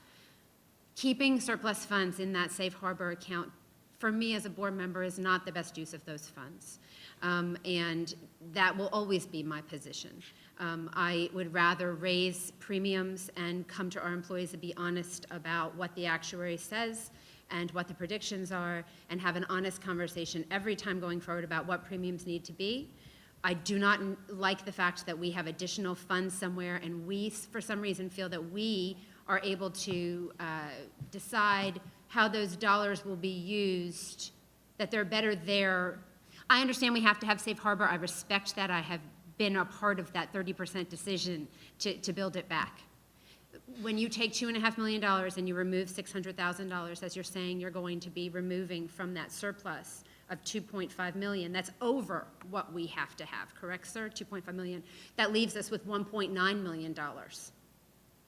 keeping surplus funds in that safe harbor account, for me as a board member, is not the best use of those funds. And that will always be my position. I would rather raise premiums and come to our employees and be honest about what the actuary says and what the predictions are, and have an honest conversation every time going forward about what premiums need to be. I do not like the fact that we have additional funds somewhere and we, for some reason, feel that we are able to decide how those dollars will be used, that they're better there. I understand we have to have safe harbor. I respect that. I have been a part of that 30% decision to build it back. When you take $2.5 million and you remove $600,000, as you're saying you're going to be removing from that surplus of 2.5 million, that's over what we have to have, correct, sir? 2.5 million. That leaves us with $1.9 million,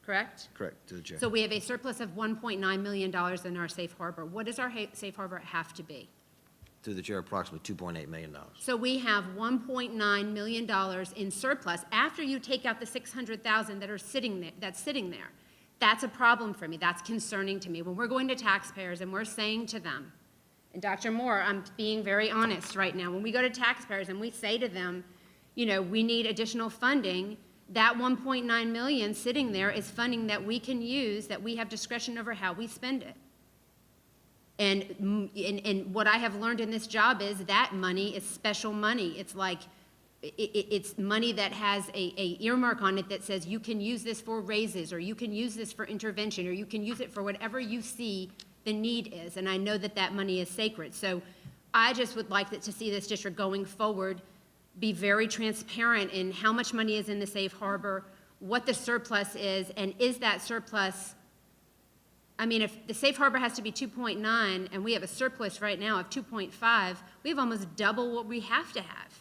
correct? Correct, to the chair. So we have a surplus of $1.9 million in our safe harbor. What does our safe harbor have to be? Through the chair, approximately $2.8 million. So we have $1.9 million in surplus after you take out the $600,000 that are sitting there, that's sitting there. That's a problem for me. That's concerning to me. When we're going to taxpayers and we're saying to them, and Dr. Moore, I'm being very honest right now, when we go to taxpayers and we say to them, you know, we need additional funding, that 1.9 million sitting there is funding that we can use, that we have discretion over how we spend it. And what I have learned in this job is that money is special money. It's like, it's money that has a earmark on it that says you can use this for raises, or you can use this for intervention, or you can use it for whatever you see the need is. And I know that that money is sacred. So I just would like to see this district going forward be very transparent in how much money is in the safe harbor, what the surplus is, and is that surplus, I mean, if the safe harbor has to be 2.9 and we have a surplus right now of 2.5, we have almost double what we have to have.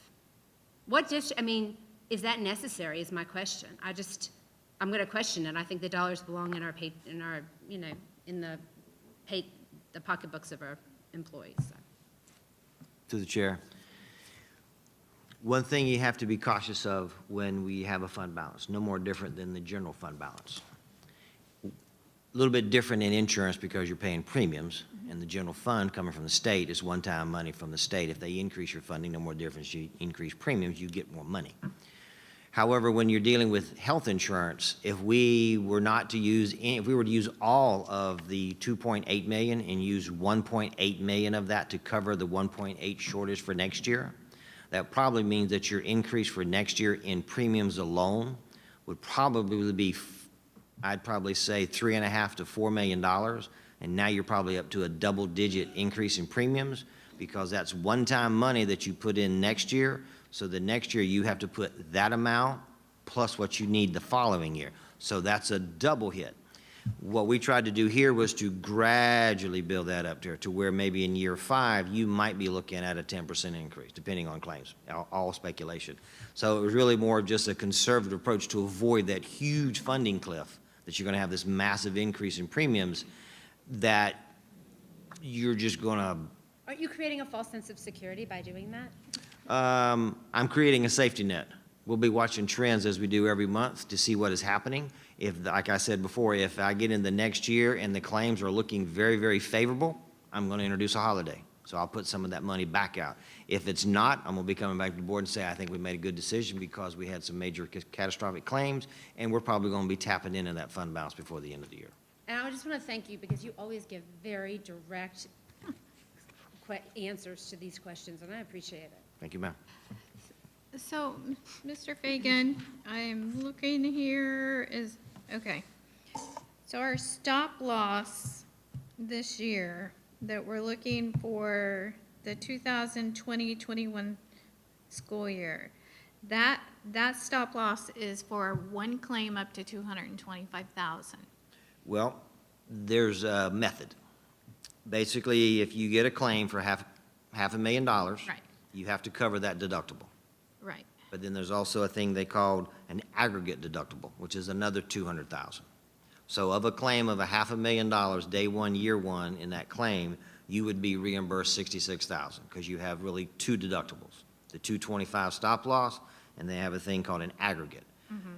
I mean, is that necessary is my question. I'm going to question it. I think the dollars belong in our you know, in the pocketbooks of our employees. So. To the chair. One thing you have to be cautious of when we have a fund balance, no more different than the general fund balance. A little bit different in insurance because you're paying premiums, and the general fund coming from the state is one-time money from the state. If they increase your funding, no more difference. You increase premiums, you get more money. However, when you're dealing with health insurance, if we were to use all of the 2.8 million and use 1.8 million of that to cover the 1.8 shortage for next year, that probably means that your increase for next year in premiums alone would probably be, I'd probably say $3.5 to $4 million, and now you're probably up to a double-digit increase in premiums because that's one-time money that you put in next year. So the next year you have to put that amount plus what you need the following year. So that's a double hit. What we tried to do here was to gradually build that up to where maybe in year 5 you might be looking at a 10% increase, depending on claims, all speculation. So it was really more of just a conservative approach to avoid that huge funding cliff that you're going to have this massive increase in premiums that you're just going to... Aren't you creating a false sense of security by doing that? I'm creating a safety net. We'll be watching trends as we do every month to see what is happening. If, like I said before, if I get in the next year and the claims are looking very, very favorable, I'm going to introduce a holiday. So I'll put some of that money back out. If it's not, I'm going to be coming back to the board and say, I think we made a good decision because we had some major catastrophic claims, and we're probably going to be tapping into that fund balance before the end of the year. And I just want to thank you because you always give very direct answers to these questions, and I appreciate it. Thank you, ma'am. So, Mr. Fagan, I'm looking here okay. So our stop loss this year that we're looking for the 2020-21 school year, that stop loss is for one claim up to 225,000. Well, there's a method. Basically, if you get a claim for half $500,000, Right. you have to cover that deductible. Right. But then there's also a thing they called an aggregate deductible, which is another 200,000. So of a claim of $500,000, day one, year one, in that claim, you would be reimbursed 66,000 because you have really two deductibles, the 225 stop loss, and they have a thing called an aggregate.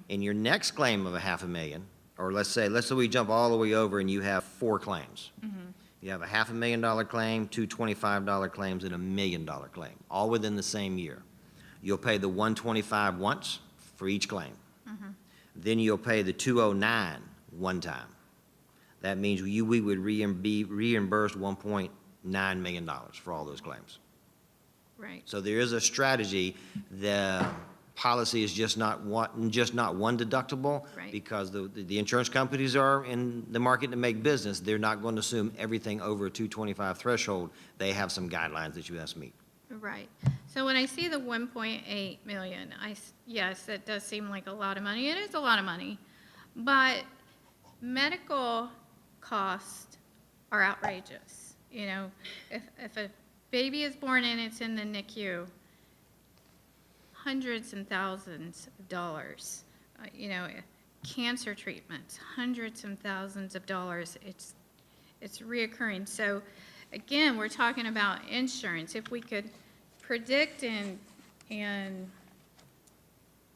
In your next claim of $500,000, or let's say we jump all the way over and you have 4 claims. You have a $500,000 claim, 2 $25 claims, and $1 million claim, all within the same year. You'll pay the 125 once for each claim. Then you'll pay the 209 one time. That means we would be reimbursed $1.9 million for all those claims. Right. So there is a strategy. The policy is just not one deductible. Right. Because the insurance companies are in the market to make business. They're not going to assume everything over a 225 threshold. They have some guidelines that you have to meet. Right. So when I see the 1.8 million, yes, it does seem like a lot of money. It is a lot of money. But medical costs are outrageous. You know, if a baby is born and it's in the NICU, hundreds and thousands of dollars. You know, cancer treatments, hundreds and thousands of dollars. It's reoccurring. So again, we're talking about insurance. If we could predict and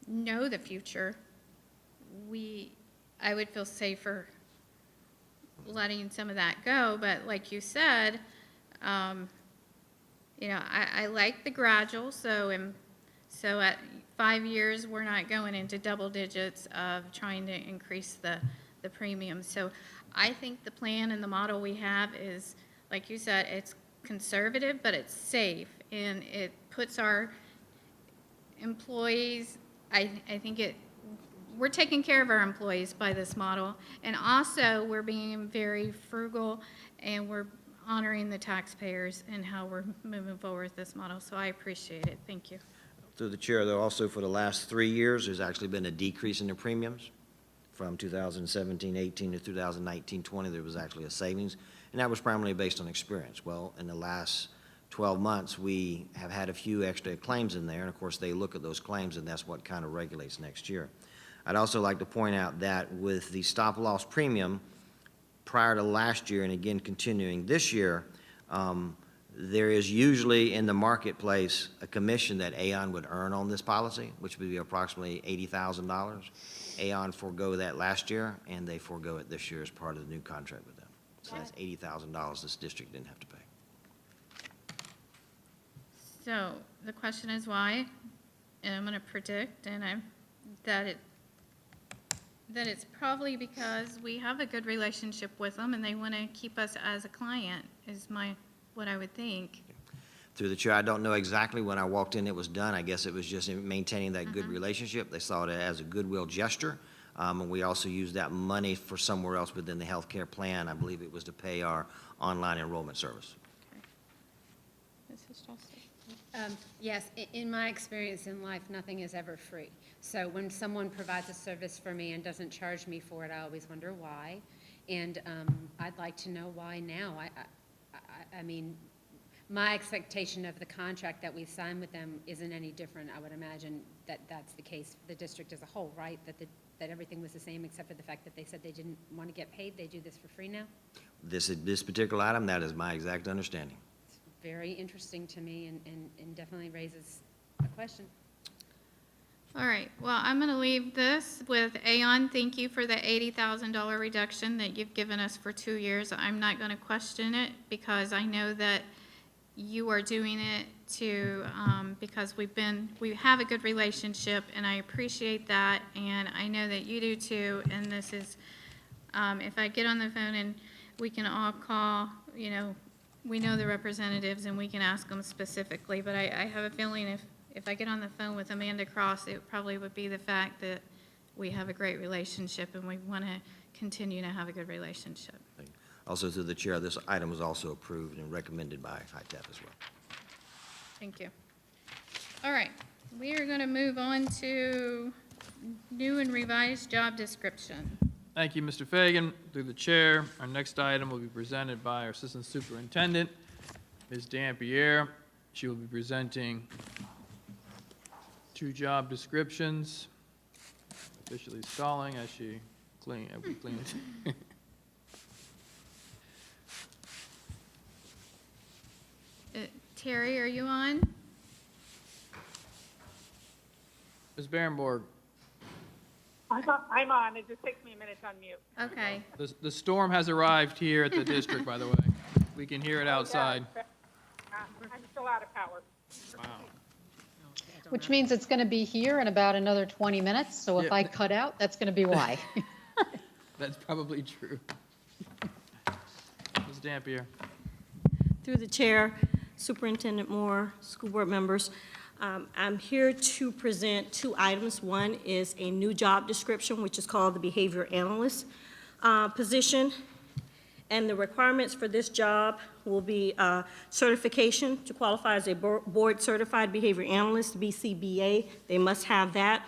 know the future, I would feel safer letting some of that go. But like you said, you know, I like the gradual. So at 5 years, we're not going into double digits of trying to increase the premium. So I think the plan and the model we have is, like you said, it's conservative, but it's safe, and it puts our employees, I think we're taking care of our employees by this model, and also we're being very frugal, and we're honoring the taxpayers and how we're moving forward with this model. So I appreciate it. Thank you. Through the chair, though, also for the last 3 years, there's actually been a decrease in the premiums. From 2017-18 to 2019-20, there was actually a savings, and that was primarily based on experience. Well, in the last 12 months, we have had a few extra claims in there, and of course, they look at those claims, and that's what kind of regulates next year. I'd also like to point out that with the stop-loss premium, prior to last year, and again continuing this year, there is usually in the marketplace a commission that Aon would earn on this policy, which would be approximately $80,000. Aon forego that last year, and they forego it this year as part of the new contract with them. So that's $80,000 this district didn't have to pay. So the question is why, and I'm going to predict, that it's probably because we have a good relationship with them and they want to keep us as a client, is what I would think. Through the chair, I don't know exactly when I walked in it was done. I guess it was just in maintaining that good relationship. They saw it as a goodwill gesture. And we also used that money for somewhere else within the healthcare plan. I believe it was to pay our online enrollment service. Mrs. Joseph? Yes, in my experience in life, nothing is ever free. So when someone provides a service for me and doesn't charge me for it, I always wonder why. And I'd like to know why now. I mean, my expectation of the contract that we signed with them isn't any different. I would imagine that that's the case for the district as a whole, right? That everything was the same except for the fact that they said they didn't want to get paid. They do this for free now? This particular item, that is my exact understanding. It's very interesting to me and definitely raises a question. All right, well, I'm going to leave this with Aon. Thank you for the $80,000 reduction that you've given us for 2 years. I'm not going to question it because I know that you are doing it because we have a good relationship, and I appreciate that, and I know that you do too. And this is, if I get on the phone and we can all call, you know, we know the representatives and we can ask them specifically, but I have a feeling if I get on the phone with Amanda Cross, it probably would be the fact that we have a great relationship and we want to continue to have a good relationship. Also, through the chair, this item was also approved and recommended by HITEP as well. Thank you. All right, we are going to move on to new and revised job description. Thank you, Mr. Fagan. Through the chair, our next item will be presented by our Assistant Superintendent, Ms. Dampierre. She will be presenting 2 job descriptions, officially stalling as we clean it. Terry, are you on? Ms. Barenborg, I'm on. It just takes me a minute to unmute. Okay. the storm has arrived here at the district, by the way. We can hear it outside. I'm still out of power. Which means it's going to be here in about another 20 minutes, so if Yeah. I cut out, that's going to be why. That's probably true. Ms. Dampier. Through the chair, Superintendent Moore, school board members, I'm here to present two items. One is a new job description, which is called the behavior analyst position. And the requirements for this job will be certification to qualify as a board-certified behavior analyst, BCBA. They must have that,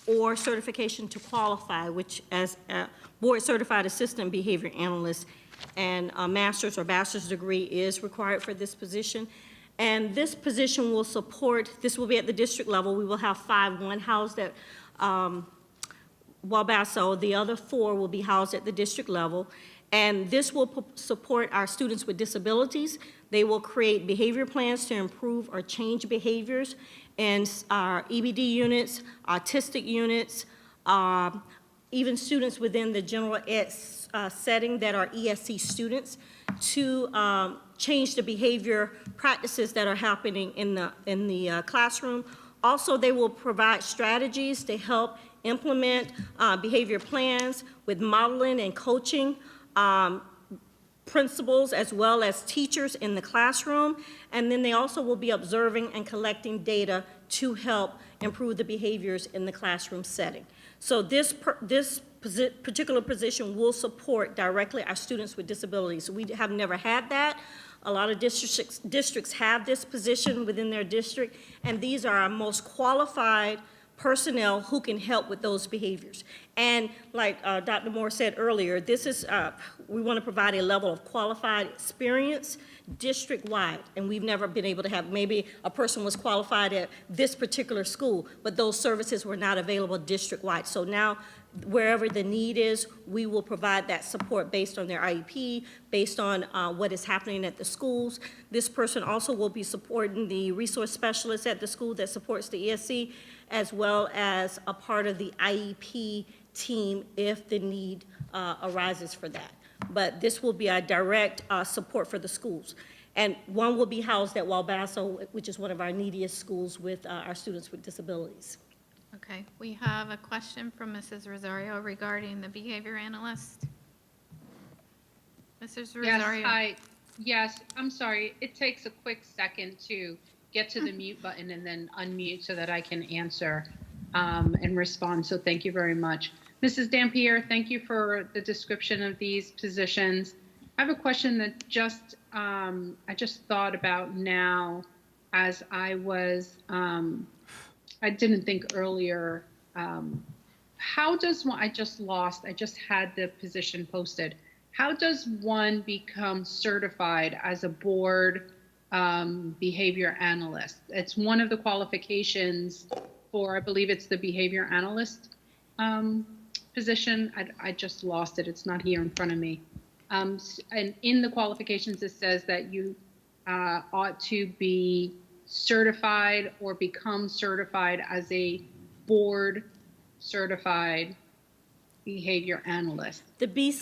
or certification to qualify, which as a board-certified assistant behavior analyst, and a master's or bachelor's degree is required for this position. And this position will support, this will be at the district level. We will have 5 housed at Wabasso. The other 4 will be housed at the district level. And this will support our students with disabilities. They will create behavior plans to improve or change behaviors in our EBD units, autistic units, even students within the general ed setting that are ESC students, to change the behavior practices that are happening in the classroom. Also, they will provide strategies to help implement behavior plans with modeling and coaching principals as well as teachers in the classroom. And then they also will be observing and collecting data to help improve the behaviors in the classroom setting. So this particular position will support directly our students with disabilities. We have never had that. A lot of districts have this position within their district, and these are our most qualified personnel who can help with those behaviors. And like Dr. Moore said earlier, this is, we want to provide a level of qualified experience district-wide, and we've never been able to have, maybe a person was qualified at this particular school, but those services were not available district-wide. So now, wherever the need is, we will provide that support based on their IEP, based on what is happening at the schools. This person also will be supporting the resource specialist at the school that supports the ESC, as well as a part of the IEP team if the need arises for that. But this will be a direct support for the schools. And one will be housed at Wabasso, which is one of our neediest schools with our students with disabilities. Okay, we have a question from Mrs. Rosario regarding the behavior analyst. Mrs. Rosario? Yes, hi. Yes, I'm sorry. It takes a quick second to get to the mute button and then unmute so that I can answer and respond. So thank you very much. Mrs. Dampier, thank you for the description of these positions. I have a question that I just thought about now as I was, I didn't think earlier. How does one, I just had the position posted. How does one become certified as a board behavior analyst? It's one of the qualifications for, I believe it's the behavior analyst position. I just lost it. It's not here in front of me. And in the qualifications, it says that you ought to be certified or become certified as a board certified behavior analyst.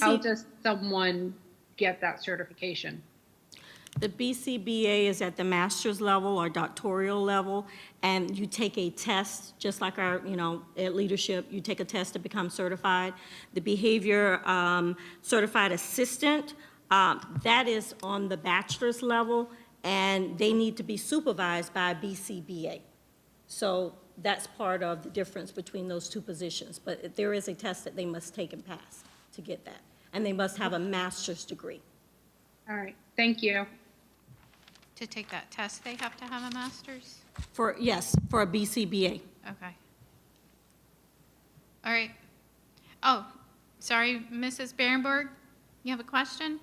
How does someone get that certification? The BCBA is at the master's level or doctoral level, and you take a test, just like our, at leadership, you take a test to become certified. The behavior certified assistant, that is on the bachelor's level, and they need to be supervised by a BCBA. So that's part of the difference between those two positions. But there is a test that they must take and pass to get that. And they must have a master's degree. All right, thank you. To take that test, they have to have a master's? Yes, for a BCBA. Okay. All right. Oh, sorry, Mrs. Berenberg, you have a question?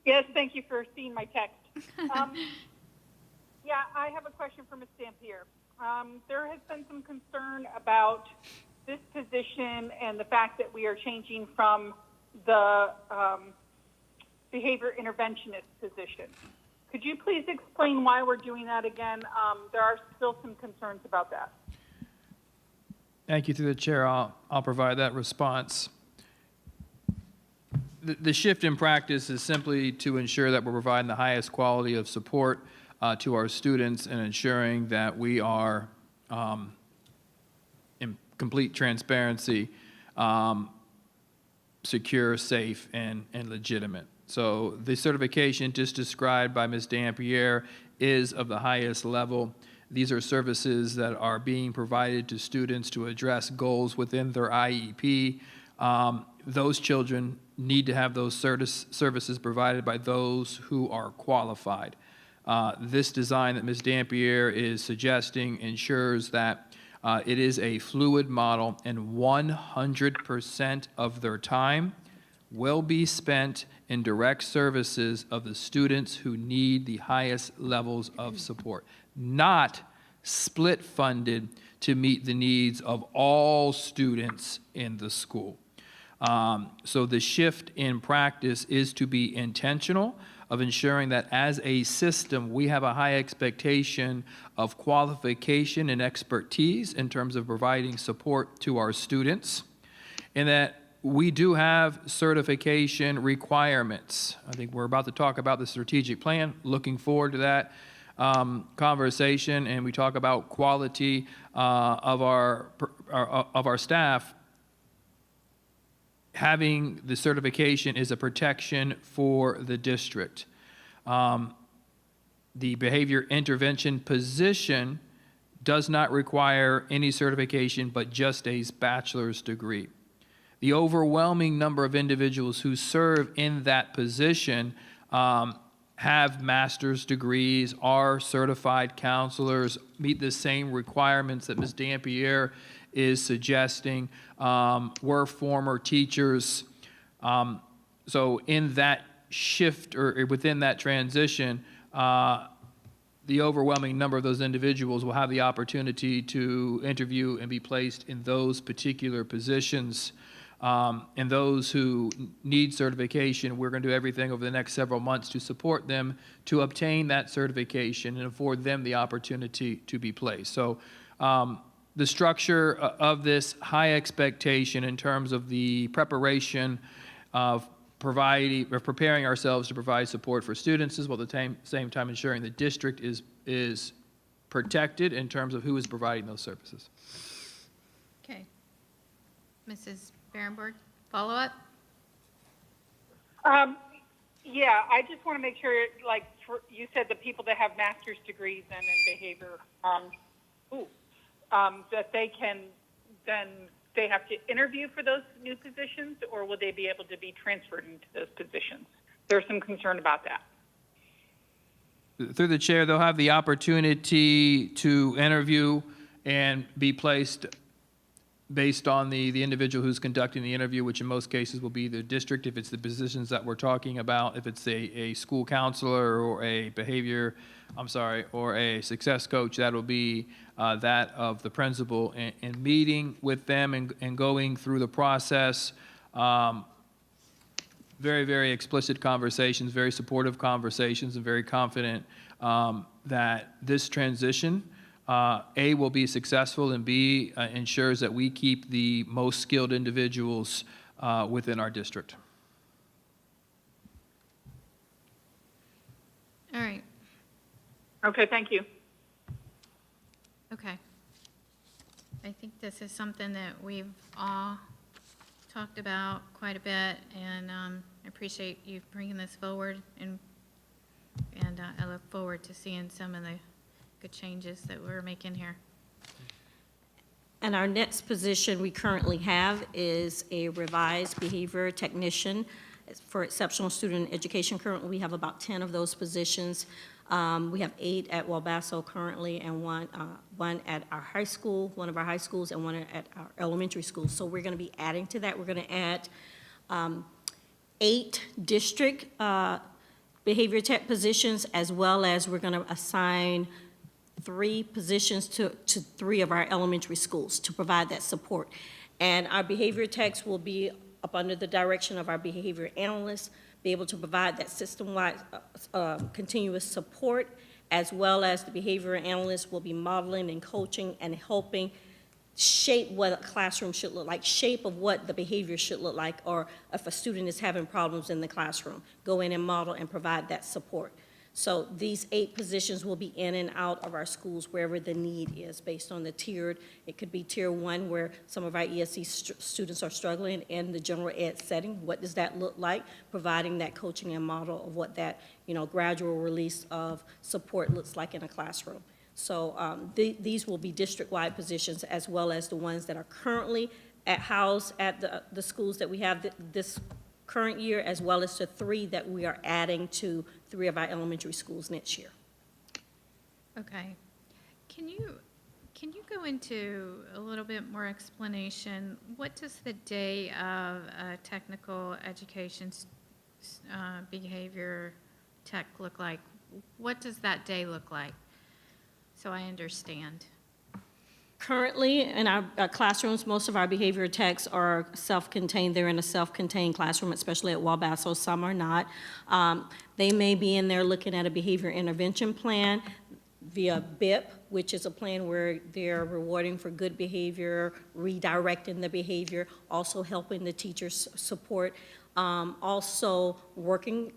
Yes, thank you for seeing my text. Yeah, I have a question for Ms. Dampier. There has been some concern about this position and the fact that we are changing from the behavior interventionist position. Could you please explain why we're doing that again? There are still some concerns about that. Thank you. Through the chair, I'll provide that response. The shift in practice is simply to ensure that we're providing the highest quality of support to our students and ensuring that we are in complete transparency, secure, safe, and legitimate. So the certification just described by Ms. Dampier is of the highest level. These are services that are being provided to students to address goals within their IEP. Those children need to have those services provided by those who are qualified. This design that Ms. Dampier is suggesting ensures that it is a fluid model and 100% of their time will be spent in direct services of the students who need the highest levels of support, not split funded to meet the needs of all students in the school. So the shift in practice is to be intentional of ensuring that as a system, we have a high expectation of qualification and expertise in terms of providing support to our students, and that we do have certification requirements. I think we're about to talk about the strategic plan, looking forward to that conversation, and we talk about quality of our staff. Having the certification is a protection for the district. The behavior intervention position does not require any certification, but just a bachelor's degree. The overwhelming number of individuals who serve in that position have master's degrees, are certified counselors, meet the same requirements that Ms. Dampier is suggesting, were former teachers. So in that shift or within that transition, the overwhelming number of those individuals will have the opportunity to interview and be placed in those particular positions. And those who need certification, we're going to do everything over the next several months to support them to obtain that certification and afford them the opportunity to be placed. So the structure of this high expectation in terms of the preparation of preparing ourselves to provide support for students, as well at the same time ensuring the district is protected in terms of who is providing those services. Okay. Mrs. Berenberg, follow up? Yeah, I just want to make sure, like, you said the people that have master's degrees in behavior, that they can, then they have to interview for those new positions, or will they be able to be transferred into those positions? There's some concern about that. Through the chair, they'll have the opportunity to interview and be placed based on the individual who's conducting the interview, which in most cases will be the district, if it's the positions that we're talking about, if it's a school counselor or a or a success coach, that'll be that of the principal, and meeting with them and going through the process. Very, very explicit conversations, very supportive conversations, and very confident that this transition A, will be successful, and B, ensures that we keep the most skilled individuals within our district. All right. Okay, thank you. Okay. I think this is something that we've all talked about quite a bit, and I appreciate you bringing this forward, and I look forward to seeing some of the good changes that we're making here. And our next position we currently have is a revised behavior technician for exceptional student education. Currently, we have about 10 of those positions. We have 8 at Walbasso currently, and one at our high school, one of our high schools, and one at our elementary school. So we're going to be adding to that. We're going to add 8 district behavior tech positions, as well as we're going to assign 3 positions to 3 of our elementary schools to provide that support. And our behavior techs will be up under the direction of our behavior analysts, be able to provide that system-wide continuous support, as well as the behavior analysts will be modeling and coaching and helping shape what a classroom should look like, shape of what the behavior should look like, or if a student is having problems in the classroom, go in and model and provide that support. So these 8 positions will be in and out of our schools wherever the need is based on the tiered. It could be tier 1 where some of our ESE students are struggling in the general ed setting. What does that look like? Providing that coaching and model of what that, gradual release of support looks like in a classroom. So these will be district-wide positions as well as the ones that are currently housed at the schools that we have this current year, as well as the 3 that we are adding to 3 of our elementary schools next year. Okay. Can you go into a little bit more explanation? What does the day of technical education behavior tech look like? What does that day look like? So I understand. Currently, in our classrooms, most of our behavior techs are self-contained. They're in a self-contained classroom, especially at Wabasso. Some are not. They may be in there looking at a behavior intervention plan via BIP, which is a plan where they're rewarding for good behavior, redirecting the behavior, also helping the teachers support. Also working,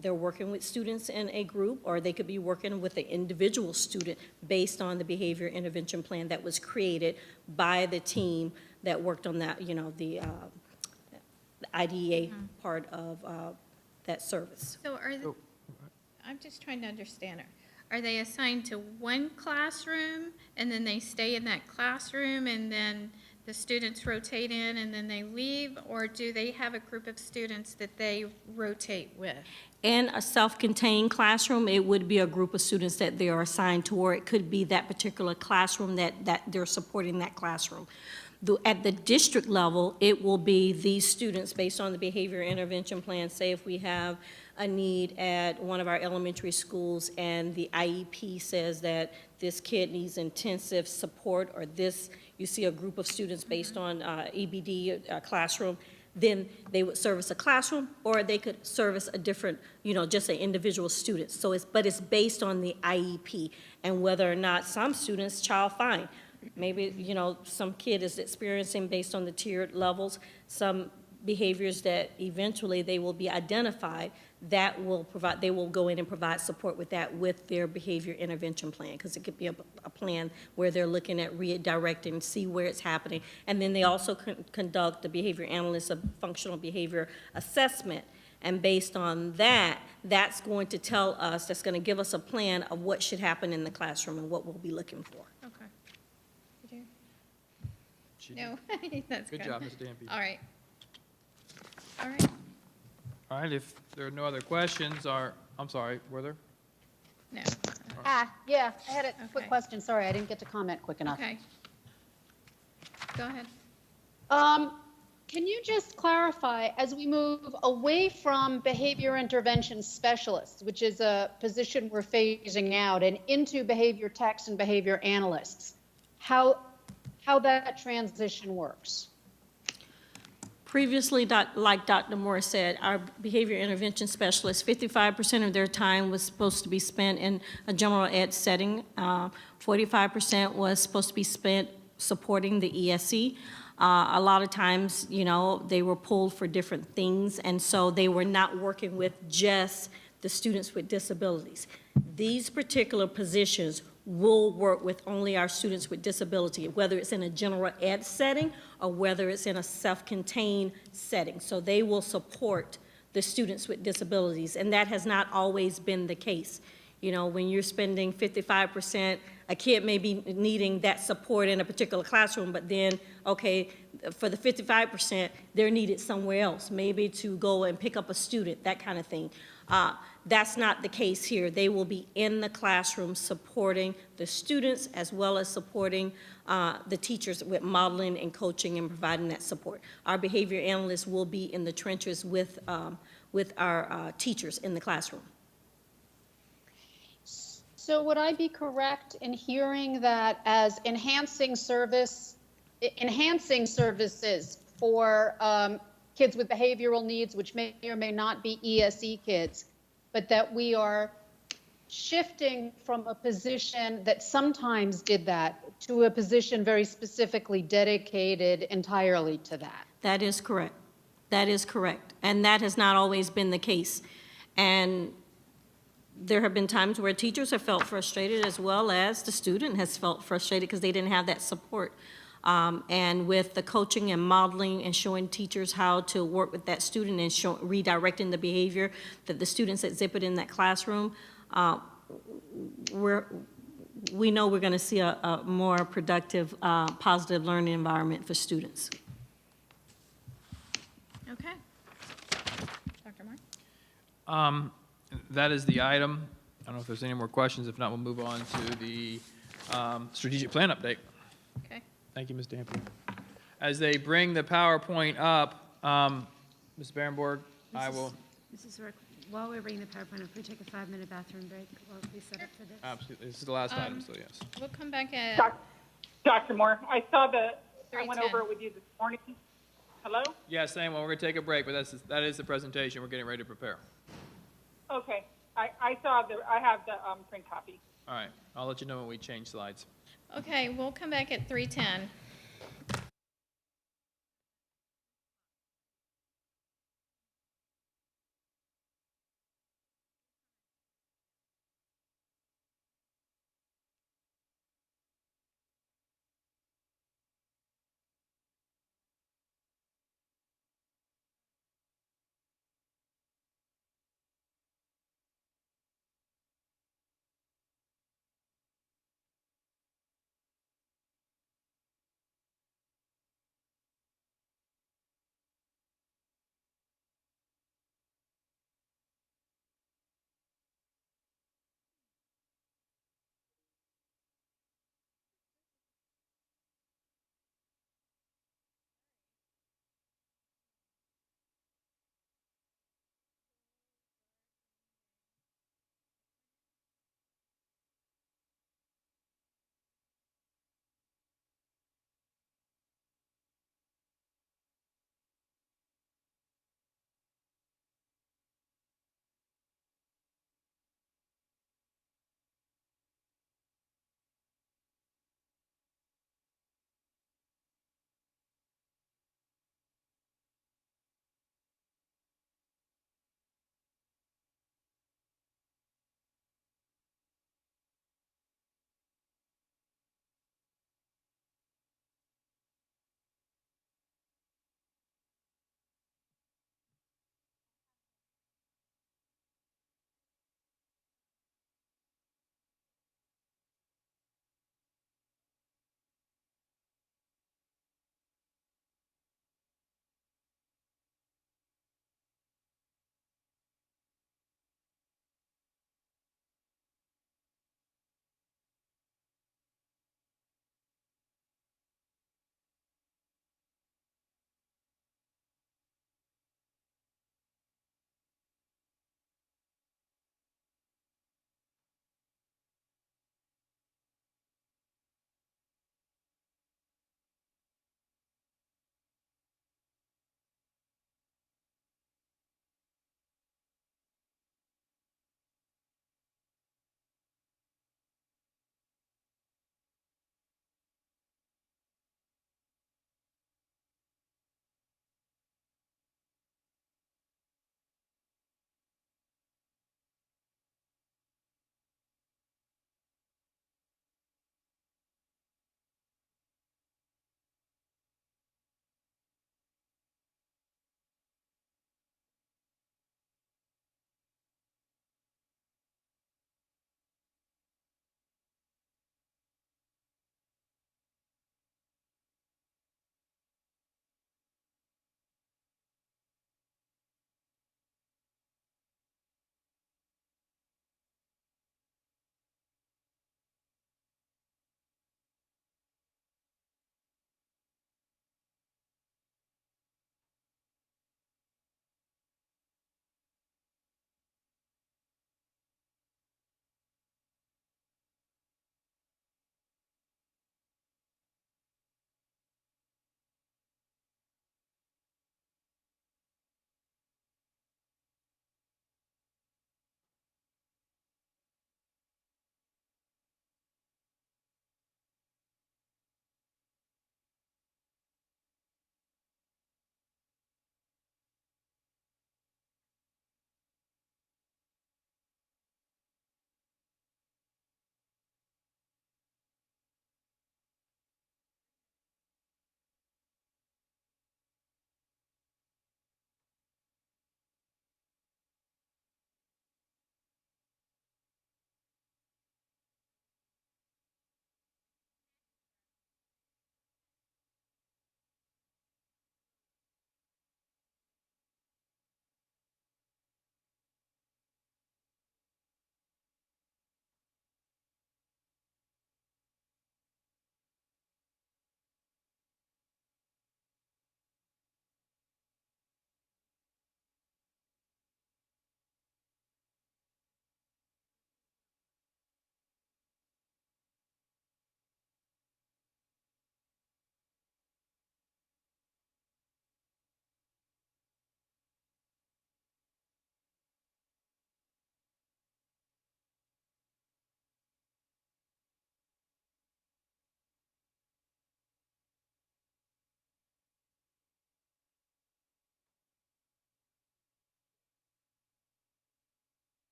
they're working with students in a group, or they could be working with an individual student based on the behavior intervention plan that was created by the team that worked on that, the IDEA part of that service. So I'm just trying to understand. Are they assigned to one classroom and then they stay in that classroom and then the students rotate in and then they leave? Or do they have a group of students that they rotate with? In a self-contained classroom, it would be a group of students that they are assigned to, or it could be that particular classroom that they're supporting that classroom. At the district level, it will be these students based on the behavior intervention plan. Say if we have a need at one of our elementary schools and the IEP says that this kid needs intensive support, or you see a group of students based on EBD classroom, then they would service a classroom, or they could service a different, just an individual student. So but it's based on the IEP and whether or not some students child find. Maybe, some kid is experiencing based on the tiered levels, some behaviors that eventually they will be identified that they will go in and provide support with that with their behavior intervention plan, because it could be a plan where they're looking at redirecting, see where it's happening. And then they also conduct the behavior analyst of functional behavior assessment. And based on that, that's going to tell us, that's going to give us a plan of what should happen in the classroom and what we'll be looking for. Okay. No, that's good. Good job, Ms. Dampy. All right. All right. All right, if there are no other questions, I'm sorry, were there? No. Yeah, I had a quick Okay. question. Sorry, I didn't get to comment quick enough. Okay. Go ahead. Can you just clarify, as we move away from behavior intervention specialists, which is a position we're phasing out, and into behavior techs and behavior analysts, how that transition works? Previously, like Dr. Moore said, our behavior intervention specialists, 55% of their time was supposed to be spent in a general ed setting. 45% was supposed to be spent supporting the ESE. A lot of times, they were pulled for different things, and so they were not working with just the students with disabilities. These particular positions will work with only our students with disability, whether it's in a general ed setting or whether it's in a self-contained setting. So they will support the students with disabilities, and that has not always been the case. When you're spending 55%, a kid may be needing that support in a particular classroom, but then, okay, for the 55%, they're needed somewhere else, maybe to go and pick up a student, that kind of thing. That's not the case here. They will be in the classroom supporting the students as well as supporting the teachers with modeling and coaching and providing that support. Our behavior analysts will be in the trenches with our teachers in the classroom. So would I be correct in hearing that as enhancing services for kids with behavioral needs, which may or may not be ESE kids, but that we are shifting from a position that sometimes did that to a position very specifically dedicated entirely to that? That is correct. That is correct. And that has not always been the case. And there have been times where teachers have felt frustrated as well as the student has felt frustrated because they didn't have that support. And with the coaching and modeling and showing teachers how to work with that student and redirecting the behavior that the students exhibit in that classroom, we know we're going to see a more productive, positive learning environment for students. Okay. Dr. Moore? That is the item. I don't know if there's any more questions. If not, we'll move on to the strategic plan update. Okay. Thank you, Ms. Dampier. As they bring the PowerPoint up, Ms. Barrenborg, I will, Mrs. Rourke, while we're bringing the PowerPoint up, we take a 5-minute bathroom break while we set up for this. absolutely, this is the last item, so yes. We'll come back at Dr. Moore, I went 3:10. over it with you this morning. Hello? Yeah, same, well, we're going to take a break, but that is the presentation. We're getting ready to prepare. Okay. I have the print copy. All right, I'll let you know when we change slides. Okay, we'll come back at 3:10.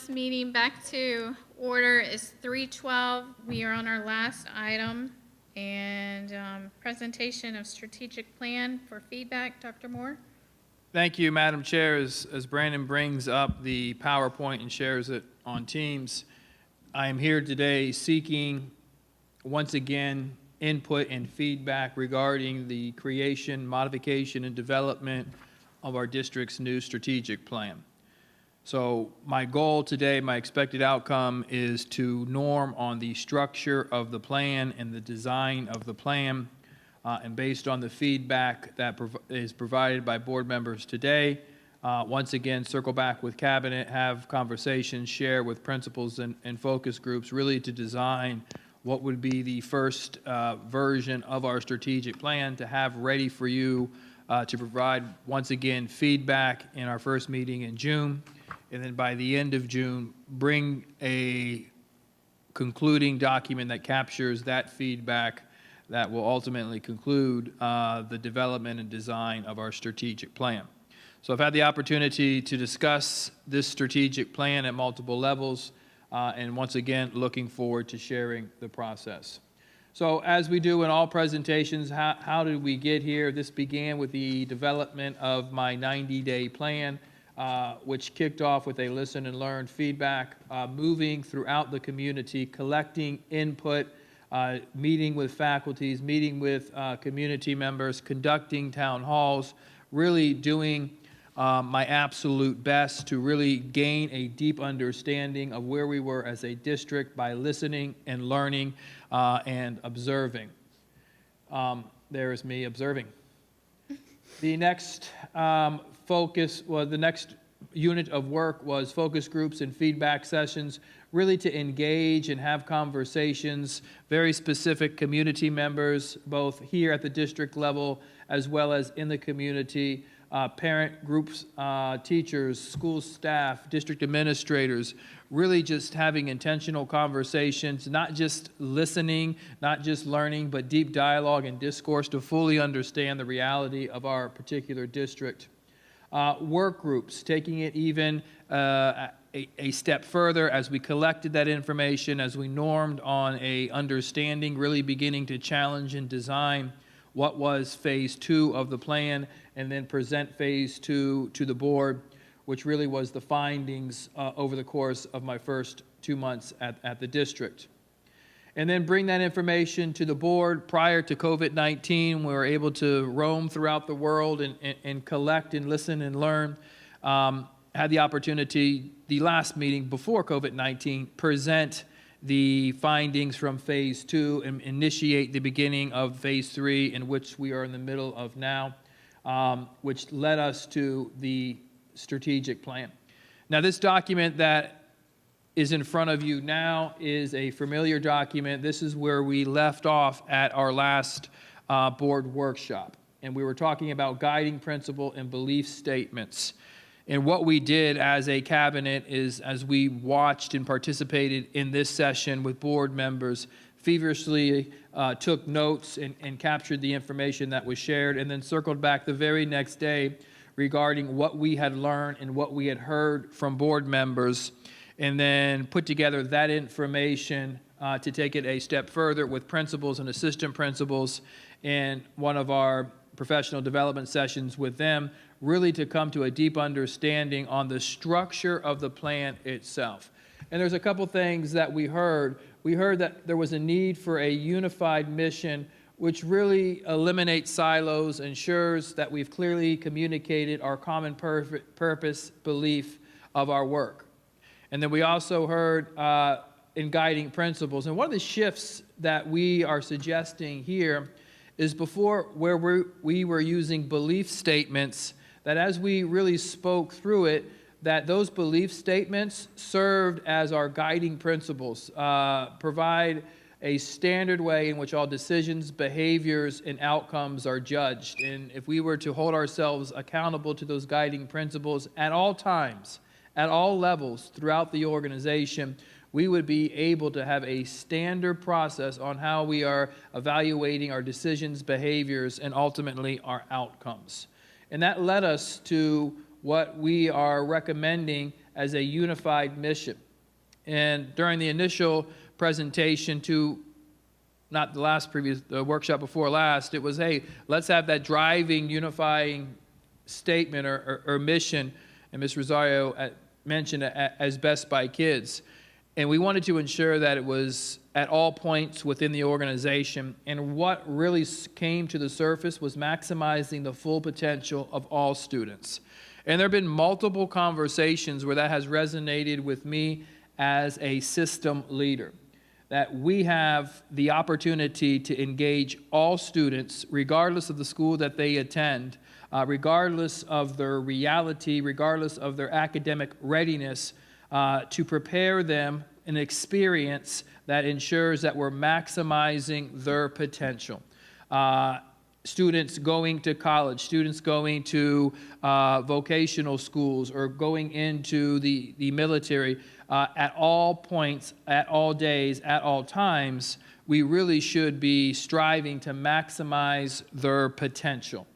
this meeting back to order. It's 3:12. We are on our last item, and presentation of strategic plan for feedback. Dr. Moore? Thank you, Madam Chair. As Brandon brings up the PowerPoint and shares it on Teams, I am here today seeking, once again, input and feedback regarding the creation, modification, and development of our district's new strategic plan. So my goal today, my expected outcome, is to norm on the structure of the plan and the design of the plan, and based on the feedback that is provided by board members today, once again, circle back with cabinet, have conversations, share with principals and focus groups, really to design what would be the first version of our strategic plan to have ready for you to provide, once again, feedback in our first meeting in June. And then by the end of June, bring a concluding document that captures that feedback that will ultimately conclude the development and design of our strategic plan. So I've had the opportunity to discuss this strategic plan at multiple levels, and once again, looking forward to sharing the process. So as we do in all presentations, how did we get here? This began with the development of my 90-day plan, which kicked off with a listen and learn feedback, moving throughout the community, collecting input, meeting with faculties, meeting with community members, conducting town halls, really doing my absolute best to really gain a deep understanding of where we were as a district by listening and learning and observing. There is me observing. The next the next unit of work was focus groups and feedback sessions, really to engage and have conversations, very specific community members, both here at the district level as well as in the community, parent groups, teachers, school staff, district administrators, really just having intentional conversations, not just listening, not just learning, but deep dialogue and discourse to fully understand the reality of our particular district. Work groups, taking it even a step further as we collected that information, as we normed on a understanding, really beginning to challenge and design what was phase 2 of the plan, and then present phase 2 to the board, which really was the findings over the course of my first 2 months at the district. And then bring that information to the board. Prior to COVID-19, we were able to roam throughout the world and collect and listen and learn. Had the opportunity, the last meeting before COVID-19, present the findings from phase 2 and initiate the beginning of phase 3, in which we are in the middle of now, which led us to the strategic plan. Now, this document that is in front of you now is a familiar document. This is where we left off at our last board workshop. And we were talking about guiding principle and belief statements. And what we did as a cabinet is, as we watched and participated in this session with board members, feverishly took notes and captured the information that was shared, and then circled back the very next day regarding what we had learned and what we had heard from board members, and then put together that information to take it a step further with principals and assistant principals in one of our professional development sessions with them, really to come to a deep understanding on the structure of the plan itself. And there's a couple things that we heard. We heard that there was a need for a unified mission, which really eliminates silos, ensures that we've clearly communicated our common purpose, belief of our work. And then we also heard in guiding principles. And one of the shifts that we are suggesting here is before where we were using belief statements, that as we really spoke through it, that those belief statements served as our guiding principles, provide a standard way in which all decisions, behaviors, and outcomes are judged. And if we were to hold ourselves accountable to those guiding principles at all times, at all levels throughout the organization, we would be able to have a standard process on how we are evaluating our decisions, behaviors, and ultimately our outcomes. And that led us to what we are recommending as a unified mission. And during the initial presentation to, not the last previous, the workshop before last, it was, hey, let's have that driving, unifying statement or mission, and Ms. Rosario mentioned as Best by Kids. And we wanted to ensure that it was at all points within the organization. And what really came to the surface was maximizing the full potential of all students. And there have been multiple conversations where that has resonated with me as a system leader, that we have the opportunity to engage all students, regardless of the school that they attend, regardless of their reality, regardless of their academic readiness, to prepare them an experience that ensures that we're maximizing their potential. Students going to college, students going to vocational schools, or going into the military, at all points, at all days, at all times, we really should be striving to maximize their potential,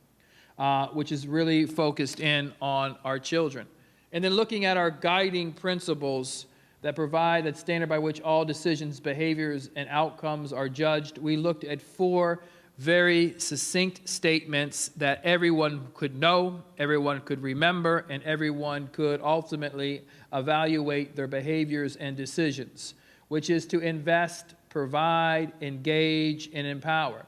which is really focused in on our children. And then looking at our guiding principles that provide that standard by which all decisions, behaviors, and outcomes are judged, we looked at 4 very succinct statements that everyone could know, everyone could remember, and everyone could ultimately evaluate their behaviors and decisions, which is to invest, provide, engage, and empower.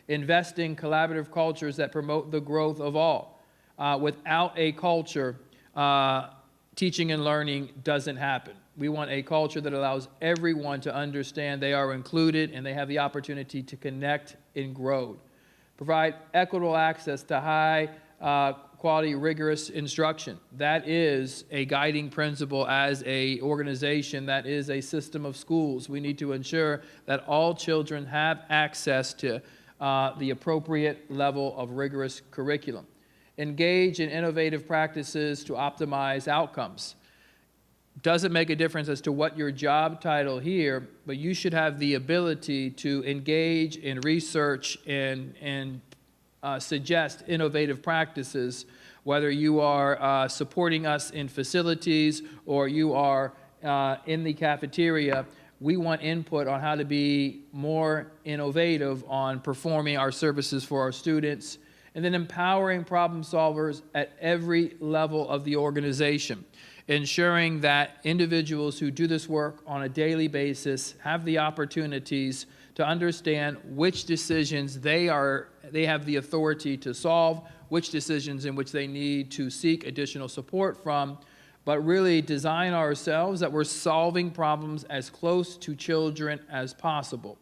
Invest in collaborative cultures that promote the growth of all. Without a culture, teaching and learning doesn't happen. We want a culture that allows everyone to understand they are included and they have the opportunity to connect and grow. Provide equitable access to high quality, rigorous instruction. That is a guiding principle as an organization that is a system of schools. We need to ensure that all children have access to the appropriate level of rigorous curriculum. Engage in innovative practices to optimize outcomes. Doesn't make a difference as to what your job title here, but you should have the ability to engage in research and suggest innovative practices, whether you are supporting us in facilities or you are in the cafeteria. We want input on how to be more innovative on performing our services for our students, and then empowering problem solvers at every level of the organization, ensuring that individuals who do this work on a daily basis have the opportunities to understand which decisions they have the authority to solve, which decisions in which they need to seek additional support from, but really design ourselves that we're solving problems as close to children as possible.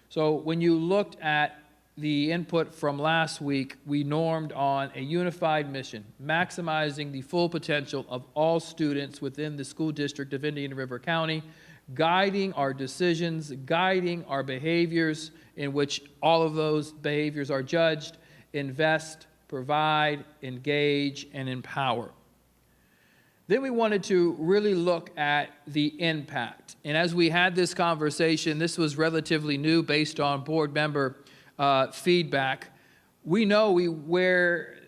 So when you looked at the input from last week, we normed on a unified mission, maximizing the full potential of all students within the school district of Indian River County, guiding our decisions, guiding our behaviors in which all of those behaviors are judged, invest, provide, engage, and empower. Then we wanted to really look at the impact. And as we had this conversation, this was relatively new based on board member feedback. We know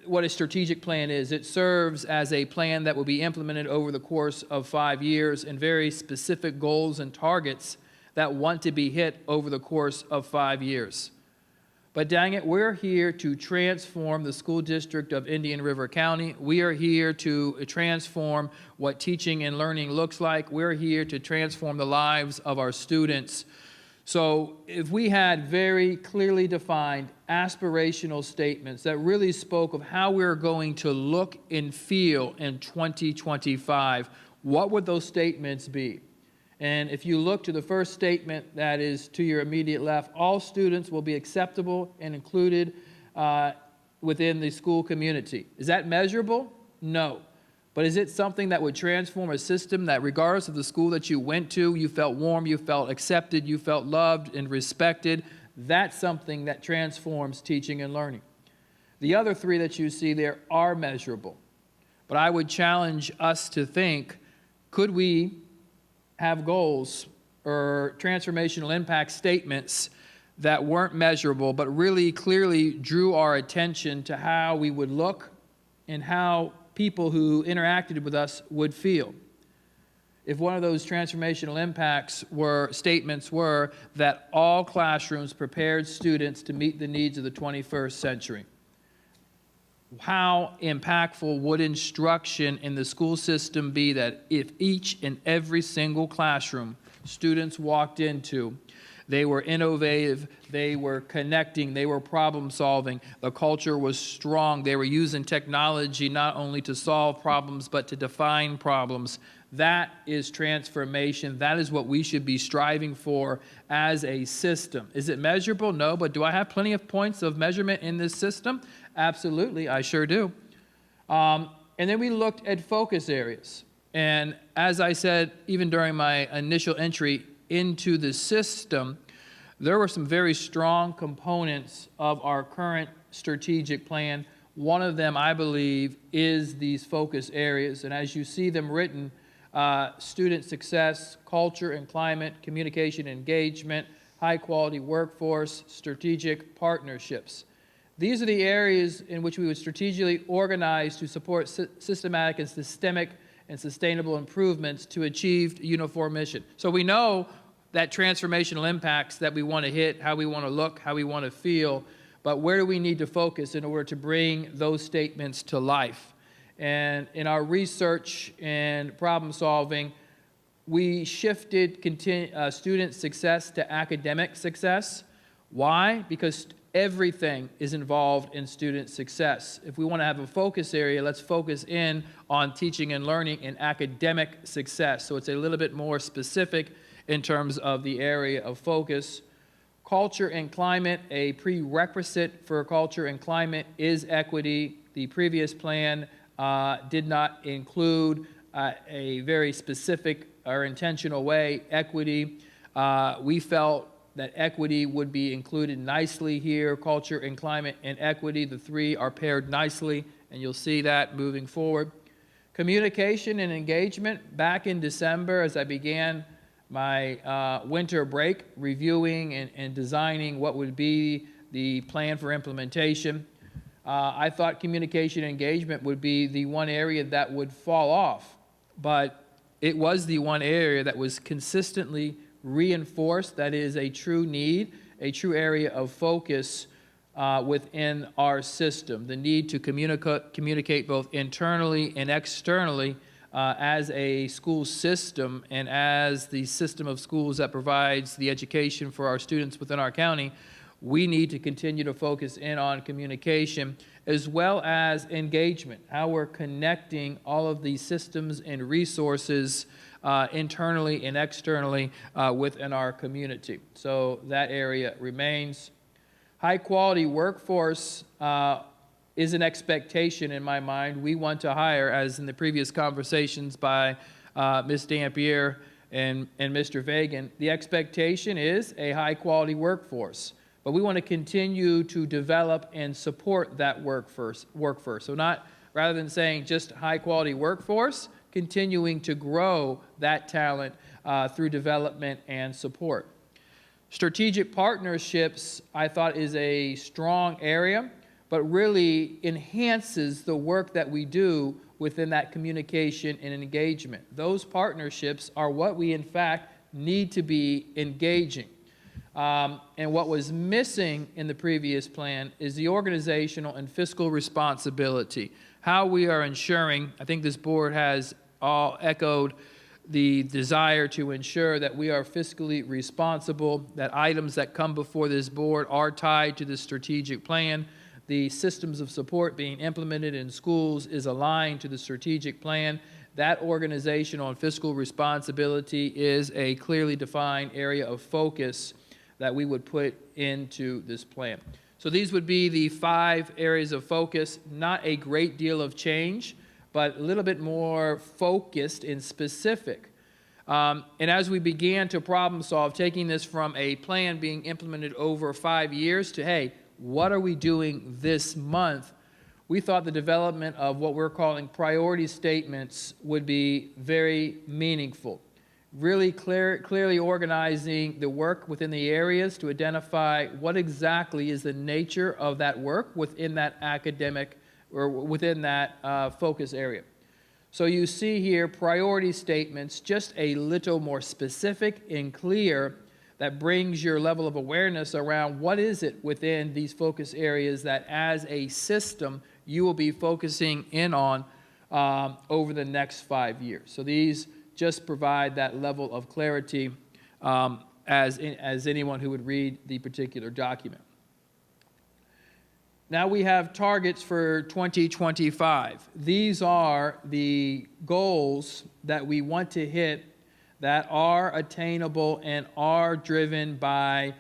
what a strategic plan is. It serves as a plan that will be implemented over the course of 5 years, and very specific goals and targets that want to be hit over the course of 5 years. But dang it, we're here to transform the school district of Indian River County. We are here to transform what teaching and learning looks like. We're here to transform the lives of our students. So if we had very clearly defined aspirational statements that really spoke of how we're going to look and feel in 2025, what would those statements be? And if you look to the first statement that is to your immediate left, all students will be acceptable and included within the school community. Is that measurable? No. But is it something that would transform a system that regardless of the school that you went to, you felt warm, you felt accepted, you felt loved and respected? That's something that transforms teaching and learning. The other 3 that you see there are measurable. But I would challenge us to think, could we have goals or transformational impact statements that weren't measurable, but really clearly drew our attention to how we would look and how people who interacted with us would feel? if one of those transformational impacts statements were that all classrooms prepared students to meet the needs of the 21st century. How impactful would instruction in the school system be that if each and every single classroom students walked into, they were innovative, they were connecting, they were problem solving, the culture was strong, they were using technology not only to solve problems but to define problems. That is transformation. That is what we should be striving for as a system. Is it measurable? No, but do I have plenty of points of measurement in this system? Absolutely, I sure do. And then we looked at focus areas. And as I said, even during my initial entry into the system, there were some very strong components of our current strategic plan. One of them, I believe, is these focus areas. And as you see them written, student success, culture and climate, communication and engagement, high-quality workforce, strategic partnerships. These are the areas in which we would strategically organize to support systematic and systemic and sustainable improvements to achieve uniform mission. So we know that transformational impacts that we want to hit, how we want to look, how we want to feel, but where do we need to focus in order to bring those statements to life? And in our research and problem solving, we shifted student success to academic success. Why? Because everything is involved in student success. If we want to have a focus area, let's focus in on teaching and learning and academic success. So it's a little bit more specific in terms of the area of focus. Culture and climate, a prerequisite for culture and climate is equity. The previous plan did not include a very specific or intentional way equity. We felt that equity would be included nicely here. Culture and climate and equity, the three are paired nicely, and you'll see that moving forward. Communication and engagement, back in December as I began my winter break, reviewing and designing what would be the plan for implementation, I thought communication and engagement would be the one area that would fall off, but it was the one area that was consistently reinforced. That is a true need, a true area of focus within our system. The need to communicate both internally and externally as a school system and as the system of schools that provides the education for our students within our county. We need to continue to focus in on communication as well as engagement, how we're connecting all of these systems and resources internally and externally within our community. So that area remains. High quality workforce is an expectation in my mind. We want to hire, as in the previous conversations by Ms. Dampier and Mr. Fagan, the expectation is a high quality workforce. But we want to continue to develop and support that workforce. So not, rather than saying just high quality workforce, continuing to grow that talent through development and support. Strategic partnerships, I thought, is a strong area, but really enhances the work that we do within that communication and engagement. Those partnerships are what we, in fact, need to be engaging. And what was missing in the previous plan is the organizational and fiscal responsibility. How we are ensuring, I think this board has all echoed the desire to ensure that we are fiscally responsible, that items that come before this board are tied to the strategic plan. The systems of support being implemented in schools is aligned to the strategic plan. That organizational and fiscal responsibility is a clearly defined area of focus that we would put into this plan. So these would be the 5 areas of focus, not a great deal of change, but a little bit more focused and specific. And as we began to problem solve, taking this from a plan being implemented over 5 years to, hey, what are we doing this month? We thought the development of what we're calling priority statements would be very meaningful. Really clearly organizing the work within the areas to identify what exactly is the nature of that work within that academic or within that focus area. So you see here priority statements, just a little more specific and clear, that brings your level of awareness around what is it within these focus areas that as a system you will be focusing in on over the next 5 years. So these just provide that level of clarity as anyone who would read the particular document. Now we have targets for 2025. These are the goals that we want to hit that are attainable and are driven by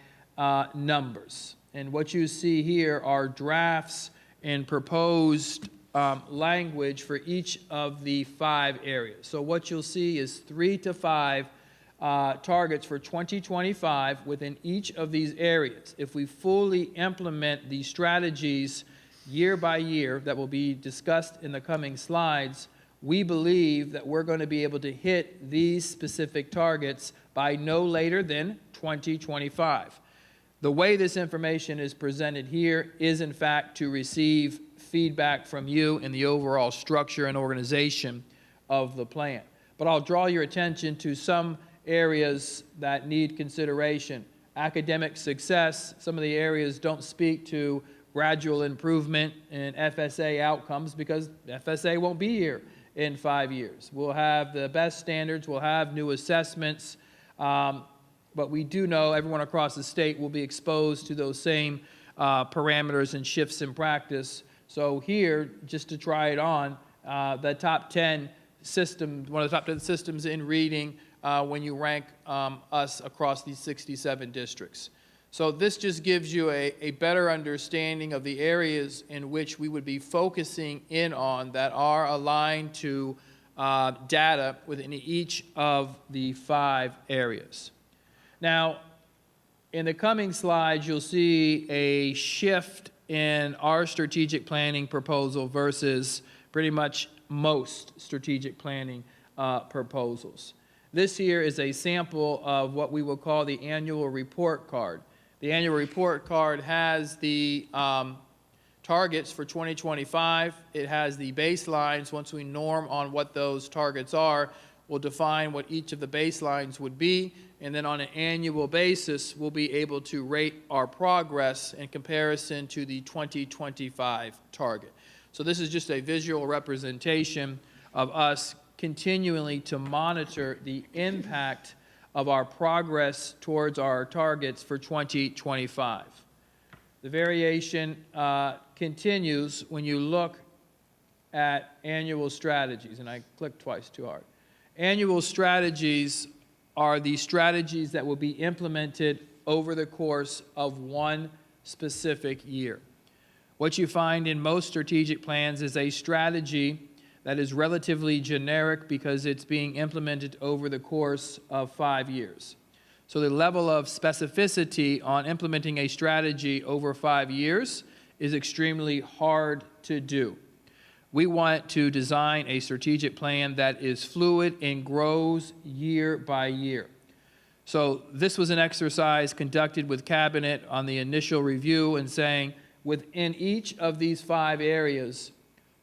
numbers. And what you see here are drafts and proposed language for each of the 5 areas. So what you'll see is 3 to 5 targets for 2025 within each of these areas. If we fully implement these strategies year by year that will be discussed in the coming slides, we believe that we're going to be able to hit these specific targets by no later than 2025. The way this information is presented here is, in fact, to receive feedback from you in the overall structure and organization of the plan. But I'll draw your attention to some areas that need consideration. Academic success, some of the areas don't speak to gradual improvement in FSA outcomes because FSA won't be here in 5 years. We'll have the best standards, we'll have new assessments, but we do know everyone across the state will be exposed to those same parameters and shifts in practice. So here, just to try it on, the top 10 systems, one of the top 10 systems in reading when you rank us across these 67 districts. So this just gives you a better understanding of the areas in which we would be focusing in on that are aligned to data within each of the 5 areas. Now, in the coming slides, you'll see a shift in our strategic planning proposal versus pretty much most strategic planning proposals. This here is a sample of what we will call the annual report card. The annual report card has the targets for 2025. It has the baselines. Once we norm on what those targets are, we'll define what each of the baselines would be, and then on an annual basis, we'll be able to rate our progress in comparison to the 2025 target. So this is just a visual representation of us continually to monitor the impact of our progress towards our targets for 2025. The variation continues when you look at annual strategies, and I clicked twice too hard. Annual strategies are the strategies that will be implemented over the course of one specific year. What you find in most strategic plans is a strategy that is relatively generic because it's being implemented over the course of 5 years. So the level of specificity on implementing a strategy over 5 years is extremely hard to do. We want to design a strategic plan that is fluid and grows year by year. So this was an exercise conducted with Cabinet on the initial review and saying, within each of these 5 areas,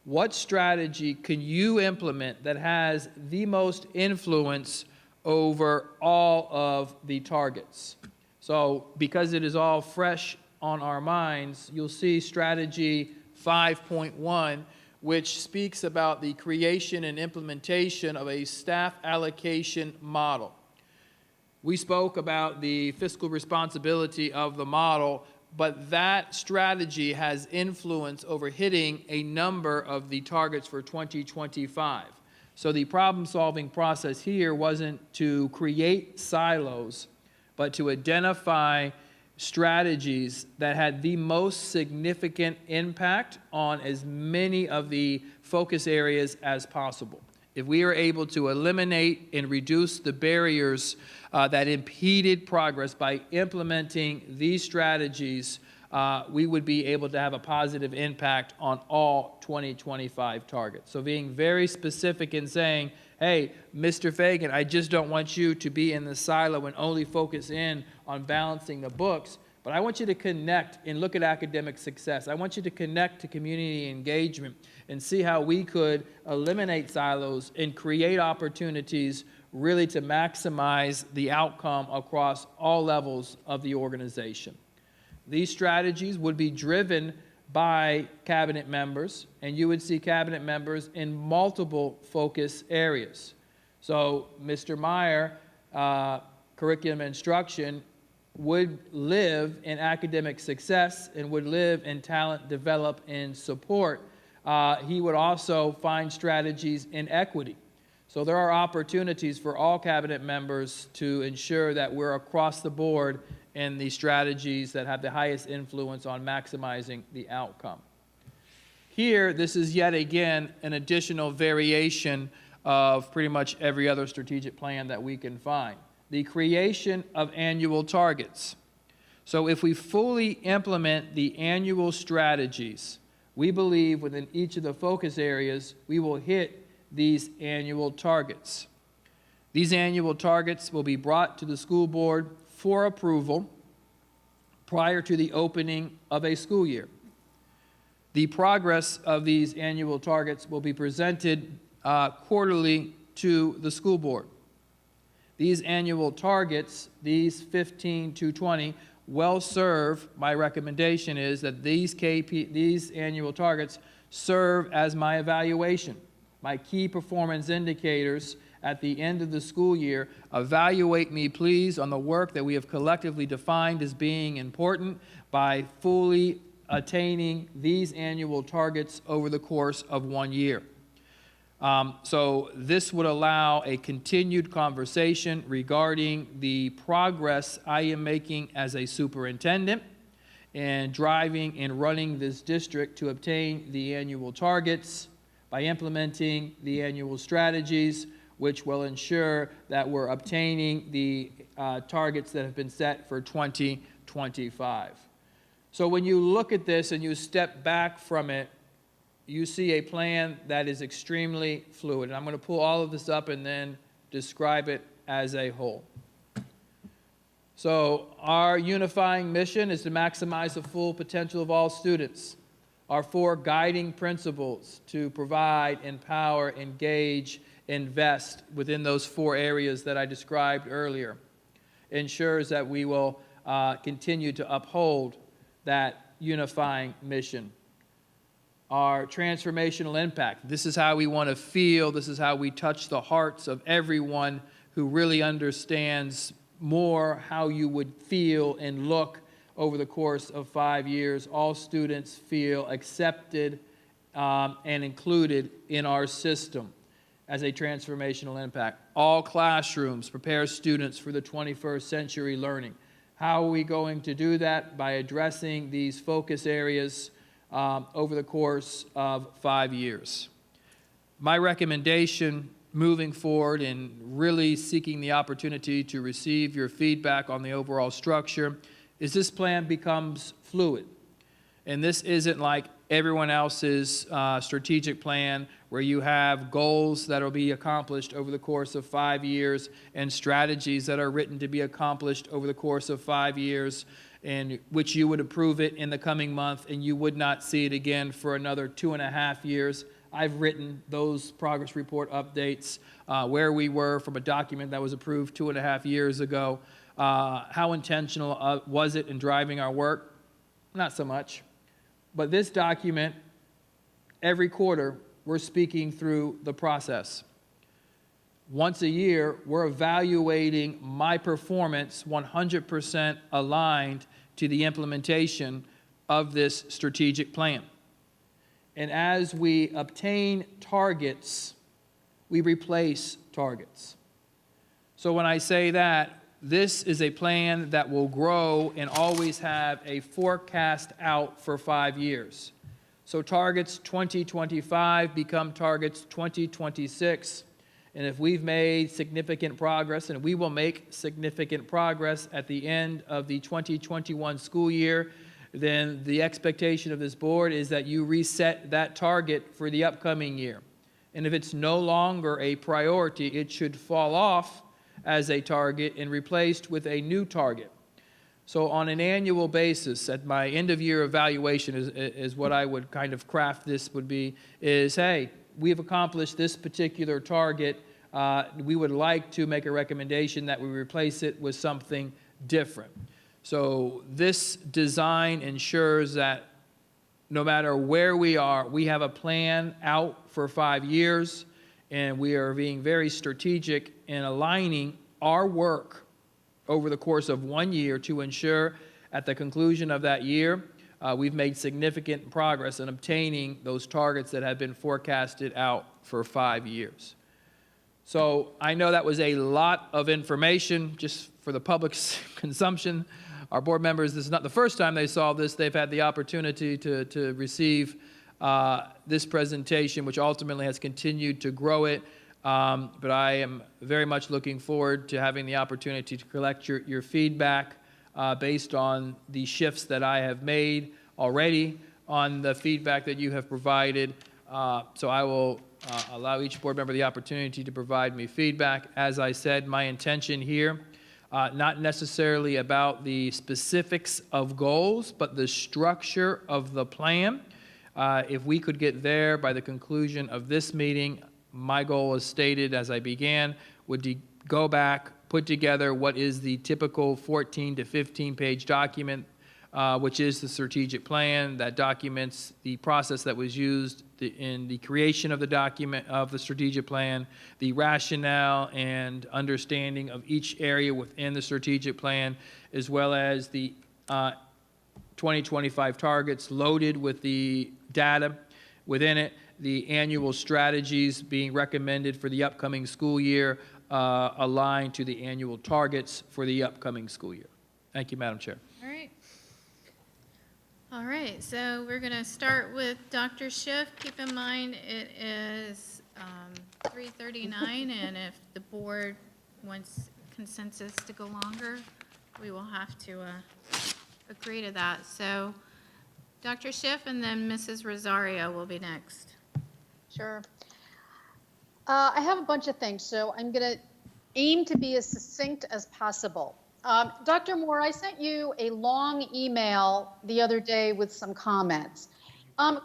what strategy can you implement that has the most influence over all of the targets? So because it is all fresh on our minds, you'll see strategy 5.1, which speaks about the creation and implementation of a staff allocation model. We spoke about the fiscal responsibility of the model, but that strategy has influence over hitting a number of the targets for 2025. So the problem-solving process here wasn't to create silos, but to identify strategies that had the most significant impact on as many of the focus areas as possible. If we are able to eliminate and reduce the barriers that impeded progress by implementing these strategies, we would be able to have a positive impact on all 2025 targets. So being very specific in saying, hey, Mr. Fagan, I just don't want you to be in the silo and only focus in on balancing the books, But I want you to connect and look at academic success. I want you to connect to community engagement and see how we could eliminate silos and create opportunities really to maximize the outcome across all levels of the organization. These strategies would be driven by cabinet members, and you would see cabinet members in multiple focus areas. So Mr. Meyer, curriculum instruction, would live in academic success and would live in talent, develop, and support. He would also find strategies in equity. So there are opportunities for all cabinet members to ensure that we're across the board in the strategies that have the highest influence on maximizing the outcome. Here, this is yet again an additional variation of pretty much every other strategic plan that we can find. The creation of annual targets. So if we fully implement the annual strategies, we believe within each of the focus areas, we will hit these annual targets. These annual targets will be brought to the school board for approval prior to the opening of a school year. The progress of these annual targets will be presented quarterly to the school board. These annual targets, these 15 to 20, well serve, my recommendation is that these annual targets serve as my evaluation, my key performance indicators at the end of the school year. Evaluate me, please, on the work that we have collectively defined as being important by fully attaining these annual targets over the course of 1 year. So this would allow a continued conversation regarding the progress I am making as a superintendent and driving and running this district to obtain the annual targets by implementing the annual strategies, which will ensure that we're obtaining the targets that have been set for 2025. So when you look at this and you step back from it, you see a plan that is extremely fluid. And I'm going to pull all of this up and then describe it as a whole. So our unifying mission is to maximize the full potential of all students. Our 4 guiding principles to provide, empower, engage, invest within those 4 areas that I described earlier ensures that we will continue to uphold that unifying mission. Our transformational impact. This is how we want to feel. This is how we touch the hearts of everyone who really understands more how you would feel and look over the course of 5 years. All students feel accepted and included in our system as a transformational impact. All classrooms prepare students for the 21st century learning. How are we going to do that? By addressing these focus areas over the course of 5 years. My recommendation moving forward and really seeking the opportunity to receive your feedback on the overall structure is this plan becomes fluid. And this isn't like everyone else's strategic plan where you have goals that will be accomplished over the course of 5 years and strategies that are written to be accomplished over the course of 5 years, in which you would approve it in the coming month and you would not see it again for another 2.5 years. I've written those progress report updates where we were from a document that was approved 2.5 years ago. How intentional was it in driving our work? Not so much. But this document, every quarter, we're speaking through the process. Once a year, we're evaluating my performance 100% aligned to the implementation of this strategic plan. And as we obtain targets, we replace targets. So when I say that, this is a plan that will grow and always have a forecast out for 5 years. So targets 2025 become targets 2026. And if we've made significant progress, and we will make significant progress at the end of the 2021 school year, then the expectation of this board is that you reset that target for the upcoming year. And if it's no longer a priority, it should fall off as a target and replaced with a new target. So on an annual basis, at my end-of-year evaluation is what I would kind of craft this would be, is, hey, we've accomplished this particular target. We would like to make a recommendation that we replace it with something different. So this design ensures that no matter where we are, we have a plan out for 5 years, and we are being very strategic in aligning our work over the course of 1 year to ensure at the conclusion of that year, we've made significant progress in obtaining those targets that have been forecasted out for 5 years. So I know that was a lot of information just for the public's consumption. Our board members, this is not the first time they saw this. They've had the opportunity to receive this presentation, which ultimately has continued to grow it. But I am very much looking forward to having the opportunity to collect your feedback based on the shifts that I have made already, on the feedback that you have provided. So I will allow each board member the opportunity to provide me feedback. As I said, my intention here, not necessarily about the specifics of goals, but the structure of the plan. If we could get there by the conclusion of this meeting, my goal, as stated as I began, would go back, put together what is the typical 14 to 15-page document, which is the strategic plan that documents the process that was used in the creation of the document of the strategic plan, the rationale and understanding of each area within the strategic plan, as well as the 2025 targets loaded with the data within it, the annual strategies being recommended for the upcoming school year aligned to the annual targets for the upcoming school year. Thank you, Madam Chair. All right. All right, so we're going to start with Dr. Schiff. Keep in mind it is 3:39, and if the board wants consensus to go longer, we will have to agree to that. So Dr. Schiff and then Mrs. Rosario will be next. Sure. I have a bunch of things, so I'm going to aim to be as succinct as possible. Dr. Moore, I sent you a long email the other day with some comments.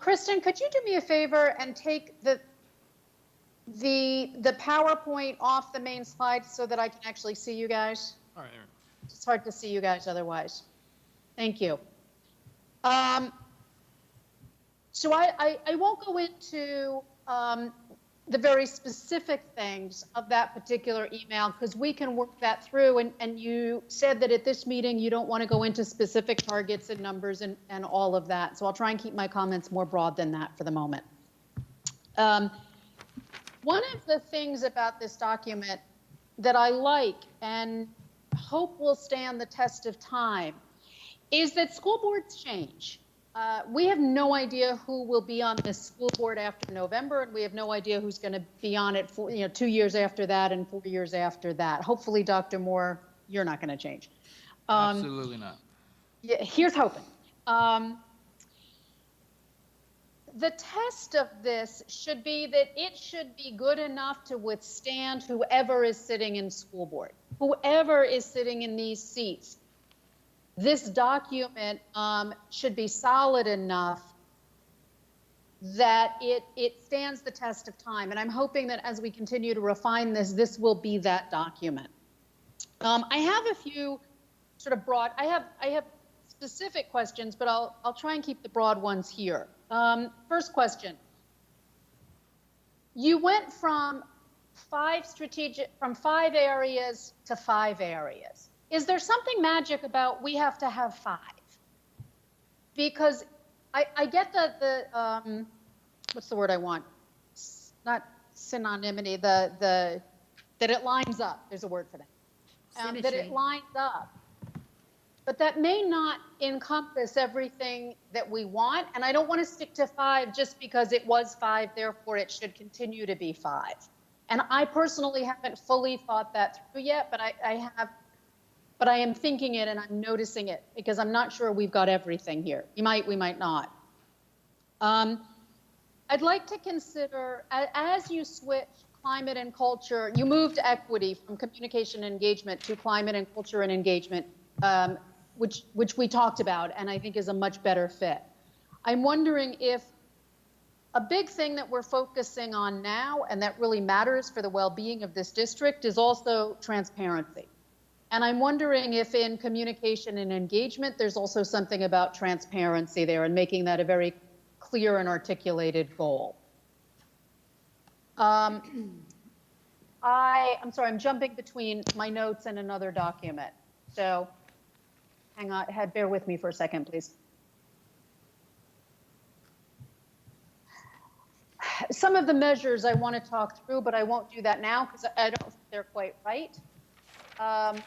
Kristen, could you do me a favor and take the PowerPoint off the main slide so that I can actually see you guys? All right, Aaron. It's hard to see you guys otherwise. Thank you. So I won't go into the very specific things of that particular email because we can work that through. And you said that at this meeting you don't want to go into specific targets and numbers and all of that. So I'll try and keep my comments more broad than that for the moment. One of the things about this document that I like and hope will stand the test of time is that school boards change. We have no idea who will be on this school board after November, and we have no idea who's going to be on it for 2 years after that and 4 years after that. Hopefully, Dr. Moore, you're not going to change. Absolutely not. Yeah, here's hoping. The test of this should be that it should be good enough to withstand whoever is sitting in school board, whoever is sitting in these seats. This document should be solid enough that it stands the test of time. And I'm hoping that as we continue to refine this, this will be that document. I have a few sort of broad, I have specific questions, but I'll try and keep the broad ones here. First question. You went from 5 areas to 5 areas. Is there something magic about we have to have 5? Because I get the what's the word I want? Not synonymity, that it lines up. There's a word for that. That it lines up. But that may not encompass everything that we want. And I don't want to stick to 5 just because it was 5, therefore it should continue to be 5. And I personally haven't fully thought that through yet, but But I am thinking it and I'm noticing it because I'm not sure we've got everything here. We might not. I'd like to consider, as you switch climate and culture, you moved equity from communication and engagement to climate and culture and engagement which we talked about, and I think is a much better fit. I'm wondering if a big thing that we're focusing on now and that really matters for the well-being of this district is also transparency. And I'm wondering if in communication and engagement, there's also something about transparency there and making that a very clear and articulated goal. I'm sorry, I'm jumping between my notes and another document. So hang on, bear with me for a second, please. Some of the measures I want to talk through, but I won't do that now because I don't think they're quite right. Hang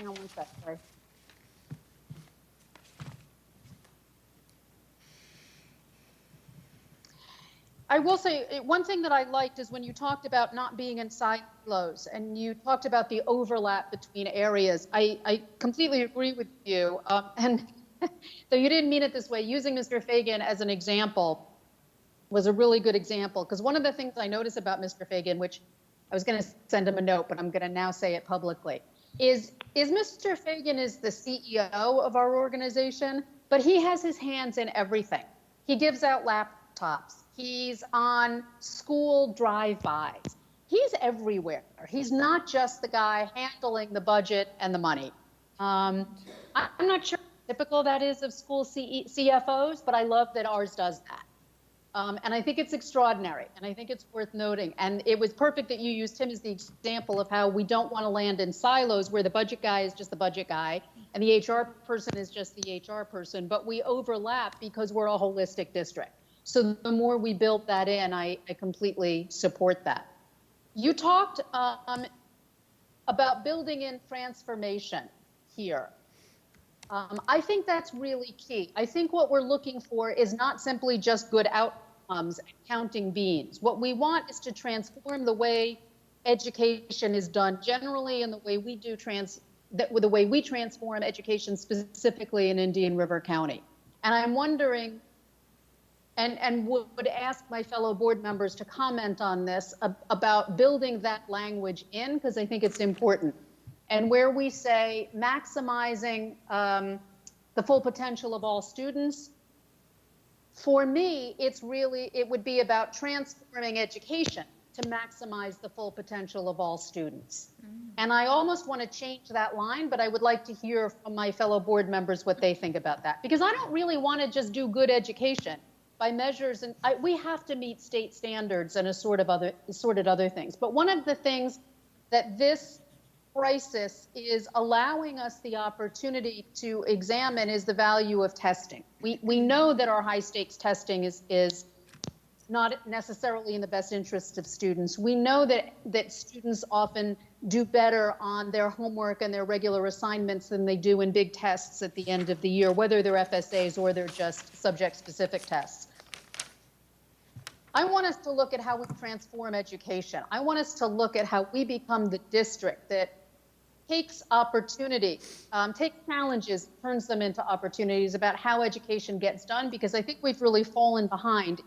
on one sec, sorry. I will say, one thing that I liked is when you talked about not being in silos and you talked about the overlap between areas. I completely agree with you. And though you didn't mean it this way, using Mr. Fagan as an example was a really good example. Because one of the things I noticed about Mr. Fagan, which I was going to send him a note, but I'm going to now say it publicly, is Mr. Fagan is the CEO of our organization, but he has his hands in everything. He gives out laptops. He's on school drive-bys. He's everywhere. He's not just the guy handling the budget and the money. I'm not sure how typical that is of school CFOs, but I love that ours does that. And I think it's extraordinary, and I think it's worth noting. And it was perfect that you used him as the example of how we don't want to land in silos where the budget guy is just the budget guy and the HR person is just the HR person, but we overlap because we're a holistic district. So the more we build that in, I completely support that. You talked about building in transformation here. I think that's really key. I think what we're looking for is not simply just good outcomes and counting beans. What we want is to transform the way education is done generally and the way we do the way we transform education specifically in Indian River County. And I'm wondering, and would ask my fellow board members to comment on this about building that language in, because I think it's important. And where we say maximizing the full potential of all students, for me, it would be about transforming education to maximize the full potential of all students. And I almost want to change that line, but I would like to hear from my fellow board members what they think about that. Because I don't really want to just do good education by measures, and we have to meet state standards and assorted other things. But one of the things that this crisis is allowing us the opportunity to examine is the value of testing. We know that our high stakes testing is not necessarily in the best interest of students. We know that students often do better on their homework and their regular assignments than they do in big tests at the end of the year, whether they're FSAs or they're just subject-specific tests. I want us to look at how we transform education. I want us to look at how we become the district that takes opportunity, takes challenges, turns them into opportunities about how education gets done, because I think we've really fallen behind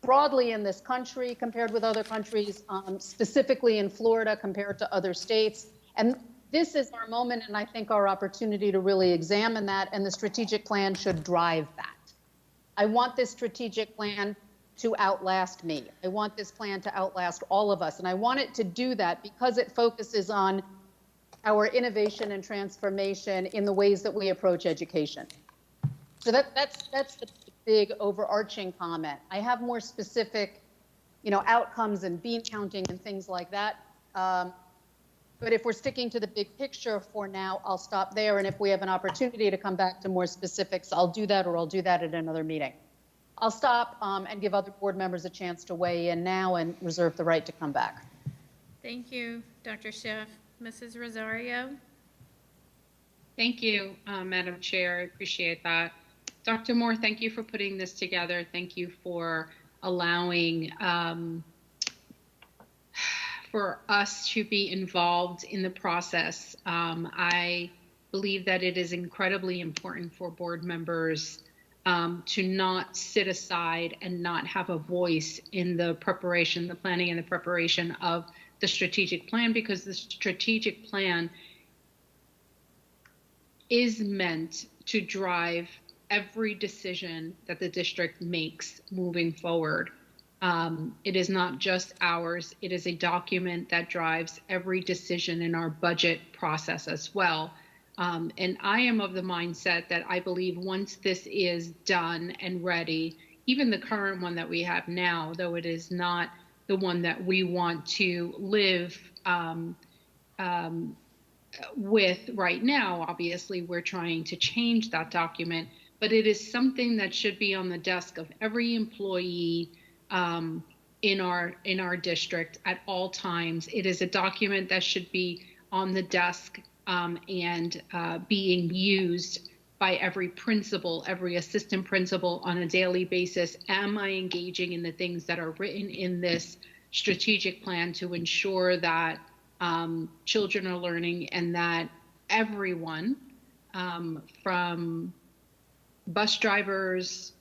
broadly in this country compared with other countries, specifically in Florida compared to other states. And this is our moment, and I think our opportunity to really examine that, and the strategic plan should drive that. I want this strategic plan to outlast me. I want this plan to outlast all of us. And I want it to do that because it focuses on our innovation and transformation in the ways that we approach education. So that's the big overarching comment. I have more specific, outcomes and bean counting and things like that. But if we're sticking to the big picture for now, I'll stop there. And if we have an opportunity to come back to more specifics, I'll do that, or I'll do that at another meeting. I'll stop and give other board members a chance to weigh in now and reserve the right to come back. Thank you, Dr. Schiff. Mrs. Rosario? Thank you, Madam Chair. I appreciate that. Dr. Moore, thank you for putting this together. Thank you for allowing for us to be involved in the process. I believe that it is incredibly important for board members to not sit aside and not have a voice in the preparation, the planning and the preparation of the strategic plan, because the strategic plan is meant to drive every decision that the district makes moving forward. It is not just ours, it is a document that drives every decision in our budget process as well. And I am of the mindset that I believe once this is done and ready, even the current one that we have now, though it is not the one that we want to live with right now, obviously we're trying to change that document, but it is something that should be on the desk of every employee in our district at all times. It is a document that should be on the desk and being used by every principal, every assistant principal on a daily basis. Am I engaging in the things that are written in this strategic plan to ensure that children are learning, and that everyone, from bus drivers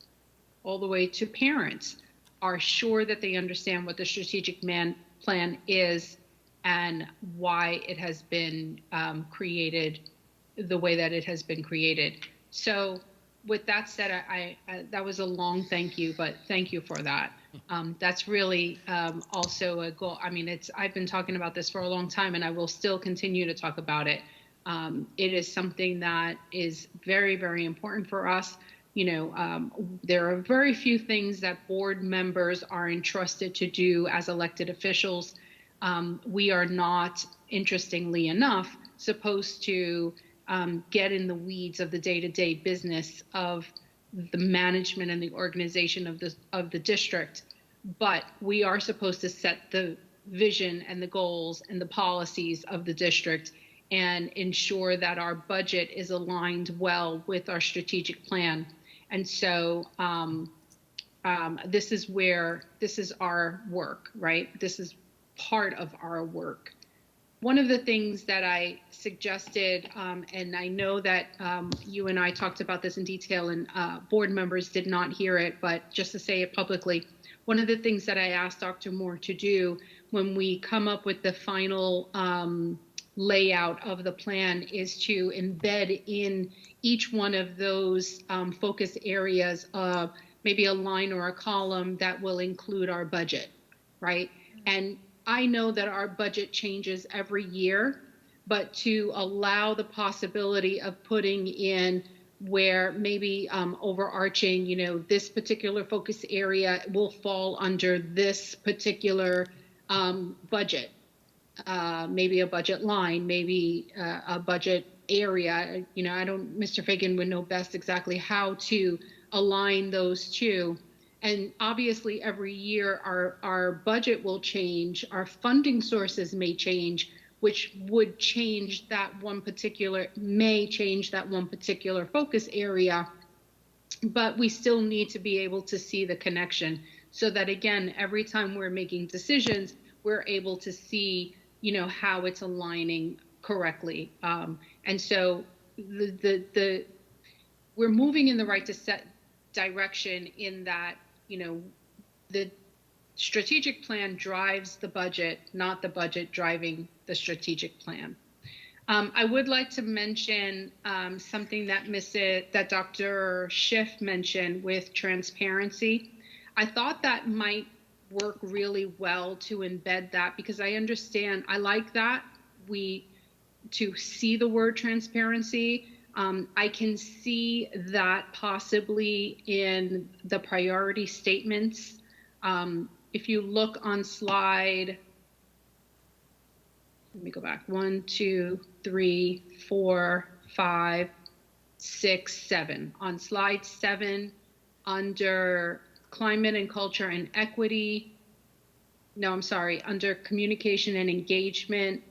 all the way to parents, are sure that they understand what the strategic plan is and why it has been created the way that it has been created. So with that said, I that was a long thank you, but thank you for that. That's really also a goal. I mean, I've been talking about this for a long time, and I will still continue to talk about it. It is something that is very, very important for us. You know, there are very few things that board members are entrusted to do as elected officials. We are not, interestingly enough, supposed to get in the weeds of the day-to-day business of the management and the organization of the district, but we are supposed to set the vision and the goals and the policies of the district and ensure that our budget is aligned well with our strategic plan. And so this is our work, right? This is part of our work. One of the things that I suggested, and I know that you and I talked about this in detail, and board members did not hear it, but just to say it publicly, one of the things that I asked Dr. Moore to do when we come up with the final layout of the plan is to embed in each one of those focus areas maybe a line or a column that will include our budget, right? And I know that our budget changes every year, but to allow the possibility of putting in where maybe overarching, you know, this particular focus area will fall under this particular budget, maybe a budget line, maybe a budget area. You know, Mr. Fagan would know best exactly how to align those two. And obviously every year our budget will change, our funding sources may change, which would change that one particular focus area, but we still need to be able to see the connection so that, again, every time we're making decisions, we're able to see, you know, how it's aligning correctly. And so we're moving in the right direction in that, you know, the strategic plan drives the budget, not the budget driving the strategic plan. I would like to mention something that Dr. Schiff mentioned with transparency. I thought that might work really well to embed that, because I understand, I like that to see the word transparency. I can see that possibly in the priority statements. If you look on slide, let me go back, 1, 2, 3, 4, 5, 6, 7. On slide 7, under climate and culture and equity, no, I'm sorry, under communication and engagement,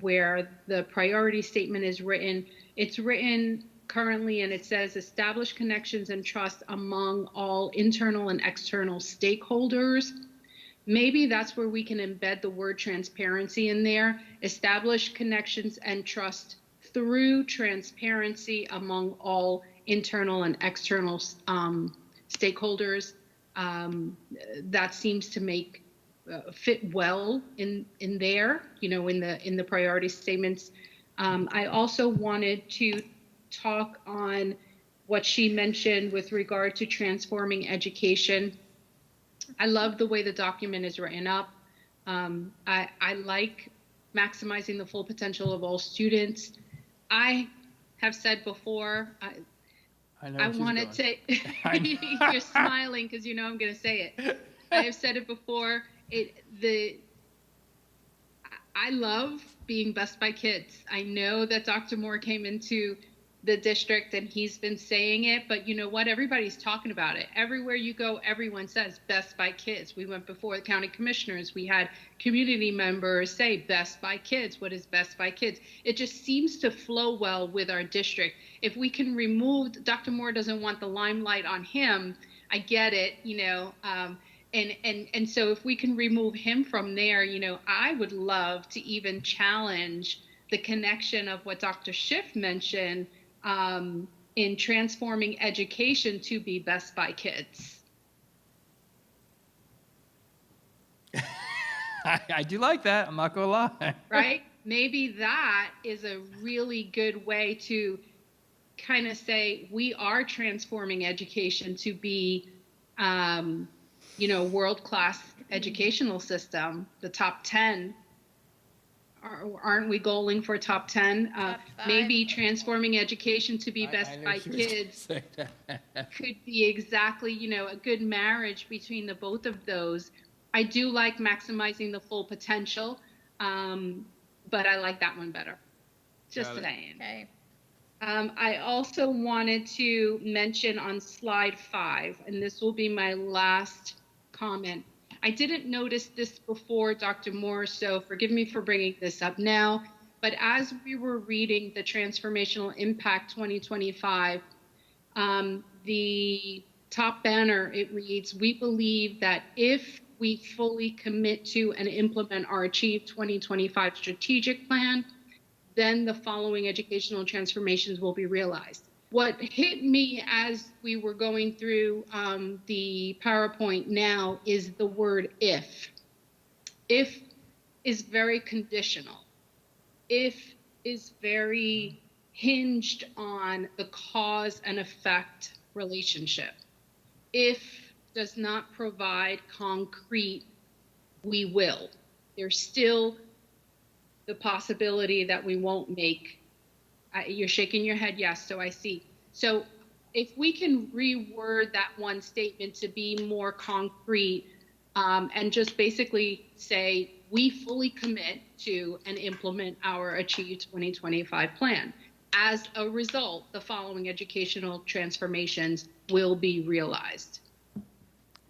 where the priority statement is written, it's written currently, and it says establish connections and trust among all internal and external stakeholders. Maybe that's where we can embed the word transparency in there. Establish connections and trust through transparency among all internal and external stakeholders. That seems to make fit well in there, in the priority statements. I also wanted to talk on what she mentioned with regard to transforming education. I love the way the document is written up. I like maximizing the full potential of all students. I have said before, I know I where she's want going. to say, you're smiling because you know I'm going to say it. I have said it before. I love being Best by Kids. I know that Dr. Moore came into the district and he's been saying it, but you know what? Everybody's talking about it. Everywhere you go, everyone says Best by Kids. We went before the county commissioners. We had community members say Best by Kids. What is Best by Kids? It just seems to flow well with our district. If we can remove, Dr. Moore doesn't want the limelight on him. I get it, and so if we can remove him from there, I would love to even challenge the connection of what Dr. Schiff mentioned in transforming education to be Best by Kids. I do like that. I'm not going to lie. Right? Maybe that is a really good way to kind of say we are transforming education to be, world-class educational system, the top 10. Aren't we goaling for top 10? Maybe transforming education to be Best by Kids could be exactly, a good marriage between the both of those. I do like maximizing the full potential, but I like that one better. Just saying. Okay. I also wanted to mention on slide 5, and this will be my last comment. I didn't notice this before, Dr. Moore, so forgive me for bringing this up now. But as we were reading the Transformational Impact 2025, the top banner, it reads, "We believe that if we fully commit to and implement our Achieve 2025 strategic plan, then the following educational transformations will be realized." What hit me as we were going through the PowerPoint now is the word if. If is very conditional. If is very hinged on the cause and effect relationship. If does not provide concrete, we will. There's still the possibility that we won't make. You're shaking your head, yes, so I see. So if we can reword that one statement to be more concrete and just basically say, we fully commit to and implement our Achieve 2025 plan. As a result, the following educational transformations will be realized.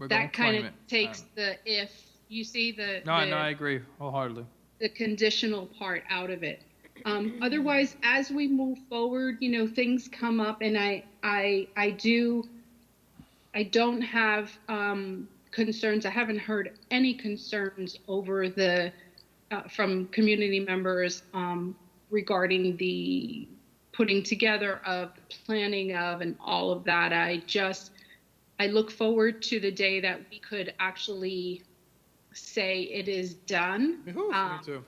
That kind of takes the if, you see No, I agree wholeheartely. The conditional part out of it. Otherwise, as we move forward, things come up, and I don't have concerns. I haven't heard any concerns over from community members regarding the putting together of, planning of, and all of that. I look forward to the day that we could actually say it is done. Me too.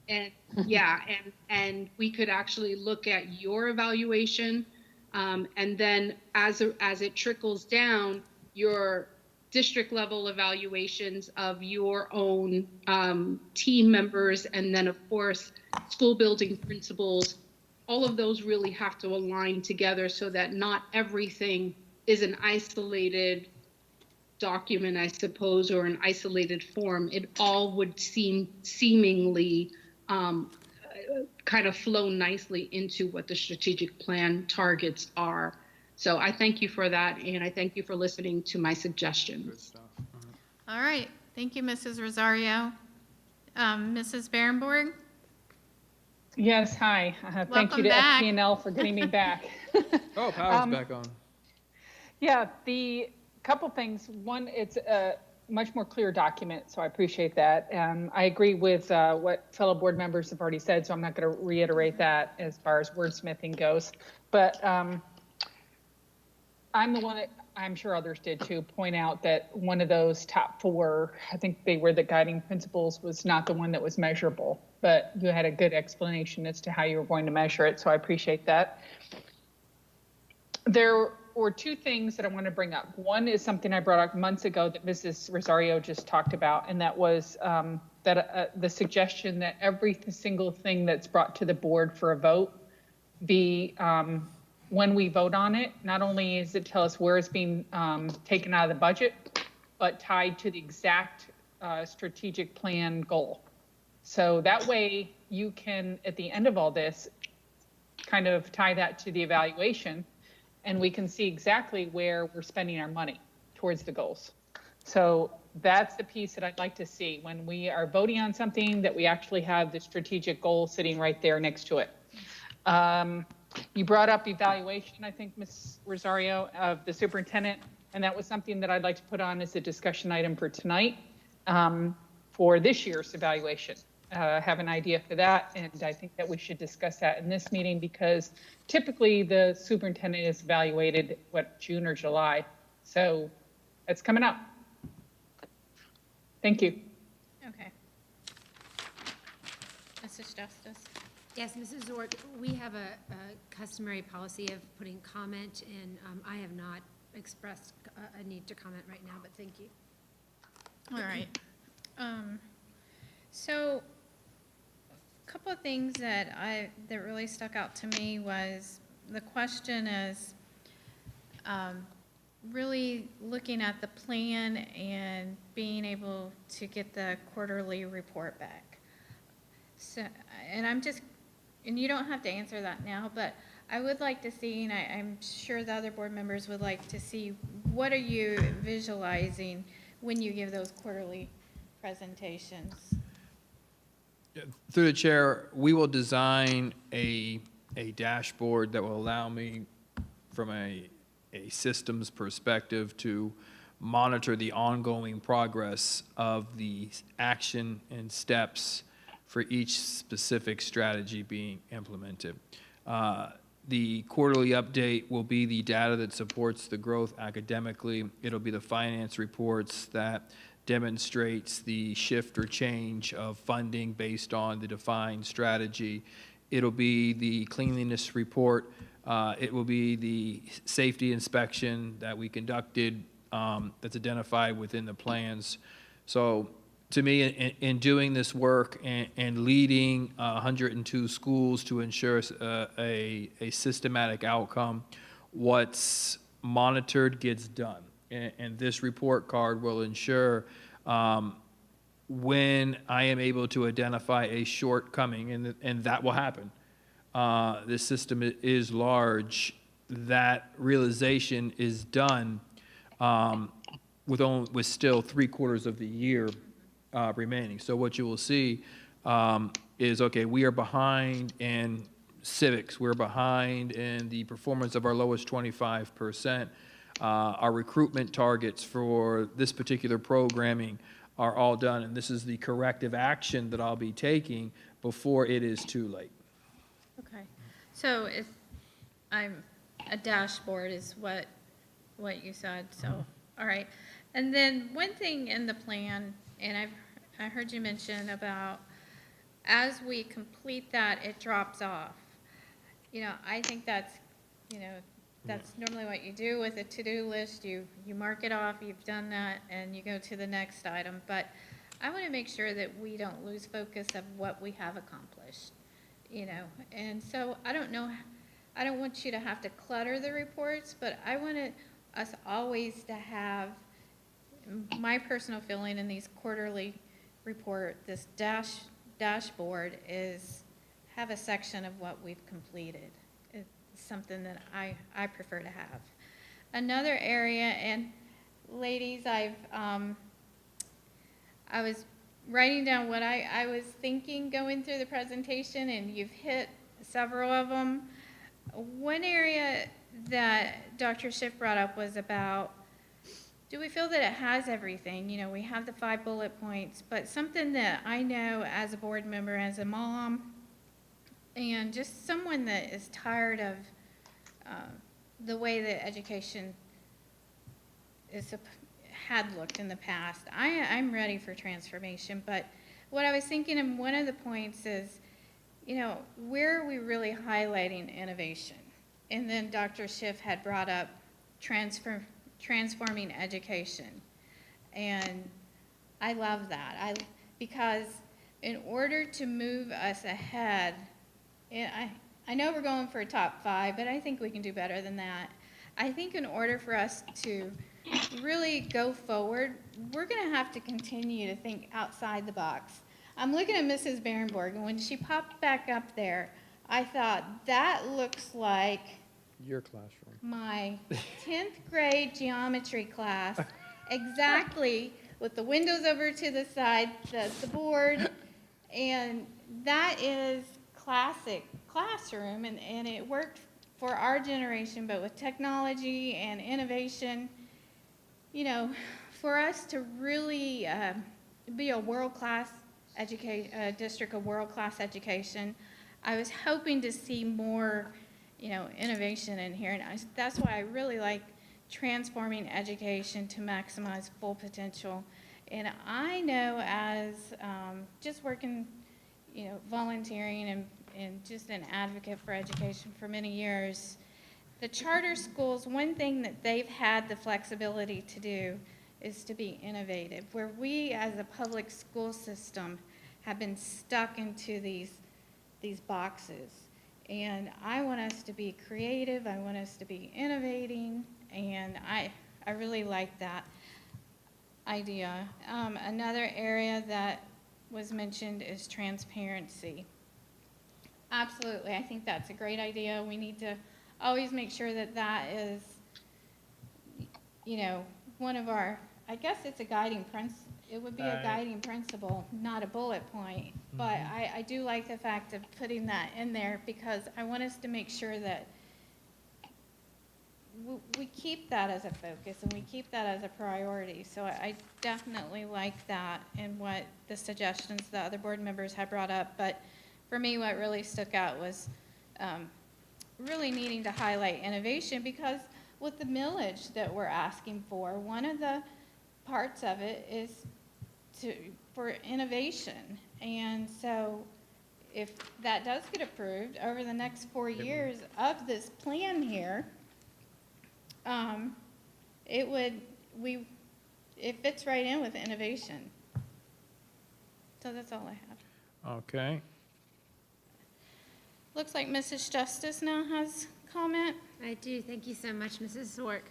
And yeah, and we could actually look at your evaluation, and then as it trickles down, your district level evaluations of your own team members, and then of course school building principals. All of those really have to align together so that not everything is an isolated document, I suppose, or an isolated form. It all would seemingly kind of flow nicely into what the strategic plan targets are. So I thank you for that, and I thank you for listening to my suggestions. Good stuff. All right. Thank you, Mrs. Rosario. Mrs. Barenborg? Yes, hi. Thank Welcome you to back. FP&L for getting me back. Oh, power's back on. Yeah, the couple things. One, it's a much more clear document, so I appreciate that. I agree with what fellow board members have already said, so I'm not going to reiterate that as far as wordsmithing goes. But I'm the one that I'm sure others did too, point out that one of those top 4, I think they were the guiding principles, was not the one that was measurable. But you had a good explanation as to how you were going to measure it, so I appreciate that. There were 2 things that I want to bring up. One is something I brought up months ago that Mrs. Rosario just talked about, and that was the suggestion that every single thing that's brought to the board for a vote be, when we vote on it, not only is it tell us where it's being taken out of the budget, but tied to the exact strategic plan goal. So that way you can, at the end of all this, kind of tie that to the evaluation, and we can see exactly where we're spending our money towards the goals. So that's the piece that I'd like to see when we are voting on something, that we actually have the strategic goal sitting right there next to it. You brought up evaluation, I think, Ms. Rosario, of the superintendent, and that was something that I'd like to put on as a discussion item for tonight for this year's evaluation. Have an idea for that, and I think that we should discuss that in this meeting, because typically the superintendent is evaluated, June or July? So it's coming up. Thank you. Okay. Mrs. Justice? Yes, Mrs. Zork, we have a customary policy of putting comment, and I have not expressed a need to comment right now, but thank you. All right. So a couple of things that really stuck out to me was the question is really looking at the plan and being able to get the quarterly report back. So, and you don't have to answer that now, but I would like to see, and I'm sure the other board members would like to see, what are you visualizing when you give those quarterly presentations? Through the chair, we will design a dashboard that will allow me, from a systems perspective, to monitor the ongoing progress of the action and steps for each specific strategy being implemented. The quarterly update will be the data that supports the growth academically. It'll be the finance reports that demonstrates the shift or change of funding based on the defined strategy. It'll be the cleanliness report. It will be the safety inspection that we conducted that's identified within the plans. So to me, in doing this work and leading 102 schools to ensure a systematic outcome, what's monitored gets done. And this report card will ensure when I am able to identify a shortcoming, and that will happen. This system is large. That realization is done with still 3/4 of the year remaining. So what you will see is, okay, we are behind in civics. We're behind in the performance of our lowest 25%. Our recruitment targets for this particular programming are all done, and this is the corrective action that I'll be taking before it is too late. Okay, so if a dashboard is what you said, so, all right. And then one thing in the plan, and I heard you mention about as we complete that, it drops off. I think that's, that's normally what you do with a to-do list. You mark it off, you've done that, and you go to the next item. But I want to make sure that we don't lose focus of what we have accomplished, And so I don't want you to have to clutter the reports, but I want us always to have, my personal feeling in these quarterly report, this dashboard is, have a section of what we've completed. Something that I prefer to have. Another area, and ladies, I was writing down what I was thinking going through the presentation, and you've hit several of them. One area that Dr. Schiff brought up was about, do we feel that it has everything? We have the 5 bullet points, but something that I know as a board member, as a mom, and just someone that is tired of the way that education had looked in the past. I'm ready for transformation, but what I was thinking, and one of the points is, where are we really highlighting innovation? And then Dr. Schiff had brought up transforming education. And I love that. Because in order to move us ahead, I know we're going for a top 5, but I think we can do better than that. I think in order for us to really go forward, we're going to have to continue to think outside the box. I'm looking at Mrs. Berenborg, and when she popped back up there, I thought, that looks like Your classroom. my 10th grade geometry class, exactly, with the windows over to the side, the board, and that is classic classroom, and it worked for our generation, but with technology and innovation, for us to really be a world-class district of world-class education, I was hoping to see more, innovation in here, and that's why I really like transforming education to maximize full potential. And I know as just working, volunteering and just an advocate for education for many years, the charter schools, one thing that they've had the flexibility to do is to be innovative, where we as a public school system have been stuck into these boxes. And I want us to be creative, I want us to be innovating, and I really like that idea. Another area that was mentioned is transparency. Absolutely, I think that's a great idea. We need to always make sure that that is, one of our, I guess it's a guiding principle. It would be a guiding principle, not a bullet point. But I do like the fact of putting that in there because I want us to make sure that we keep that as a focus and we keep that as a priority. So I definitely like that and what the suggestions the other board members had brought up. But for me, what really stuck out was really needing to highlight innovation because with the millage that we're asking for, one of the parts of it is for innovation. And so if that does get approved over the next 4 years of this plan here, it fits right in with innovation. So that's all I have. Okay. Looks like Mrs. Justice now has comment. I do. Thank you so much, Mrs. Zork.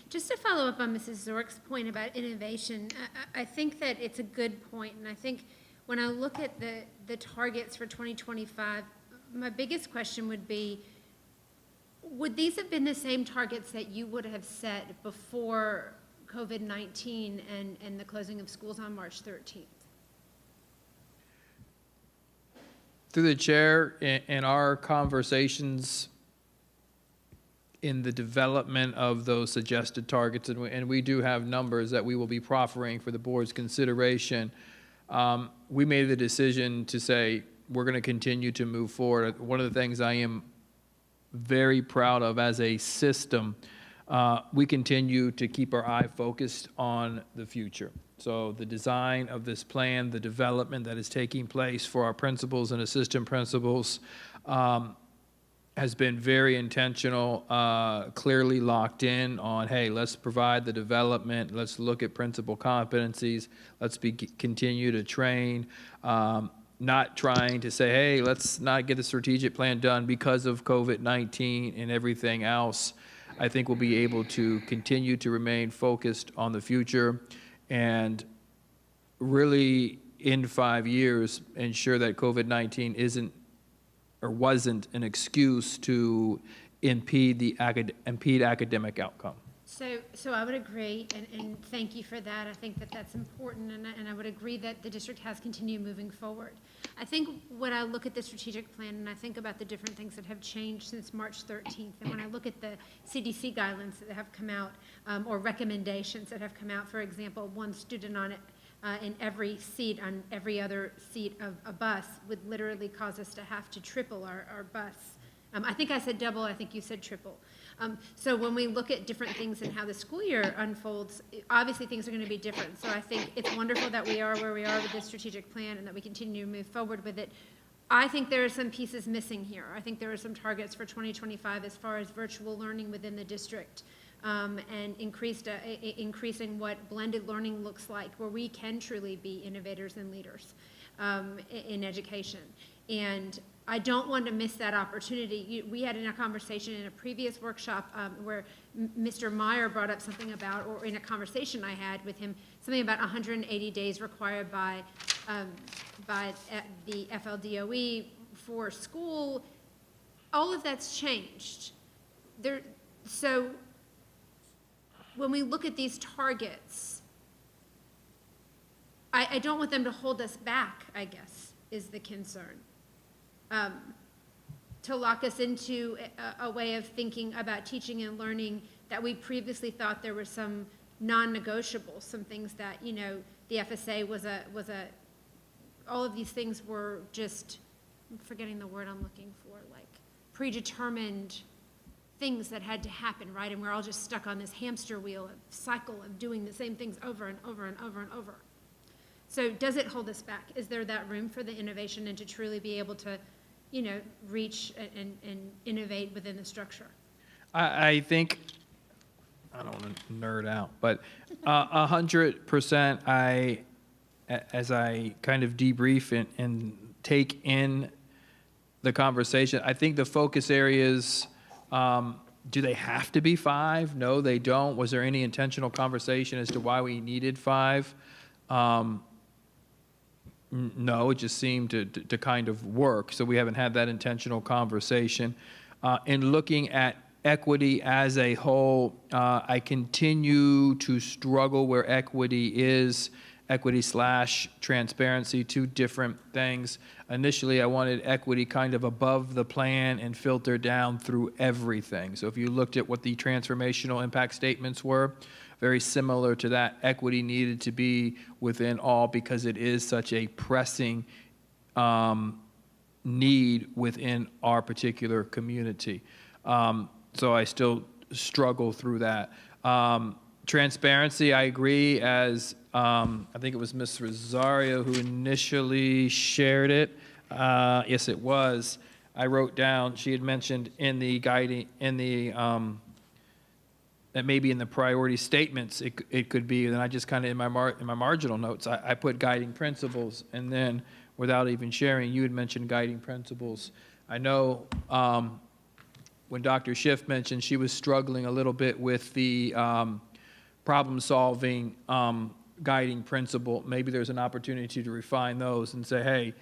Just to follow up on Mrs. Zork's point about innovation, I think that it's a good point, and I think when I look at the targets for 2025, my biggest question would be, would these have been the same targets that you would have set before COVID-19 and the closing of schools on March 13th? Through the chair, in our conversations in the development of those suggested targets, and we do have numbers that we will be proffering for the board's consideration, we made the decision to say we're going to continue to move forward. One of the things I am very proud of as a system, we continue to keep our eye focused on the future. So the design of this plan, the development that is taking place for our principals and assistant principals has been very intentional, clearly locked in on, hey, let's provide the development, let's look at principal competencies, let's continue to train, not trying to say, hey, let's not get the strategic plan done because of COVID-19 and everything else. I think we'll be able to continue to remain focused on the future and really in 5 years ensure that COVID-19 isn't or wasn't an excuse to impede academic outcome. So I would agree, and thank you for that. I think that that's important, and I would agree that the district has continued moving forward. I think when I look at the strategic plan and I think about the different things that have changed since March 13th, and when I look at the CDC guidelines that have come out, or recommendations that have come out, for example, one student on it in every seat on every other seat of a bus would literally cause us to have to triple our bus. I think I said double, I think you said triple. So when we look at different things and how the school year unfolds, obviously things are going to be different. So I think it's wonderful that we are where we are with this strategic plan and that we continue to move forward with it. I think there are some pieces missing here. I think there are some targets for 2025 as far as virtual learning within the district, and increasing what blended learning looks like, where we can truly be innovators and leaders in education. And I don't want to miss that opportunity. We had a conversation in a previous workshop where Mr. Meyer brought up something about, or in a conversation I had with him, something about 180 days required by the FLDOE for school. All of that's changed. So when we look at these targets, I don't want them to hold us back, I guess, is the concern. To lock us into a way of thinking about teaching and learning that we previously thought there were some non-negotiables, some things that, you know, the FSA was a, all of these things were just, I'm forgetting the word I'm looking for, like predetermined things that had to happen, right? And we're all just stuck on this hamster wheel cycle of doing the same things over and over and over and over. So does it hold us back? Is there that room for the innovation and to truly be able to, you know, reach and innovate within the structure? I think, I don't want to nerd out, but 100%, as I kind of debrief and take in the conversation, I think the focus areas, do they have to be 5? No, they don't. Was there any intentional conversation as to why we needed 5? No, it just seemed to kind of work. So we haven't had that intentional conversation. In looking at equity as a whole, I continue to struggle where equity is. Equity/transparency, 2 different things. Initially, I wanted equity kind of above the plan and filtered down through everything. So if you looked at what the transformational impact statements were, very similar to that, equity needed to be within all because it is such a pressing need within our particular community. So I still struggle through that. Transparency, I agree, as I think it was Ms. Rosario who initially shared it. Yes, it was. I wrote down, she had mentioned in the guiding, that maybe in the priority statements, it could be, and I just kind of, in my marginal notes, I put guiding principles, and then without even sharing, you had mentioned guiding principles. I know when Dr. Schiff mentioned she was struggling a little bit with the problem-solving guiding principle, maybe there's an opportunity to refine those and say, hey,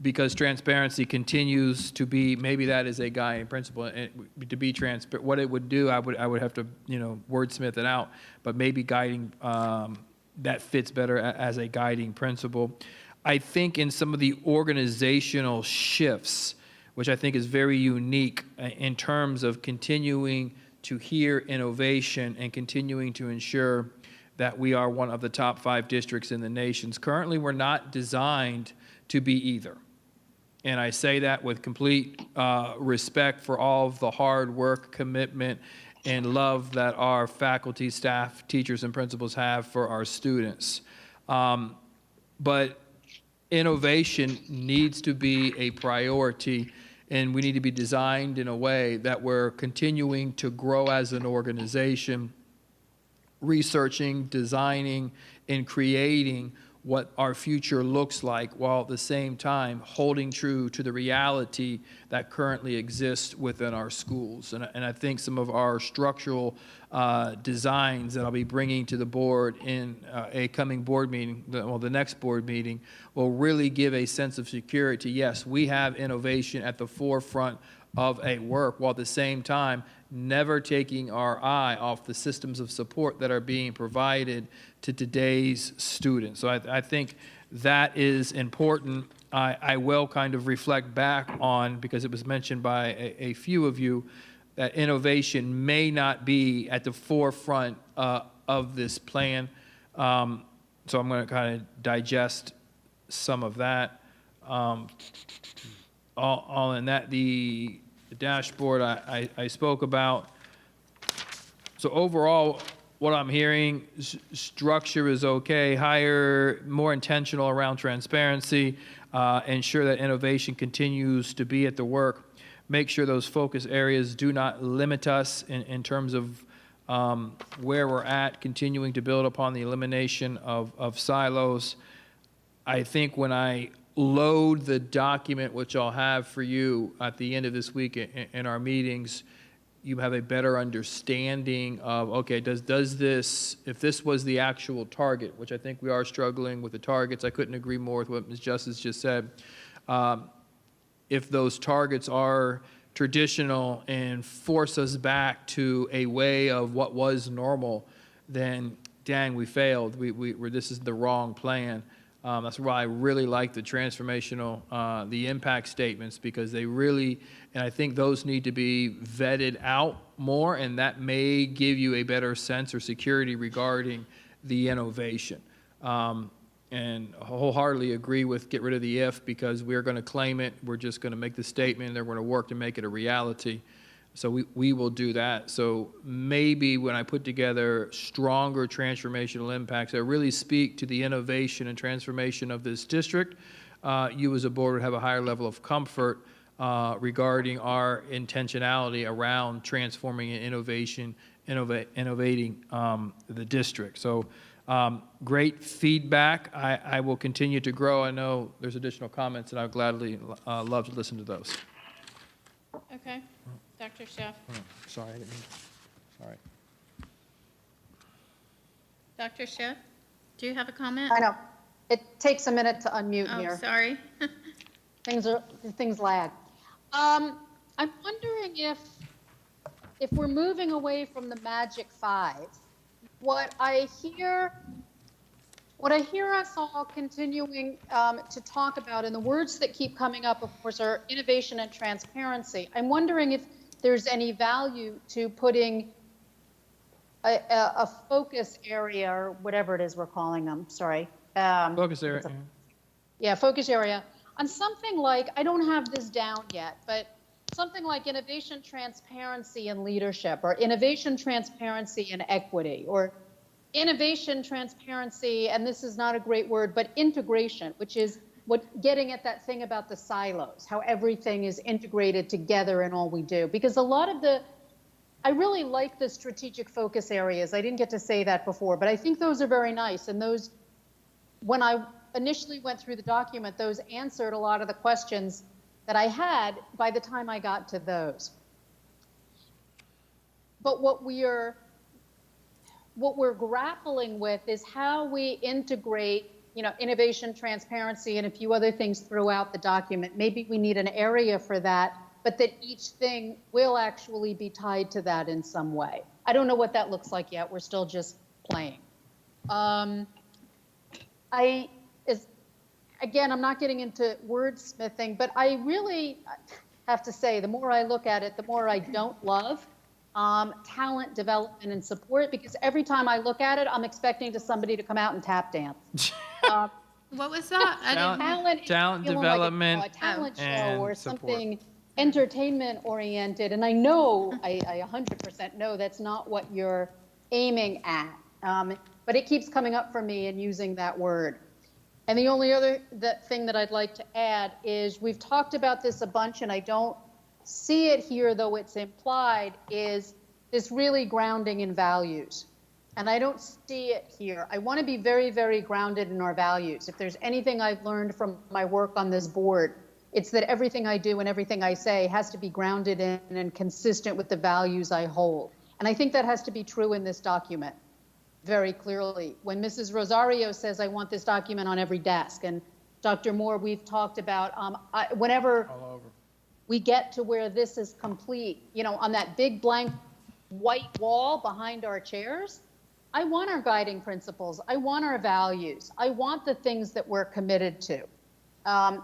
because transparency continues to be, maybe that is a guiding principle, and to be transparent, what it would do, I would have to, you know, wordsmith it out, but maybe guiding, that fits better as a guiding principle. I think in some of the organizational shifts, which I think is very unique in terms of continuing to hear innovation and continuing to ensure that we are one of the top 5 districts in the nation. Currently, we're not designed to be either. And I say that with complete respect for all of the hard work, commitment, and love that our faculty, staff, teachers, and principals have for our students. But innovation needs to be a priority, and we need to be designed in a way that we're continuing to grow as an organization, researching, designing, and creating what our future looks like, while at the same time holding true to the reality that currently exists within our schools. And I think some of our structural designs that I'll be bringing to the board in a coming board meeting, the next board meeting, will really give a sense of security. Yes, we have innovation at the forefront of a work, while at the same time never taking our eye off the systems of support that are being provided to today's students. So I think that is important. I will kind of reflect back on, because it was mentioned by a few of you, that innovation may not be at the forefront of this plan. So I'm going to kind of digest some of that. All in that, the dashboard I spoke about. So overall, what I'm hearing, structure is okay, higher, more intentional around transparency, ensure that innovation continues to be at the work, make sure those focus areas do not limit us in terms of where we're at, continuing to build upon the elimination of silos. I think when I load the document, which I'll have for you at the end of this week in our meetings, you have a better understanding of, okay, does this, if this was the actual target, which I think we are struggling with the targets, I couldn't agree more with what Ms. Justice just said. If those targets are traditional and force us back to a way of what was normal, then dang, we failed. This is the wrong plan. That's why I really like the transformational, the impact statements, because they really, and I think those need to be vetted out more, and that may give you a better sense or security regarding the innovation. And wholeheartedly agree with get rid of the if, because we're going to claim it. We're just going to make the statement, and they're going to work to make it a reality. So we will do that. So maybe when I put together stronger transformational impacts that really speak to the innovation and transformation of this district, you as a board would have a higher level of comfort regarding our intentionality around transforming and innovating the district. So great feedback. I will continue to grow. I know there's additional comments, and I'd gladly love to listen to those. Okay, Dr. Schiff. Sorry, I didn't mean, sorry. Dr. Schiff, do you have a comment? I know. It takes a minute to unmute Oh, here. sorry. Things lag. I'm wondering if we're moving away from the magic 5, what I hear us all continuing to talk about, and the words that keep coming up, of course, are innovation and transparency. I'm wondering if there's any value to putting a focus area, or whatever it is we're calling them, sorry. Focus area. Yeah, focus area. On something like, I don't have this down yet, but something like innovation, transparency, and leadership, or innovation, transparency, and equity, or innovation, transparency, and this is not a great word, but integration, which is getting at that thing about the silos, how everything is integrated together in all we do. Because a lot of I really like the strategic focus areas. I didn't get to say that before, but I think those are very nice. And those, when I initially went through the document, those answered a lot of the questions that I had by the time I got to those. But what we're grappling with is how we integrate, innovation, transparency, and a few other things throughout the document. Maybe we need an area for that, but that each thing will actually be tied to that in some way. I don't know what that looks like yet. We're still just playing. Again, I'm not getting into wordsmithing, but I really have to say, the more I look at it, the more I don't love talent development and support, because every time I look at it, I'm expecting somebody to come out and tap dance. What was that? Talent development like a talent show and or support. something entertainment oriented, and I know, I 100% know that's not what you're aiming at, but it keeps coming up for me and using that word. And the only other thing that I'd like to add is, we've talked about this a bunch, and I don't see it here, though it's implied, is this really grounding in values. And I don't see it here. I want to be very, very grounded in our values. If there's anything I've learned from my work on this board, it's that everything I do and everything I say has to be grounded in and consistent with the values I hold. And I think that has to be true in this document very clearly. When Mrs. Rosario says, I want this document on every desk, and Dr. Moore, we've talked about, whenever we get to where this is complete, on that big blank white wall behind our chairs, I want our guiding principles. I want our values. I want the things that we're committed to.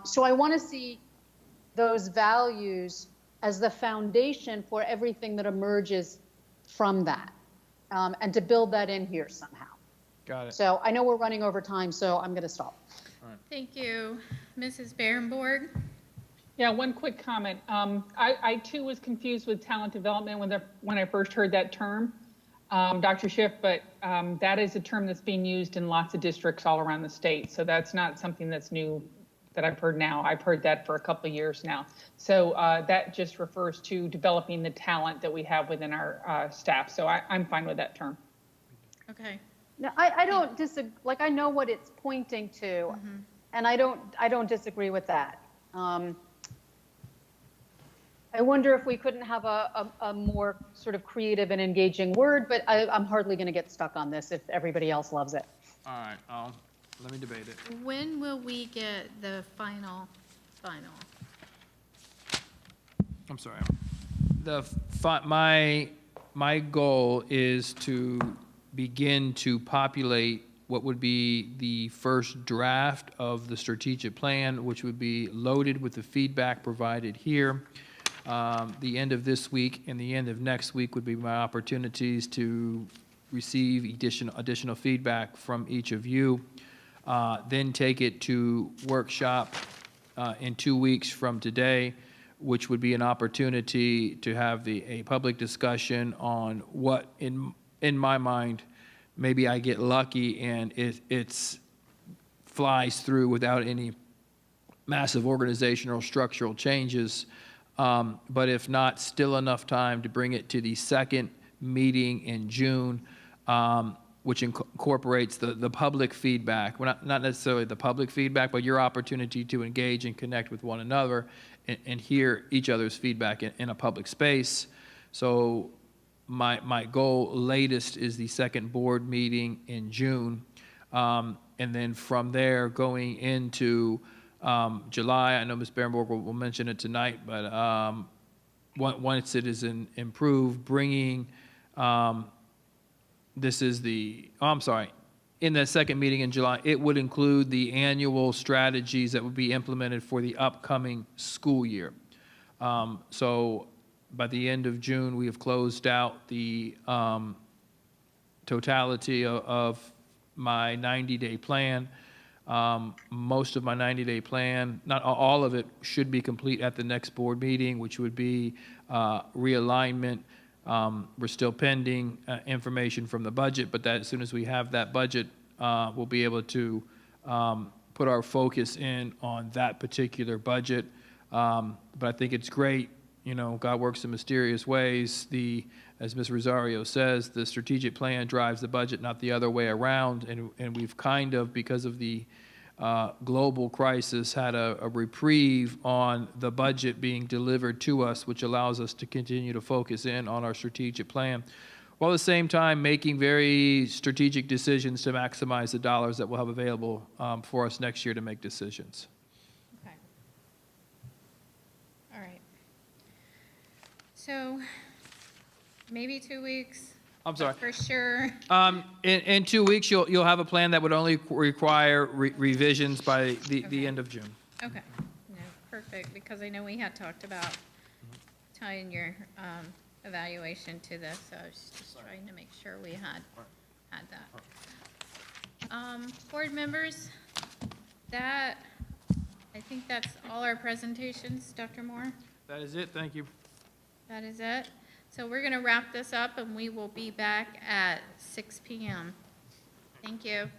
So I want to see those values as the foundation for everything that emerges from that, and to build that in here somehow. Got it. So I know we're running over time, so I'm going to stop. Thank you. Mrs. Barenborg? Yeah, one quick comment. I too was confused with talent development when I first heard that term. Dr. Schiff, but that is a term that's being used in lots of districts all around the state. So that's not something that's new that I've heard now. I've heard that for a couple of years now. So that just refers to developing the talent that we have within our staff. So I'm fine with that term. Okay. No, I don't disagree, like, I know what it's pointing to, and I don't disagree with that. I wonder if we couldn't have a more sort of creative and engaging word, but I'm hardly going to get stuck on this if everybody else loves it. All right, let me debate it. When will we get the final? I'm sorry. My goal is to begin to populate what would be the first draft of the strategic plan, which would be loaded with the feedback provided here. The end of this week and the end of next week would be my opportunities to receive additional feedback from each of you. Then take it to workshop in 2 weeks from today, which would be an opportunity to have a public discussion on what, in my mind, maybe I get lucky and it flies through without any massive organizational structural changes. But if not, still enough time to bring it to the second meeting in June, which incorporates the public feedback. Well, not necessarily the public feedback, but your opportunity to engage and connect with one another and hear each other's feedback in a public space. So my goal latest is the second board meeting in June. And then from there, going into July, I know Ms. Berenborg will mention it tonight, but once it is improved, bringing, this is the, in the second meeting in July, it would include the annual strategies that would be implemented for the upcoming school year. So by the end of June, we have closed out the totality of my 90-day plan. Most of my 90-day plan, not all of it, should be complete at the next board meeting, which would be realignment. We're still pending information from the budget, but that as soon as we have that budget, we'll be able to put our focus in on that particular budget. But I think it's great. You know, God works in mysterious ways. As Ms. Rosario says, the strategic plan drives the budget, not the other way around. And we've kind of, because of the global crisis, had a reprieve on the budget being delivered to us, which allows us to continue to focus in on our strategic plan, while at the same time making very strategic decisions to maximize the dollars that we'll have available for us next year to make decisions. Okay. All right. So maybe 2 weeks. I'm sorry. For sure. In 2 weeks, you'll have a plan that would only require revisions by the end of June. Okay. No, perfect, because I know we had talked about tying your evaluation to this, so I was just trying to make sure we had that. Board members, I think that's all our presentations. Dr. Moore? That is it. Thank you. That is it. So we're going to wrap this up, and we will be back at 6 p.m. Thank you.